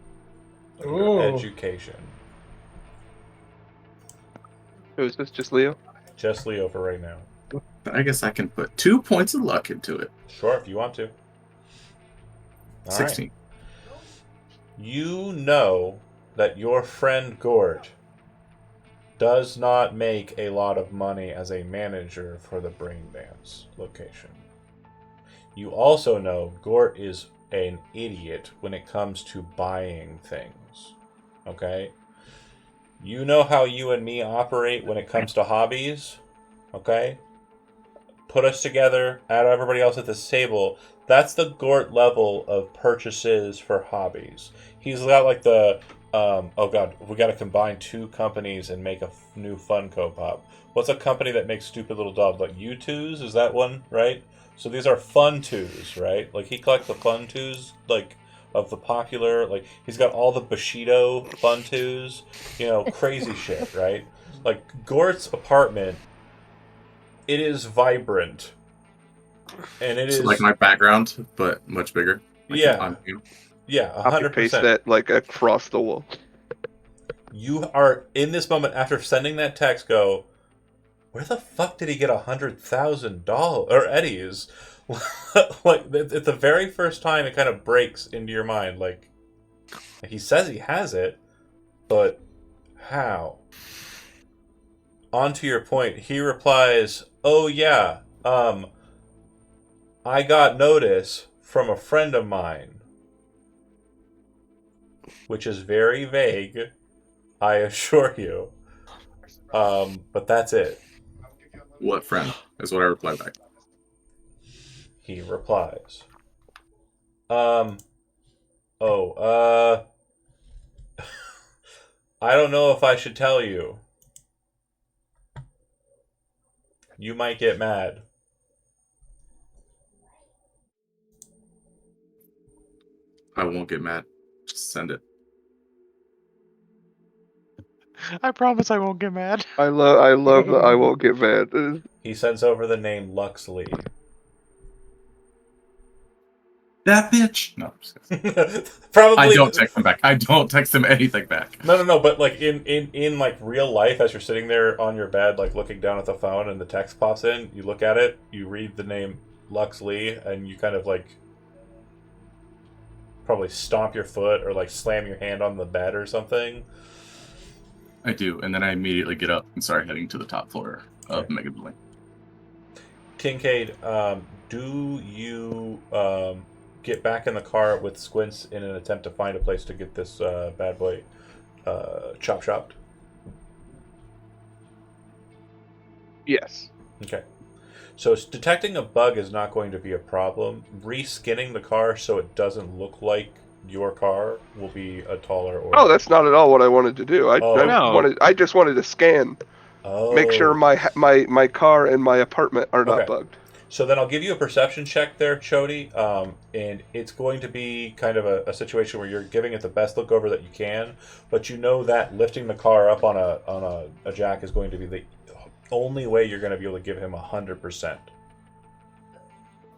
of your Ooh. education. Who is this? Just Leo? Just Leo for right now. I guess I can put 2 points of luck into it. Sure, if you want to. All right. 16. You know that your friend Gort does not make a lot of money as a manager for the Brain Dance location. You also know Gort is an idiot when it comes to buying things. Okay? You know how you and me operate when it comes to hobbies. Okay? Put us together, add everybody else at this table. That's the Gort level of purchases for hobbies. He's got like the oh god, we got to combine 2 companies and make a new Funko Pop. What's a company that makes stupid little dolls? Like U2s? Is that one, right? So these are Fun 2s, right? Like he collects the Fun 2s, like of the popular. Like he's got all the Bushido Fun 2s, you know, crazy shit, right? Like Gort's apartment, it is vibrant, and it So is like my background, but much bigger. Like yeah, on you. yeah, Copy paste 100%. that like across the wall. You are in this moment after sending that text. Go, where the fuck did he get $100,000 or eddies? Like at the very first time, it kind of breaks into your mind. Like he says he has it, but how? On to your point, he replies, "Oh yeah, I got notice from a friend of mine," which is very vague, I assure you. But that's it. What friend? Is what I replied back. He replies, "Oh, I don't know if I should tell you. You might get mad." I won't get mad. Just send it. I promise I won't get mad. I love that I won't get mad. He sends over the name Lux Lee. That bitch. No, I'm just kidding. Probably. I don't text him back. I don't text him anything back. No. But like in like real life, as you're sitting there on your bed, like looking down at the phone, and the text pops in, you look at it, you read the name Lux Lee, and you kind of like probably stomp your foot or like slam your hand on the bed or something. I do, and then I immediately get up and start heading to the top floor of Okay. Mega Building. Kincaid, do you get back in the car with Squints in an attempt to find a place to get this bad boy chopped? Yes. Okay. So detecting a bug is not going to be a problem. Reskinning the car so it doesn't look like your car will be a taller order. Oh, that's not at all what I wanted to do. I No. just wanted to scan, make sure my car and my apartment are not Okay. bugged. So then I'll give you a perception check there, Chody, and it's going to be kind of a situation where you're giving it the best look over that you can, but you know that lifting the car up on a jack is going to be the only way you're going to be able to give him 100%.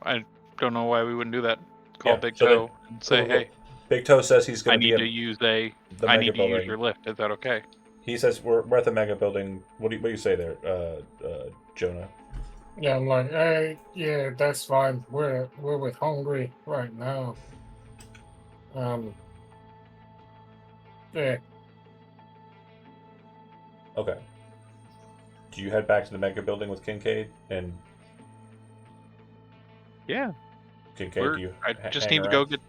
I don't know why we wouldn't do that. Call Yeah, Big so Toe and say, cool. hey, Big Toe says he's I going need to to be use the I mega need to use building. your lift. Is that okay? He says we're at the mega building. What do you say there, Jonah? Yeah, I'm like, hey, yeah, that's fine. We're with Hungry right now. Yeah. Okay. Do you head back to the mega building with Kincaid and Yeah. Kincaid, do you I just hang need to go around? get.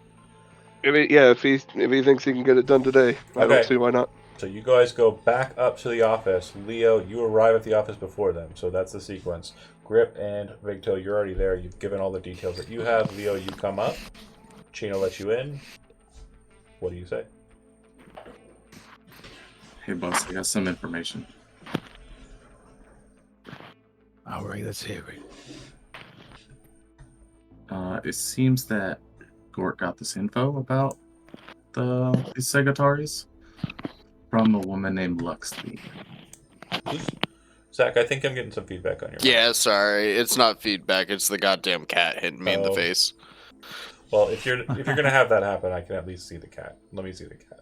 If he thinks he can get it done today, I don't Okay. see why not. So you guys go back up to the office. Leo, you arrive at the office before them, so that's the sequence. Grip and Victo, you're already there. You've given all the details that you have. Leo, you come up. Chino lets you in. What do you say? Hey, boss, I got some information. All right, let's hear it. It seems that Gort got this info about these Segataris from a woman named Luxley. Zach, I think I'm getting some feedback on your mic. Yeah, sorry, it's not feedback. It's the goddamn cat hitting me in the Oh. face. Well, if you're gonna have that happen, I can at least see the cat. Let me see the cat.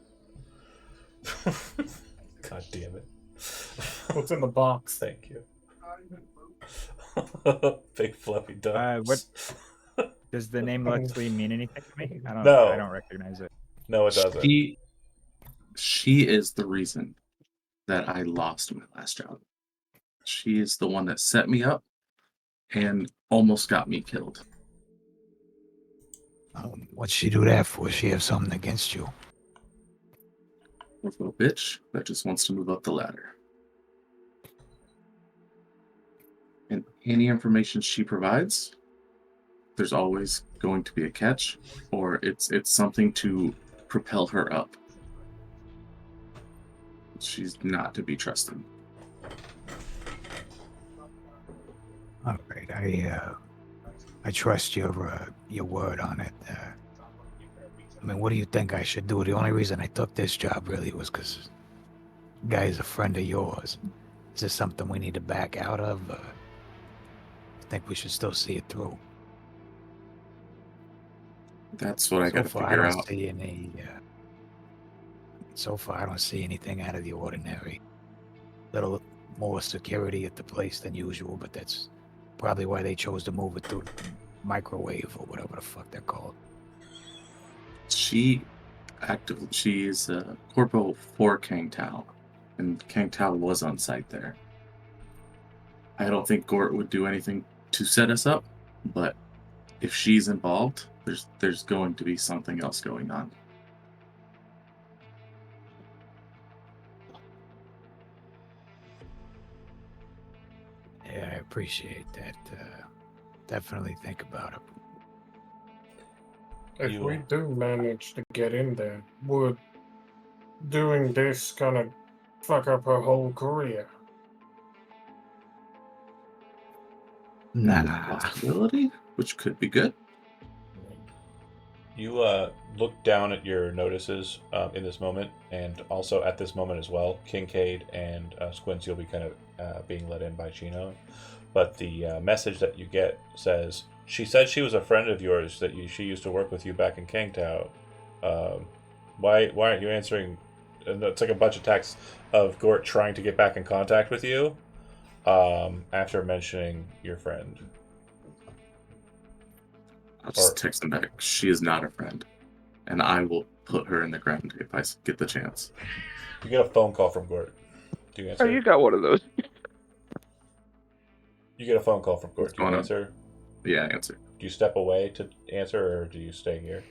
God damn it! What's in the box? Thank you. Big fluffy ducks. What does the name Luxley mean anything to me? I No. don't recognize it. No, it doesn't. She is the reason that I lost my last job. She is the one that set me up and almost got me killed. What'd she do that for? She have something against you? With a bitch that just wants to move up the ladder. And any information she provides, there's always going to be a catch, or it's something to propel her up. She's not to be trusted. All right, I trust your word on it. I mean, what do you think I should do? The only reason I took this job really was because the guy is a friend of yours. Is this something we need to back out of? I think we should still see it through. That's what I So got to far, I figure don't out. see any. So far, I don't see anything out of the ordinary. Little more security at the place than usual, but that's probably why they chose to move it through microwave or whatever the fuck they're called. She's corporal for Kang Tao, and Kang Tao was on site there. I don't think Gort would do anything to set us up, but if she's involved, there's going to be something else going on. Yeah, I appreciate that. Definitely think about it. If we do manage to get in there, would doing this kind of fuck up her whole career? Nah. Possibility, which could be good. You look down at your notices in this moment, and also at this moment as well. Kincaid and Squints, you'll be kind of being let in by Chino. But the message that you get says, she said she was a friend of yours, that she used to work with you back in Kangtao. Why aren't you answering? And it's like a bunch of texts of Gort trying to get back in contact with you after mentioning your friend. I'll just text them back. She is not a friend, and I will put her in the ground if I get the chance. You get a phone call from Gort. Do you answer? Oh, you got one of those. You get a phone call from Gort. Do you answer? Yeah, answer. Do you step away to answer, or do you stay here?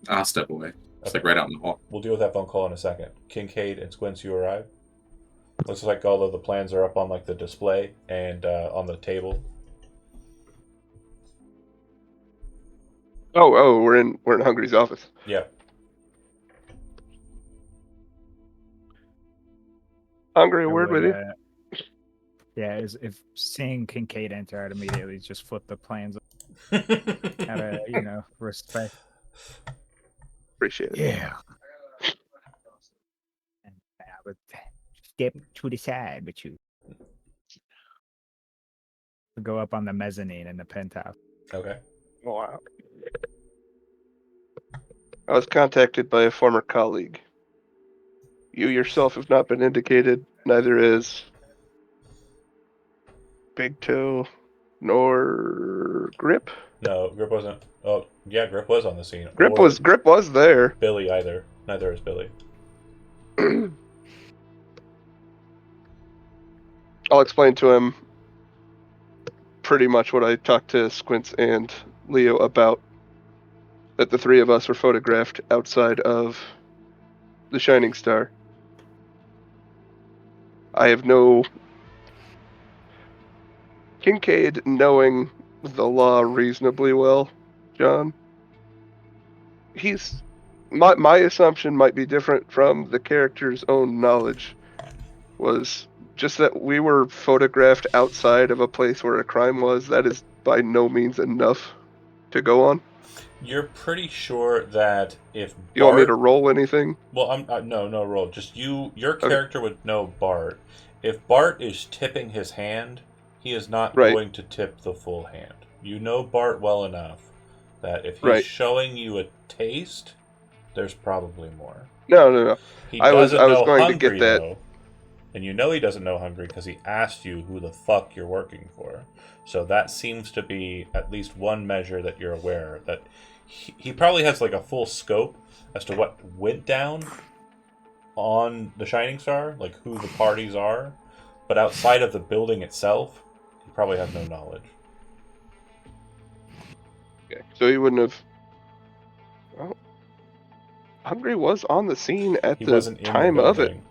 I'll step away. It's like right out in the hall. We'll deal with that phone call in a second. Kincaid and Squints, you arrive. Looks like all of the plans are up on like the display and on the table. Oh, we're in Hungry's office. Yeah. Hungry, a word with you? Yeah, if seeing Kincaid enter, I'd immediately just flip the plans out of, respect. Appreciate it. Yeah. And I would step to the side with you. Go up on the mezzanine in the penthouse. Okay. Wow. I was contacted by a former colleague. You yourself have not been indicated, neither is Big Toe nor Grip. No, Grip wasn't. Oh, yeah, Grip was on the scene. Grip was there. Billy either. Neither is Billy. I'll explain to him pretty much what I talked to Squints and Leo about that the three of us were photographed outside of the Shining Star. I have no Kincaid knowing the law reasonably well, John. He's my assumption might be different from the character's own knowledge. Was just that we were photographed outside of a place where a crime was. That is by no means enough to go on. You're pretty sure that if You want me Bart, to roll anything? well, I'm no roll. Just your Okay. character would know Bart. If Bart is tipping his hand, he is not Right. going to tip the full hand. You know Bart well enough that if he's Right. showing you a taste, there's probably more. No. He I was doesn't know going hungry to get that. though, and you know he doesn't know hungry because he asked you who the fuck you're working for. So that seems to be at least one measure that you're aware of, that he probably has like a full scope as to what went down on the Shining Star, like who the parties are, but outside of the building itself, he probably has no knowledge. Okay. So he wouldn't have. Well, Hungry was on the scene at He the wasn't in the time of it. building.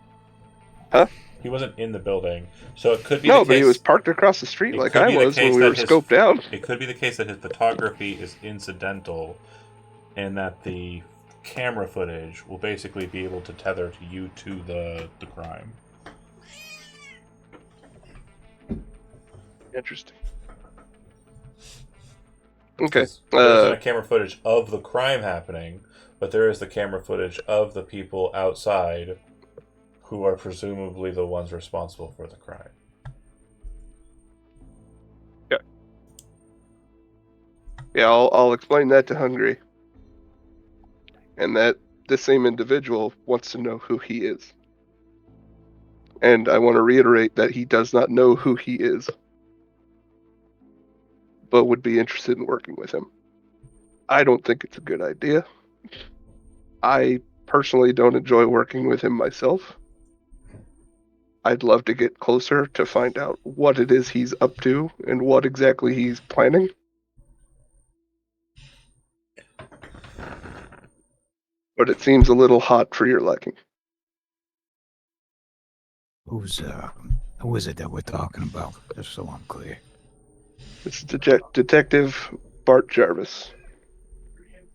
Huh? He wasn't in the building, so it could be No, the but he case. was parked across the street It like could I be the was when case we that were his- scoped out. It could be the case that his photography is incidental, and that the camera footage will basically be able to tether to you to the crime. Interesting. Okay. 'Cause there isn't a camera footage of the crime happening, but there is the camera footage of the people outside who are presumably the ones responsible for the crime. Yeah, I'll explain that to Hungry. And that this same individual wants to know who he is. And I want to reiterate that he does not know who he is, but would be interested in working with him. I don't think it's a good idea. I personally don't enjoy working with him myself. I'd love to get closer to find out what it is he's up to and what exactly he's planning. But it seems a little hot for your liking. Who is it that we're talking about? Just so I'm clear. It's Detective Bart Jarvis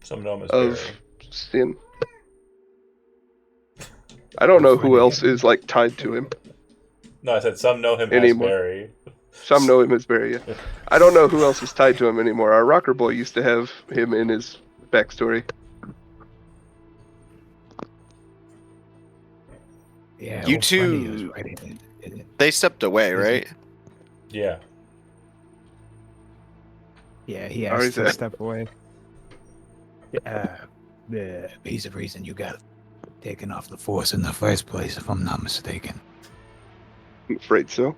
Some know him as of Barry. Sin. I don't know who Friendly else guy. is like tied to him. No, I said some know him Anymore. as Barry. Some know him as Barry. Yeah. I don't know who else is tied to him anymore. Our rocker boy used to have him in his backstory. Yeah, You old friend of yours, two- right? They stepped away, Is right? Yeah. Yeah, he How asked is to that? step away. He's the reason you got taken off the force in the first place, if I'm not mistaken. I'm afraid so.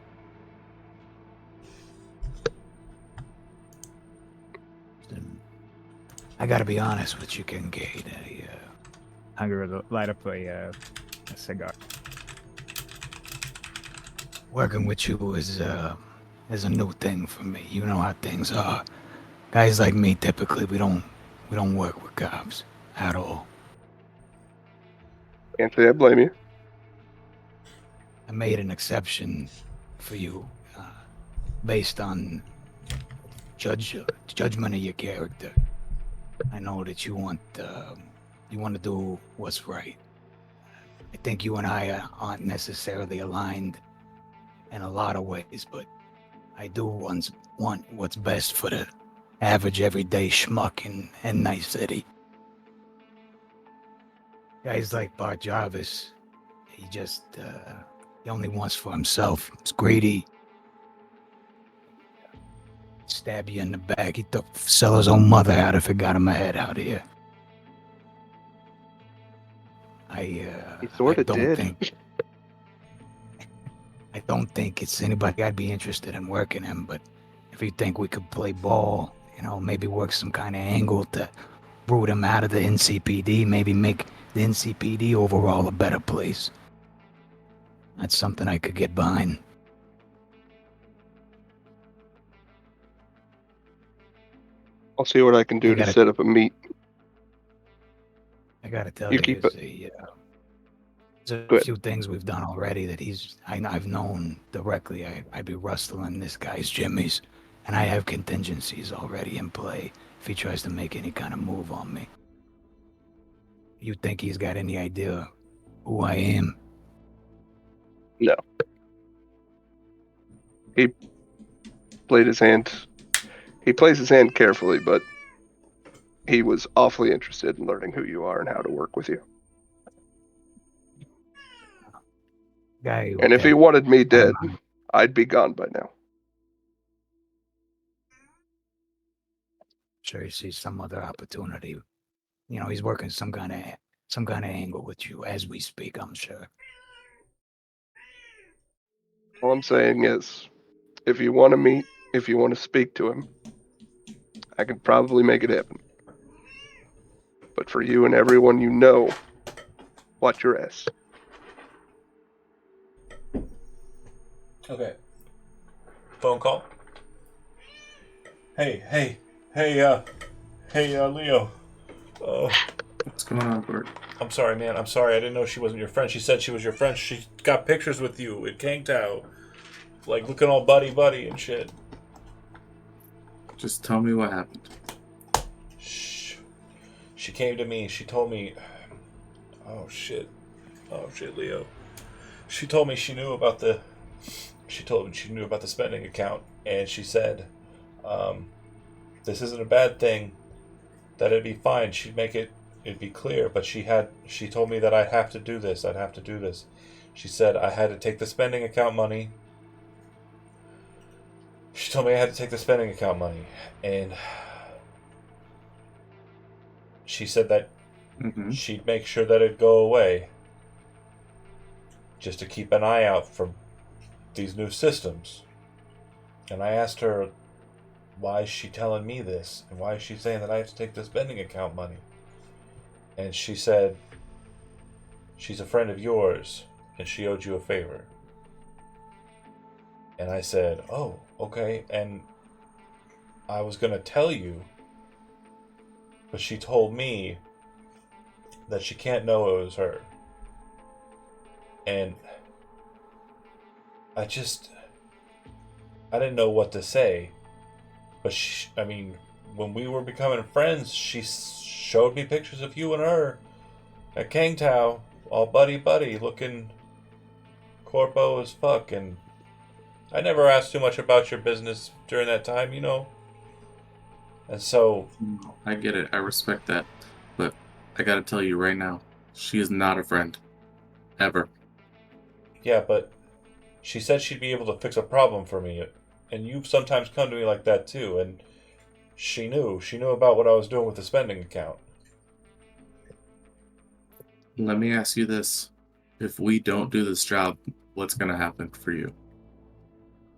I gotta be honest with you, Kincaid. Hungry would light up a cigar. Working with you is a new thing for me. You know how things are. Guys like me, typically, we don't work with cops at all. Can't say I blame you. I made an exception for you, based on judgment of your character. I know that you want to do what's right. I think you and I aren't necessarily aligned in a lot of ways, but I do want what's best for the average everyday schmuck in Night City. Guys like Bart Jarvis, he only wants for himself. He's greedy. Stab you in the back. He'd sell his own mother out if it got him a head out here. He I sorta don't did. think. I don't think it's anybody I'd be interested in working him. But if you think we could play ball, maybe work some kind of angle to root him out of the NCPD, maybe make the NCPD overall a better place. That's something I could get behind. I'll see what I can do I to gotta- set up a meet. I gotta tell You you, keep there's it. there's a Go ahead. few things we've done already that I've known directly. I'd be rustling this guy's jimmies, and I have contingencies already in play if he tries to make any kind of move on me. You think he's got any idea who I am? No. He played his hand. He plays his hand carefully, but he was awfully interested in learning who you are and how to work with you. Guy And if he that wanted me I'm dead, I'd be gone by now. sure he sees some other opportunity. You know, he's working some kind of angle with you as we speak, I'm sure. All I'm saying is, if you want to meet, if you want to speak to him, I could probably make it happen. But for you and everyone you know, watch your ass. Okay. Phone call. Hey, Leo. What's going on, Bert? I'm sorry, man. I'm sorry. I didn't know she wasn't your friend. She said she was your friend. She got pictures with you at Kangtao. Like, looking all buddy and shit. Just tell me what happened. Shh. She came to me. She told me... Oh, shit, Leo. She told me she knew about the... She told me she knew about the spending account. And she said, this isn't a bad thing. That it'd be fine. She'd make it... It'd be clear. But she told me that I'd have to do this. She said I had to take the spending account money. She told me I had to take the spending account money. And she said that she'd make sure that it'd go away. Just to keep an eye out for these new systems. And I asked her, why is she telling me this? And why is she saying that I have to take the spending account money? And she said, she's a friend of yours, and she owed you a favor. And I said, oh, okay. And I was going to tell you, but she told me that she can't know it was her. And I didn't know what to say. But when we were becoming friends, she showed me pictures of you and her at Kangtao, all buddy, looking corpo as fuck. And I never asked too much about your business during that time, you know. And so... I get it. I respect that. But I gotta tell you right now, she is not a friend. Ever. Yeah, but she said she'd be able to fix a problem for me. And you've sometimes come to me like that too. And she knew about what I was doing with the spending account. Let me ask you this. If we don't do this job, what's gonna happen for you?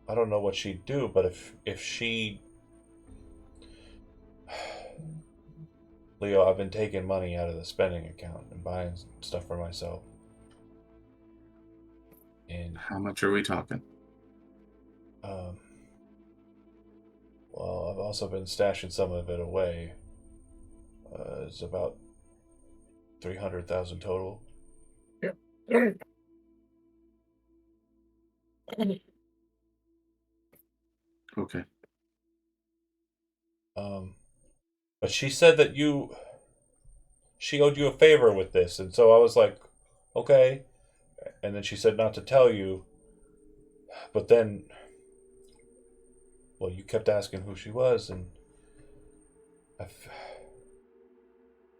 I don't know what she'd do, but if she... Leo, I've been taking money out of the spending account and buying stuff for myself. And How much are we talking? well, I've also been stashing some of it away. It's about 300,000 total. Okay. But she said that she owed you a favor with this, and so I was like, okay. And then she said not to tell you, but then, well, you kept asking who she was, and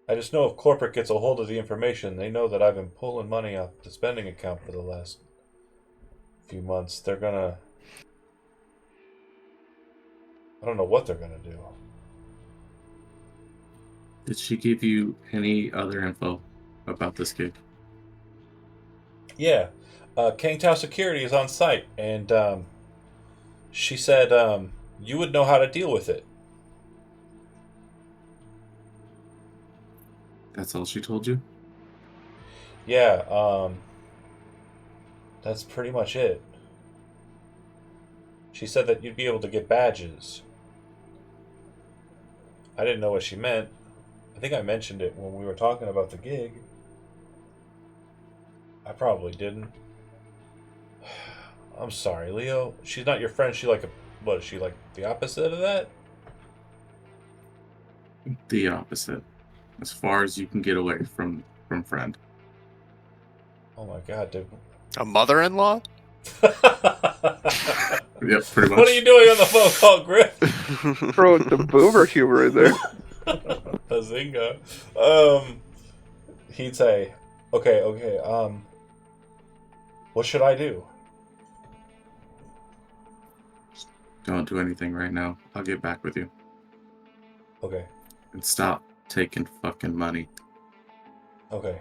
I just know if corporate gets a hold of the information, they know that I've been pulling money off the spending account for the last few months. They're gonna... I don't know what they're gonna do. Did she give you any other info about this gig? Yeah. Kangtao Security is on site, and she said you would know how to deal with it. That's all she told you? Yeah, that's pretty much it. She said that you'd be able to get badges. I didn't know what she meant. I think I mentioned it when we were talking about the gig. I probably didn't. I'm sorry, Leo. She's not your friend. She like a what? Is she like the opposite of that? The opposite. As far as you can get away from friend. Oh my god, dude. A mother-in-law? Yep, pretty much. What are you doing on the phone call, Griff? Throw the boomer humor in there. Bazinga. He'd say, okay, what should I do? Don't do anything right now. I'll get back with you. Okay, And stop taking fucking money. okay.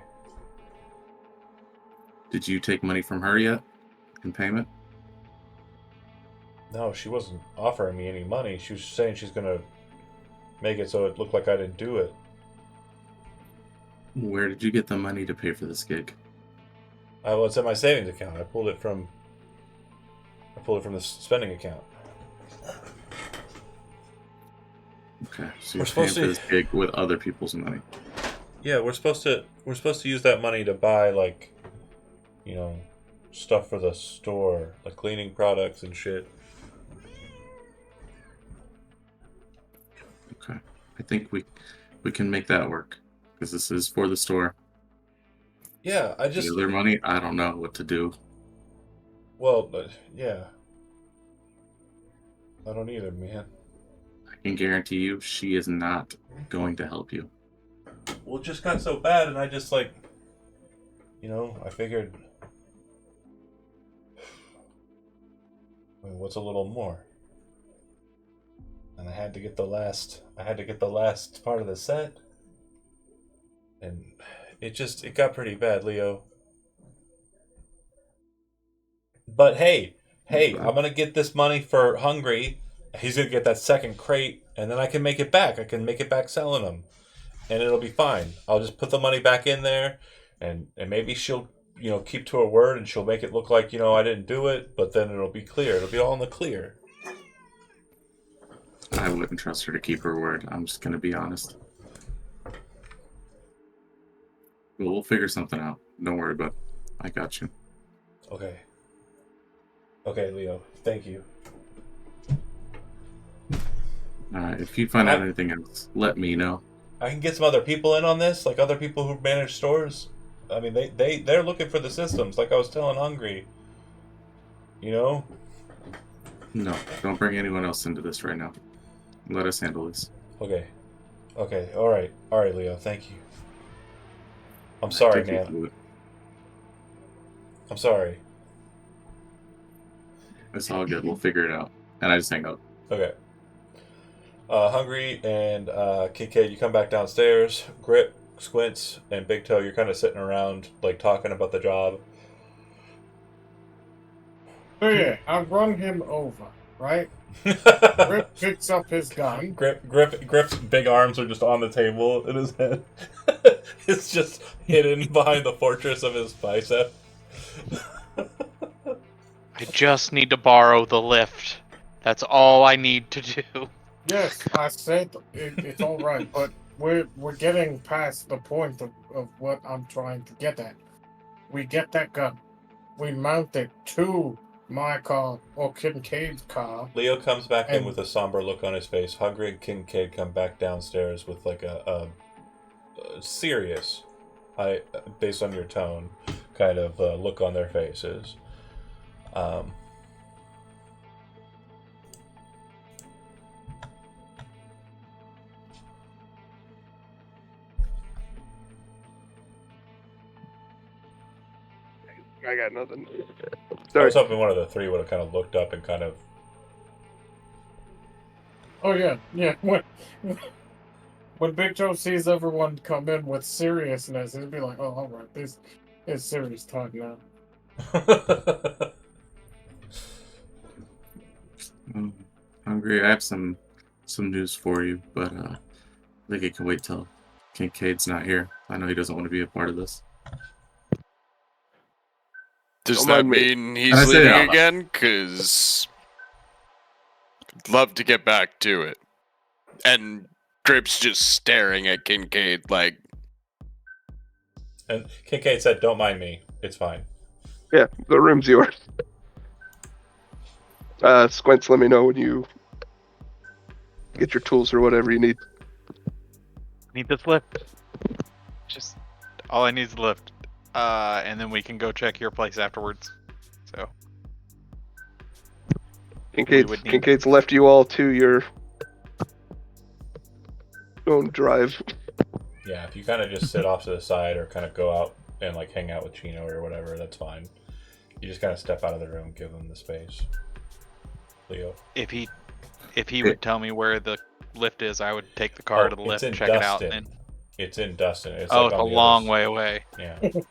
Did you take money from her yet? In payment? No, she wasn't offering me any money. She was saying she's gonna make it so it looked like I didn't do it. Where did you get the money to pay for this gig? Well, it's in my savings account. I pulled it from the spending account. Okay, so We're you're paying supposed for to- this gig with other people's money. Yeah, we're supposed to use that money to buy like, stuff for the store, like cleaning products and shit. Okay, I think we can make that work because this is for the store. Yeah, I just The other money, I don't know what to do. yeah. I don't either, man. I can guarantee you, she is not going to help you. Well, it just got so bad, and I just I figured, what's a little more? And I had to get the last part of the set, and it got pretty bad, Leo. But hey, I'm gonna get this money for Hungry. He's gonna get that second crate, and then I can make it back. I can make it back selling them, and it'll be fine. I'll just put the money back in there, and maybe she'll keep to her word, and she'll make it look like I didn't do it. But then it'll be clear. It'll be all in the clear. I wouldn't trust her to keep her word. I'm just gonna be honest. Well, we'll figure something out. Don't worry about it. I got you. Okay. Okay, Leo. Thank you. If you find out anything else, let me know. I can get some other people in on this, like other people who manage stores. I mean, they're looking for the systems, like I was telling Hungry. No, don't bring anyone else into this right now. Let us handle this. Okay. All right, Leo. Thank you. I'm sorry, Take your man. fluid. I'm sorry. It's all good. We'll figure it out. And I just hang up. Okay. Hungry and Kincaid, you come back downstairs. Grip, Squints, and Big Toe, you're kind of sitting around, like talking about the job. So yeah, I run him over, right? Rip picks up his gun. Griff's big arms are just on the table in his head. It's just hidden behind the fortress of his bicep. I just need to borrow the lift. That's all I need to do. Yes, I said it's all right, but we're getting past the point of what I'm trying to get at. We get that gun. We mount it to my car or Kincaid's car. Leo comes back in And- with a somber look on his face. Hungry and Kincaid come back downstairs with like a serious, based on your tone, kind of look on their faces. I got nothing. I Sorry. was hoping one of the three would have kind of looked up and kind of. Oh yeah. When Big Joe sees everyone come in with seriousness, he'll be like, "Oh, all right, this is serious talk now." Hungry, I have some news for you, but I think it can wait till Kincaid's not here. I know he doesn't want to be a part of this. Does Don't that mind me. mean I he's said it leaving out loud. again? Because I'd love to get back to it. And Drip's just staring at Kincaid like, And Kincaid said, "Don't mind me. It's fine." Yeah, the room's yours. Squints, let me know when you get your tools or whatever you need. Need this lift. Just all I need is the lift. And then we can go check your place afterwards. So would need- Kincaid's left you all to your own drive. Yeah, if you kind of just sit off to the side or kind of go out and like hang out with Chino or whatever, that's fine. You just kind of step out of the room, give them the space. Leo. if he would tell me where the lift is, I would take the car to the lift, check it out, and It's in Dustin. It's oh, like it's on a the long other way away. Yeah. Okay.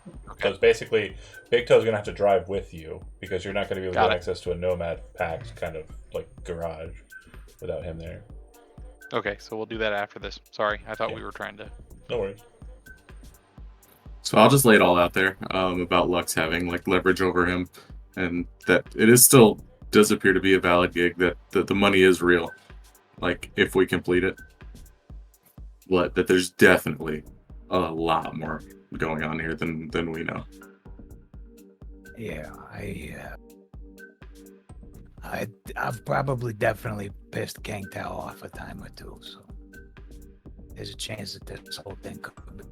So it's basically Big Toe's gonna have to drive with you because you're not gonna be able to Got get it. access to a Nomad packed kind of like garage without him there. Okay, so we'll do that after this. Sorry, I thought Yeah. we were trying to. No worries. So I'll just lay it all out there about Lux having like leverage over him, and that it is still does appear to be a valid gig. That the money is real, like if we complete it. But that there's definitely a lot more going on here than we know. Yeah, I've probably definitely pissed Gang Tao off a time or two, so there's a chance that this whole thing could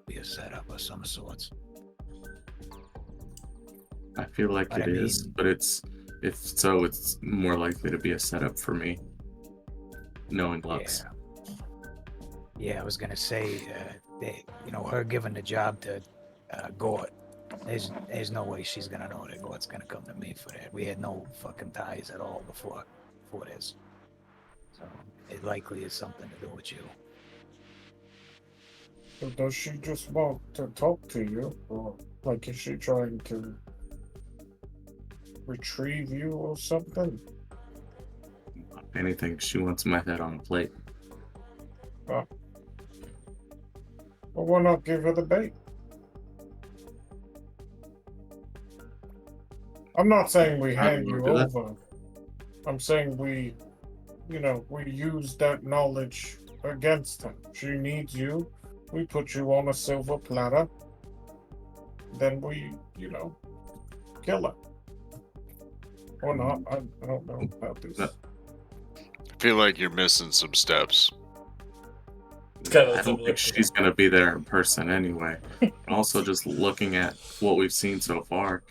be a setup of some sorts. I feel like But it is, but it's more likely to be a setup for me, knowing Lux. Yeah, I was gonna say, her giving the job to Gort. There's no way she's gonna know that Gort's gonna come to me for that. We had no fucking ties at all before this, so it likely is something to do with you. So does she just want to talk to you, or like is she trying to retrieve you or something? If anything, she wants my head on a plate. Well, why not give her the bait? I'm not saying we hand you do that. over. I'm saying we use that knowledge against her. She needs you. We put you on a silver platter. Then we, kill her. Or not. I don't know about this. No. I feel like you're missing some steps. I don't think she's going to be there in person anyway. Also, just looking at what we've seen so far,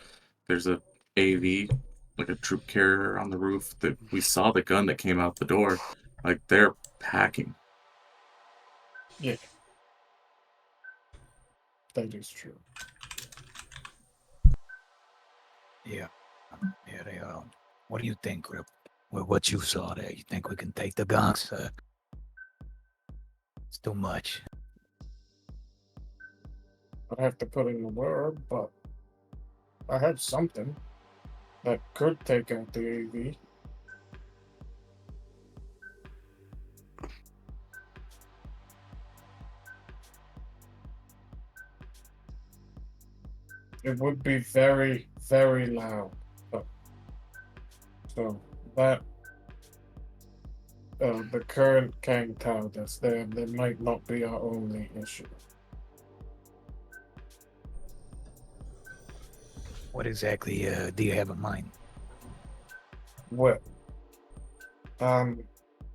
there's a AV, like a troop carrier on the roof. That we saw the gun that came out the door. Like, they're packing. Yeah. That is true. Yeah, they are. What do you think, Rip? With what you saw there, you think we can take the guns? It's too much. I'd have to put in a word, but I have something that could take out the AV. It would be very, very loud. So that the current Kang Tao that's there, that might not be our only issue. What exactly do you have in mind? Well,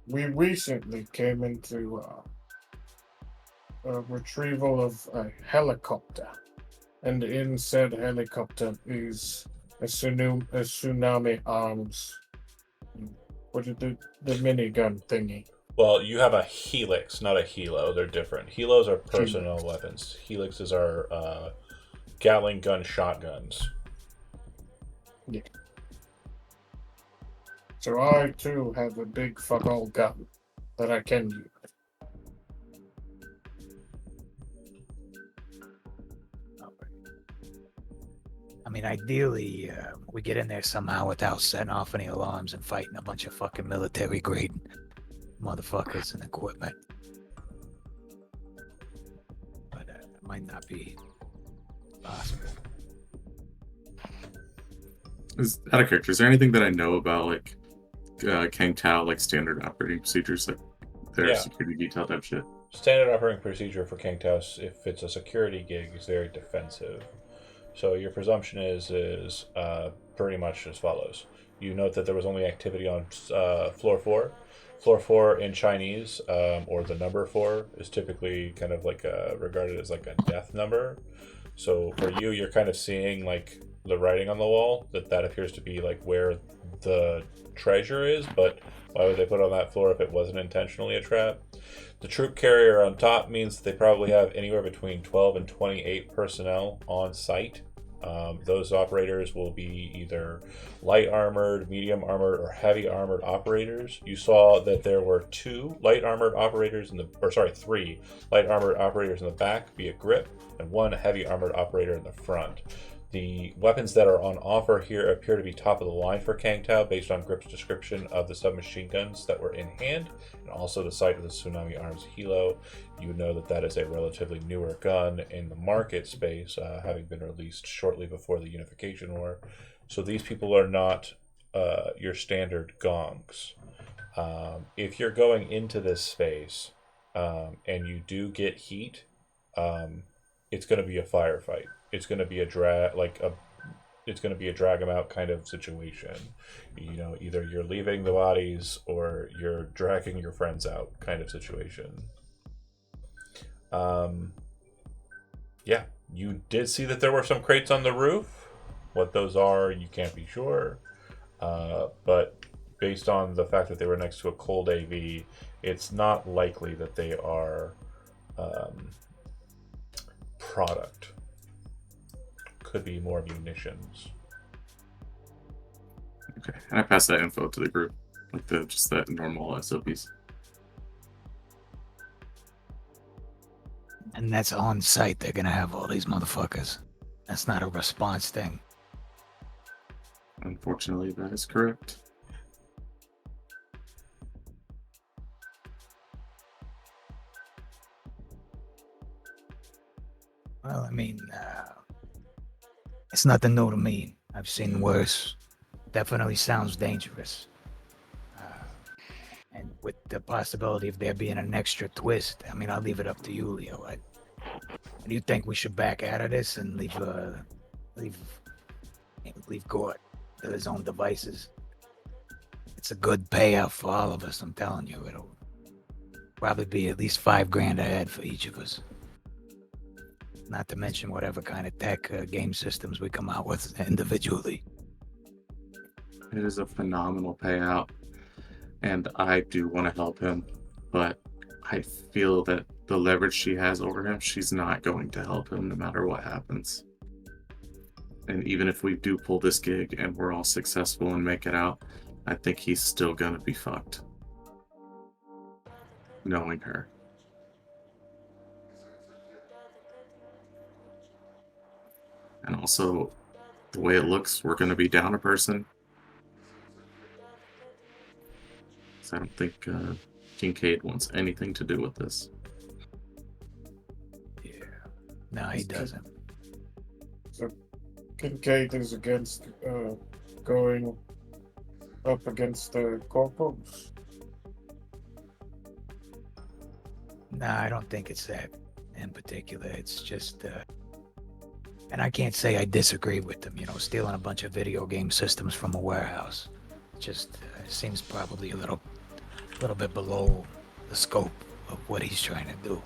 we recently came into a retrieval of a helicopter, and in said helicopter is a tsunami arms. What is the minigun thingy? Well, you have a Helix, not a Helo. They're different. Helos are personal weapons. Helixes are Gatling gun shotguns. Yeah. So I too have a big fuck all gun that I can use. I mean, ideally, we get in there somehow without setting off any alarms and fighting a bunch of fucking military-grade motherfuckers and equipment. But it might not be possible. Out of character, is there anything that I know about like Kang Tao, like standard operating procedures? Like their Yeah. security detail type shit. Standard operating procedure for Kingtaus, if it's a security gig, is very defensive. So your presumption is pretty much as follows. You note that there was only activity on floor 4. Floor 4 in Chinese, or the number 4, is typically kind of like regarded as like a death number. So for you, you're kind of seeing like the writing on the wall that appears to be like where the treasure is, but why would they put it on that floor if it wasn't intentionally a trap? The troop carrier on top means they probably have anywhere between 12 and 28 personnel on site. Those operators will be either light armored, medium armored, or heavy armored operators. You saw that there were 2 light armored operators three light armored operators in the back via grip, and 1 heavy armored operator in the front. The weapons that are on offer here appear to be top of the line for Kangtao based on Grip's description of the submachine guns that were in hand, and also the sight of the Tsunami Arms Hilo. You would know that that is a relatively newer gun in the market space, having been released shortly before the Unification War. So these people are not your standard gongs. If you're going into this space and you do get heat, it's going to be a firefight. It's going to be it's going to be a drag them out kind of situation. You know, either you're leaving the bodies or you're dragging your friends out kind of situation. Yeah, you did see that there were some crates on the roof. What those are, you can't be sure. But based on the fact that they were next to a cold AV, it's not likely that they are product. Could be more munitions. Okay, and I pass that info to the group, like just that normal SOPs. And that's on site. They're gonna have all these motherfuckers. That's not a response thing. Unfortunately, that is correct. Well, I mean, it's nothing new to me. I've seen worse. Definitely sounds dangerous. And with the possibility of there being an extra twist, I mean, I'll leave it up to you, Leo. Do you think we should back out of this and leave Gort to his own devices? It's a good payout for all of us, I'm telling you. It'll probably be at least $5,000 ahead for each of us. Not to mention whatever kind of tech game systems we come out with individually. It is a phenomenal payout, and I do want to help him, but I feel that the leverage she has over him, she's not going to help him no matter what happens. And even if we do pull this gig and we're all successful and make it out, I think he's still gonna be fucked. Knowing her. And also, the way it looks, we're gonna be down a person. So I don't think Kincaid wants anything to do with this. Yeah. No, he doesn't. So Kincaid is against going up against the corporals. No, I don't think it's that in particular. It's just, and I can't say I disagree with them, stealing a bunch of video game systems from a warehouse. Just seems probably a little bit below the scope of what he's trying to do.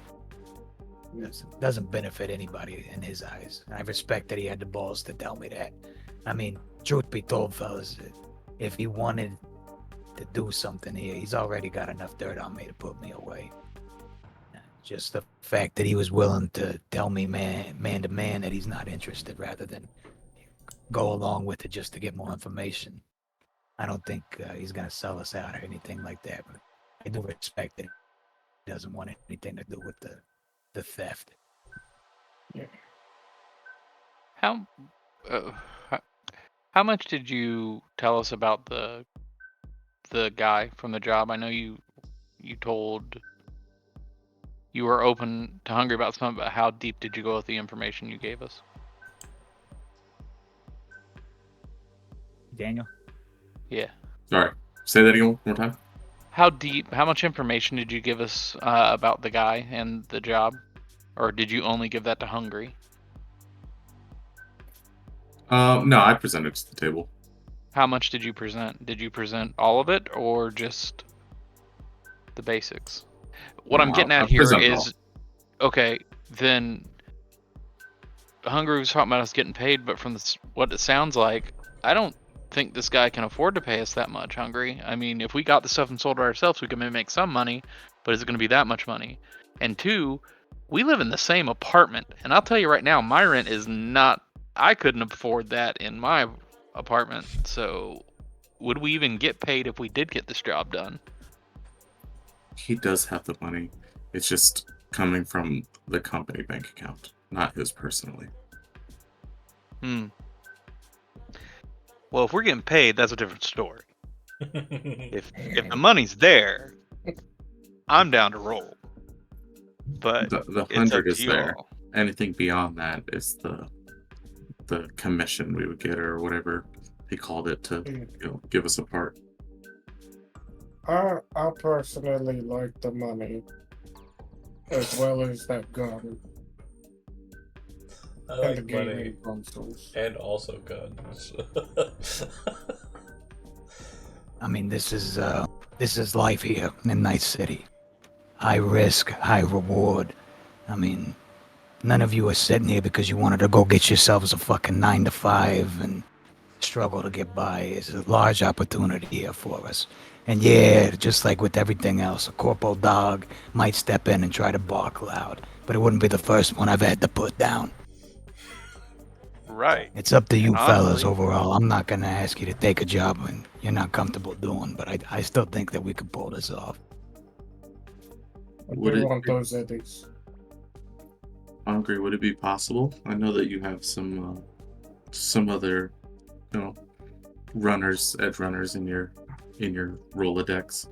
Doesn't benefit anybody in his eyes. I respect that he had the balls to tell me that. I mean, truth be told, fellas, if he wanted to do something here, he's already got enough dirt on me to put me away. Just the fact that he was willing to tell me man to man that he's not interested rather than go along with it just to get more information. I don't think he's going to sell us out or anything like that, but I do respect that he doesn't want anything to do with the theft. Yeah. How much did you tell us about the guy from the job? I know you told you were open to hungry about some, but how deep did you go with the information you gave us? Daniel? Yeah. Alright, say that again one more time. How deep? How much information did you give us about the guy and the job, or did you only give that to Hungry? No, I presented to the table. How much did you present? Did you present all of it, or just the basics? What I'm No, getting I at here presented all. is, okay, then Hungry was talking about us getting paid, but from what it sounds like, I don't think this guy can afford to pay us that much, Hungry. I mean, if we got the stuff and sold it ourselves, we could maybe make some money, but is it going to be that much money? And two, we live in the same apartment, and I'll tell you right now, my rent is not. I couldn't afford that in my apartment. So, would we even get paid if we did get this job done? He does have the money. It's just coming from the company bank account, not his personally. Well, if we're getting paid, that's a different story. If the money's there, I'm down to roll. But The it's up 100 to is you there. all. Anything beyond that is the commission we would get or whatever he called it to give us a part. I personally like the money as well as that gun I and like the money gaming consoles. and also guns. I mean, this is life here in Night City. High risk, high reward. I mean, none of you are sitting here because you wanted to go get yourselves a fucking 9 to 5 and struggle to get by. It's a large opportunity here for us. And yeah, just like with everything else, a corporal dog might step in and try to bark loud, but it wouldn't be the first one I've had to put down. Right. It's up to you And fellas honestly, overall. I'm not gonna ask you to take a job when you're not comfortable doing, but I still think that we could pull this off. I Would do it want those eddies. Hungry, would it be possible? I know that you have some other, edge runners in your Rolodex.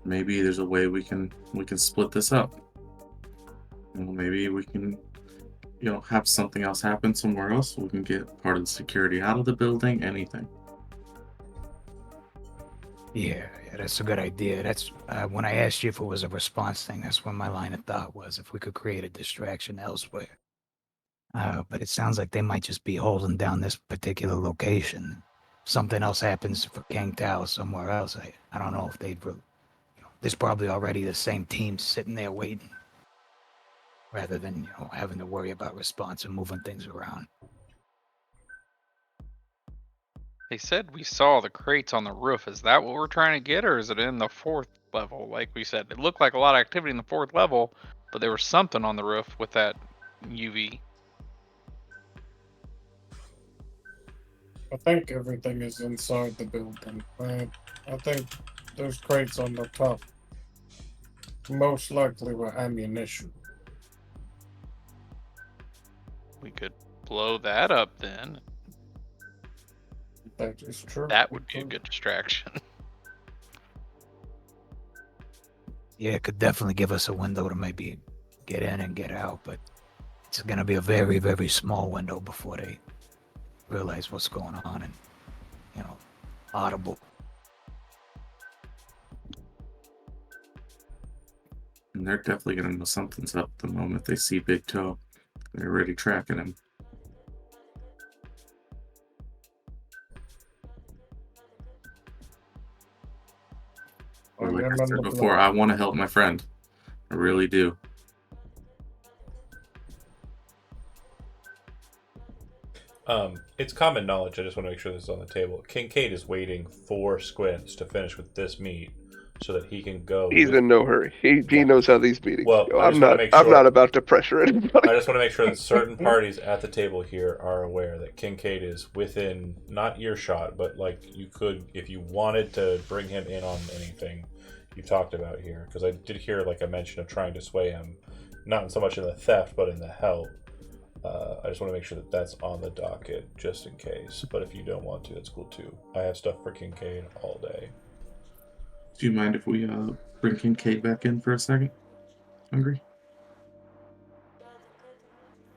Maybe there's a way we can split this up. Maybe we can have something else happen somewhere else. We can get part of the security out of the building. Anything. Yeah, that's a good idea. That's when I asked you if it was a response thing. That's when my line of thought was if we could create a distraction elsewhere. But it sounds like they might just be holding down this particular location. Something else happens for King Tao somewhere else. I don't know if they'd. There's probably already the same team sitting there waiting, rather than having to worry about response and moving things around. they said we saw the crates on the roof. Is that what we're trying to get, or is it in the 4th level? Like we said, it looked like a lot of activity in the 4th level, but there was something on the roof with that UV. I think everything is inside the building. I think those crates on the top most likely were ammunition. We could blow that up then. That is true. That would be a good distraction. Yeah, it could definitely give us a window to maybe get in and get out, but it's going to be a very, very small window before they realize what's going on and, audible. And they're definitely gonna know something's up the moment they see Big Toe. They're already tracking him. Or like I said before, I want to help my friend. I really do. It's common knowledge. I just want to make sure this is on the table. Kincaid is waiting for Squints to finish with this meet so that he can go. He's in no hurry. He knows how these meetings Well, go. I just want to make sure. I'm not about to pressure anybody. I just want to make sure that certain parties at the table here are aware that Kincaid is within not earshot, but like you could, if you wanted to bring him in on anything you talked about here, because I did hear like a mention of trying to sway him, not so much in the theft, but in the help. I just want to make sure that that's on the docket, just in case. But if you don't want to, that's cool too. I have stuff for Kincaid all day. Do you mind if we bring Kincaid back in for a second? Hungry?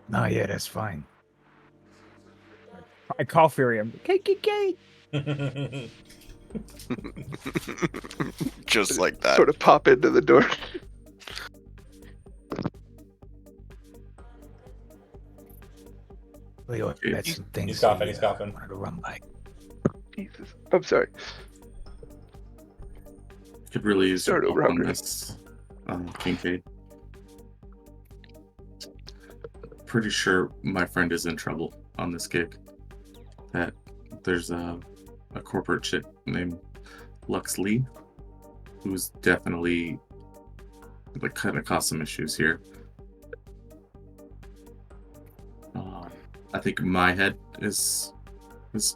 No, yeah, that's fine. I call Fury. I'm Kate. Just like that. Sort of pop into the door. Leo, I got some things. He's coughing, I, he's coughing. wanted to run by. Jesus. I'm sorry. Could really use Start your over help on hungry. this, Kincaid. Pretty sure my friend is in trouble on this gig. That there's a corporate chick named Lux Lee, who's definitely like kind of caused some issues here. I think my head is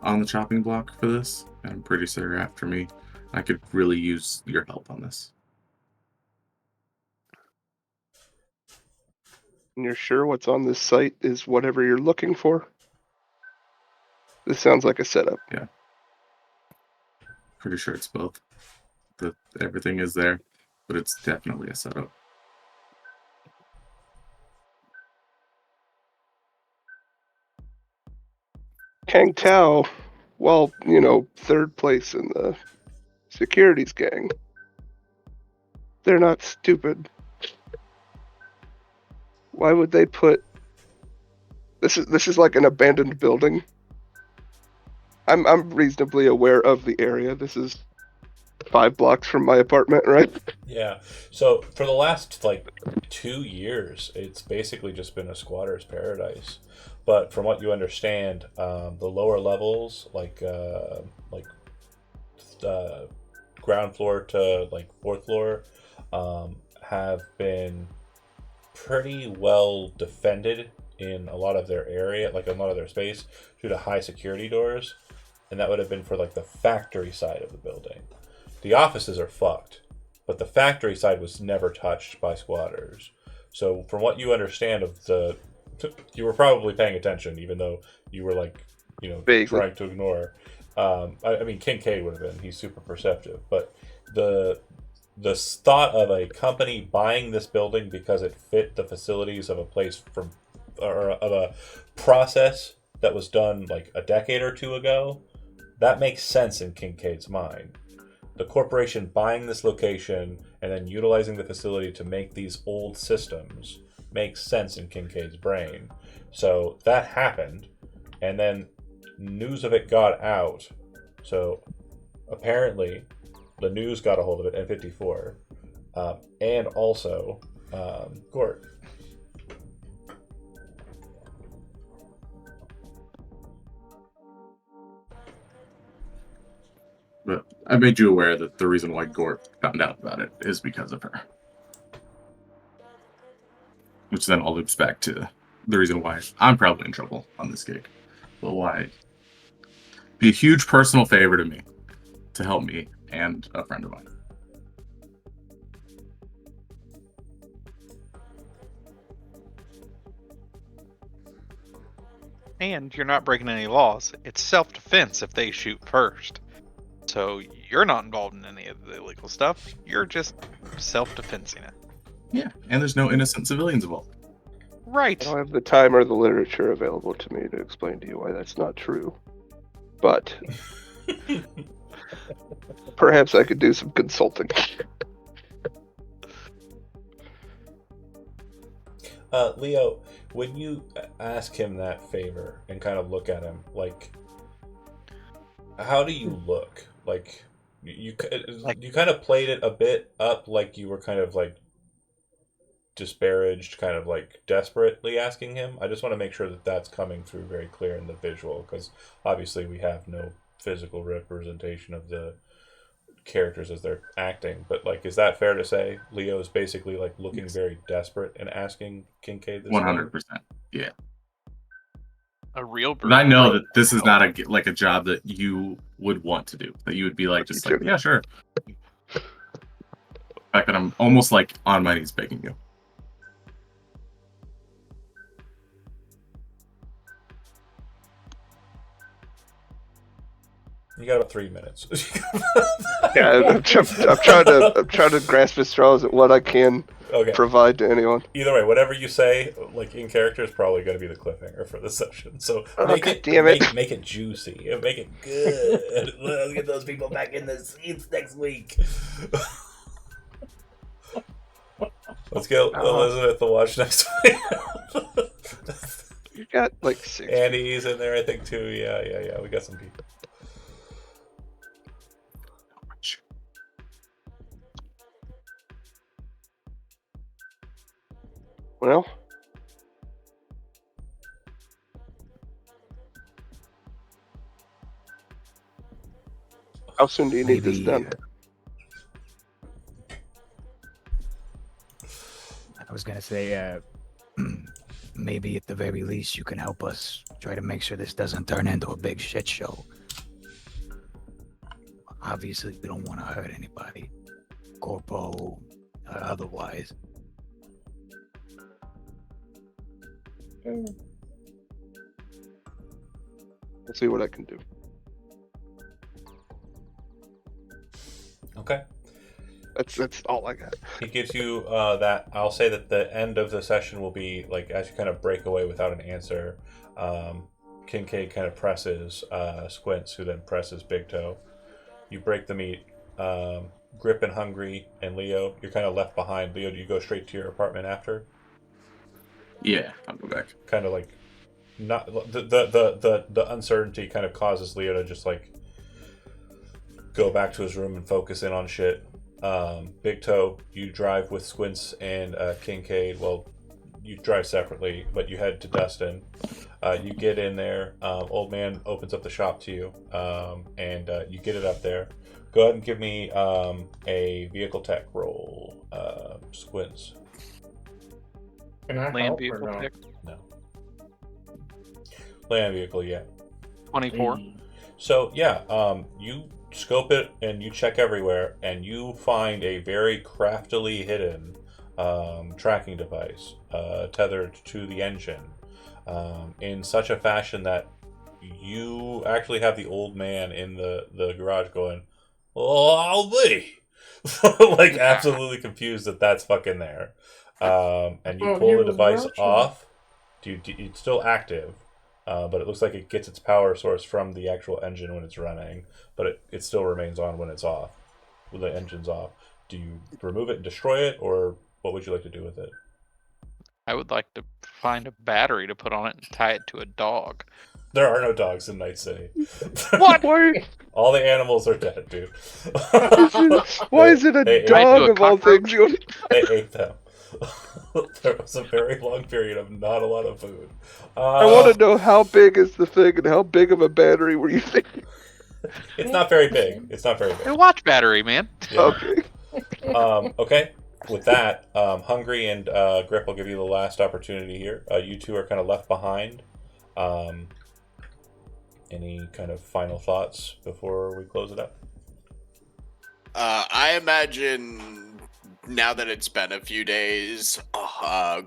on the chopping block for this, and I'm pretty sure they're after me. I could really use your help on this. And you're sure what's on this site is whatever you're looking for? This sounds like a setup. Pretty sure it's both. Everything is there, but it's definitely a setup. Kang Tao, well, third place in the securities gang. They're not stupid. Why would they put this is like an abandoned building? I'm reasonably aware of the area. This is 5 blocks from my apartment, right? Yeah. So for the last 2 years, it's basically just been a squatter's paradise. But from what you understand, the lower levels, ground floor to fourth floor, have been pretty well defended in a lot of their area, a lot of their space, due to high security doors, and that would have been for the factory side of the building. The offices are fucked, but the factory side was never touched by squatters. So from what you understand you were probably paying attention, even though you were Vaguely. trying to ignore. I mean, Kincaid would have been. He's super perceptive, but the thought of a company buying this building because it fit the facilities of a place or of a process that was done a decade or two ago, that makes sense in Kincaid's mind. The corporation buying this location and then utilizing the facility to make these old systems makes sense in Kincaid's brain. So that happened, and then news of it got out. So apparently the news got a hold of it, N54, and also Gort. But I made you aware that the reason why Gort found out about it is because of her. Which then all loops back to the reason why I'm probably in trouble on this gig. But why it'd be a huge personal favor to me to help me and a friend of mine. And you're not breaking any laws. It's self-defense if they shoot first. So you're not involved in any of the illegal stuff. You're just self-defensing it. Yeah, and there's no innocent civilians involved. Right. I don't have the time or the literature available to me to explain to you why that's not true. But perhaps I could do some consulting. Leo, when you ask him that favor and kind of look at him, how do you look? You kind of played it a bit up, you were kind of disparaged, kind of desperately asking him. I just want to make sure that that's coming through very clear in the visual, because obviously we have no physical representation of the characters as they're acting. But is that fair to say? Leo is basically looking very desperate and asking Kincaid this. 100%. Yeah. A real. But I know that this is not a job that you would want to do. That you would be yeah, sure. The fact that I'm almost on my knees begging you. You got about 3 minutes. Yeah, I'm trying to grasp at straws at what I can. Okay. provide to anyone. Either way, whatever you say, like in character, is probably going to be the cliffhanger for this session. So Oh, make God it, damn it. make it juicy, and make it good. Let's get those people back in the seats next week. Let's get Elizabeth to watch next week. You got like 6. Andy's in there, I think, too. Yeah. We got some people. Well, how soon do you need this done? I was gonna say, maybe at the very least you can help us try to make sure this doesn't turn into a big shit show. Obviously, we don't want to hurt anybody, corpo or otherwise. Let's see what I can do. Okay. That's all I got. He gives you that. I'll say that the end of the session will be like as you kind of break away without an answer. Kincaid kind of presses Squints, who then presses Big Toe. You break the meet. Grip and Hungry and Leo, you're kind of left behind. Leo, do you go straight to your apartment after? Yeah, I'll go back. Kind of like not the uncertainty kind of causes Leo to just like go back to his room and focus in on shit. Big Toe, you drive with Squints and Kincaid. Well, you drive separately, but you head to Dustin. You get in there. Old man opens up the shop to you, and you get it up there. Go ahead and give me a vehicle tech roll, Squints. Can I Land help or vehicle no? tech. No. Land vehicle, yeah. 24. So yeah, you scope it and you check everywhere, and you find a very craftily hidden tracking device tethered to the engine in such a fashion that you actually have the old man in the garage going, "Oh, I'll be," like absolutely confused that that's fucking there. And you Oh, pull he the was device watching. off. It's still active. But it looks like it gets its power source from the actual engine when it's running, but it still remains on when it's off, when the engine's off. Do you remove it and destroy it, or what would you like to do with it? I would like to find a battery to put on it and tie it to a dog. There are no dogs in Night City. What? Why? All the animals are dead, dude. Why is it a They- dog a of all cockroach? things? They ate them. There was a very long period of not a lot of food. I want to know how big is the thing and how big of a battery were you thinking? It's not very big. It's not very big. A watch battery, man. Yeah. Okay. Okay. With that, Hungry and Grip will give you the last opportunity here. You two are kind of left behind. Any kind of final thoughts before we close it up? I imagine now that it's been a few days,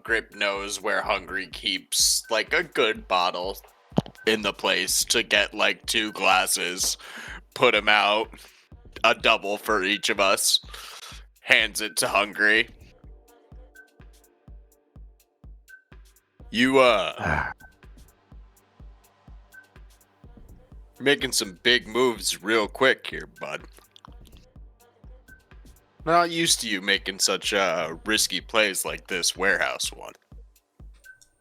Grip knows where Hungry keeps like a good bottle in the place to get like 2 glasses, put them out, a double for each of us, hands it to Hungry. You, making some big moves real quick here, bud. Not used to you making such risky plays like this warehouse one.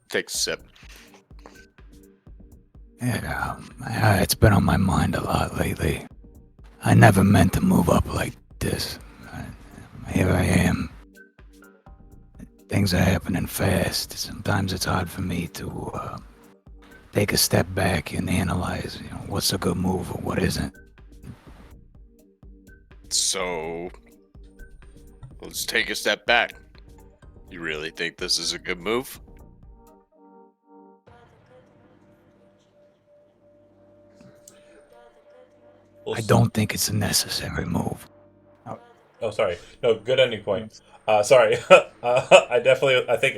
Takes a sip. Yeah, it's been on my mind a lot lately. I never meant to move up like this. Here I am. Things are happening fast. Sometimes it's hard for me to take a step back and analyze, what's a good move or what isn't. So, let's take a step back. You really think this is a good move? I don't think it's a necessary move. Oh, sorry. No, good ending point. Sorry. I think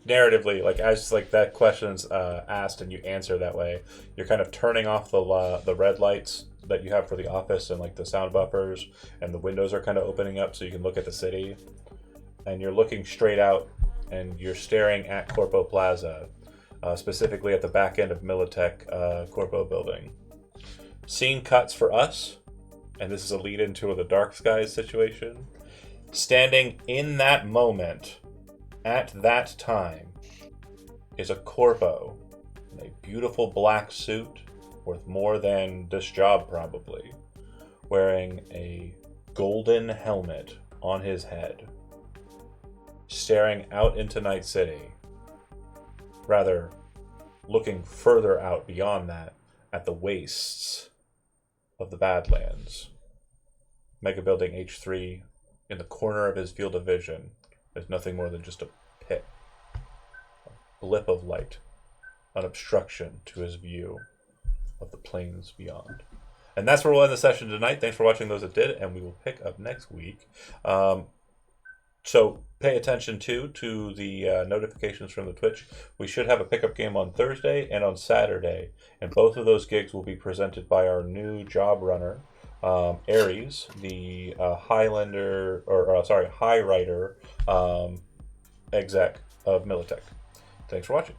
narratively, like as like that question's asked and you answer that way, you're kind of turning off the red lights that you have for the office and like the sound buffers, and the windows are kind of opening up so you can look at the city. and you're looking straight out, and you're staring at Corpo Plaza, specifically at the back end of Militech Corpo building. Scene cuts for us, and this is a lead into the Dark Skies situation. Standing in that moment, at that time, is a Corpo in a beautiful black suit, worth more than this job probably, wearing a golden helmet on his head, staring out into Night City, rather looking further out beyond that at the wastes of the Badlands. Mega Building H3, in the corner of his field of vision, is nothing more than just a pit, a blip of light, an obstruction to his view of the plains beyond. And that's where we'll end the session tonight. Thanks for watching those that did, and we will pick up next week. So pay attention to the notifications from the Twitch. We should have a pickup game on Thursday and on Saturday, and both of those gigs will be presented by our new job runner, Aries, the High Rider exec of Militech. Thanks for watching.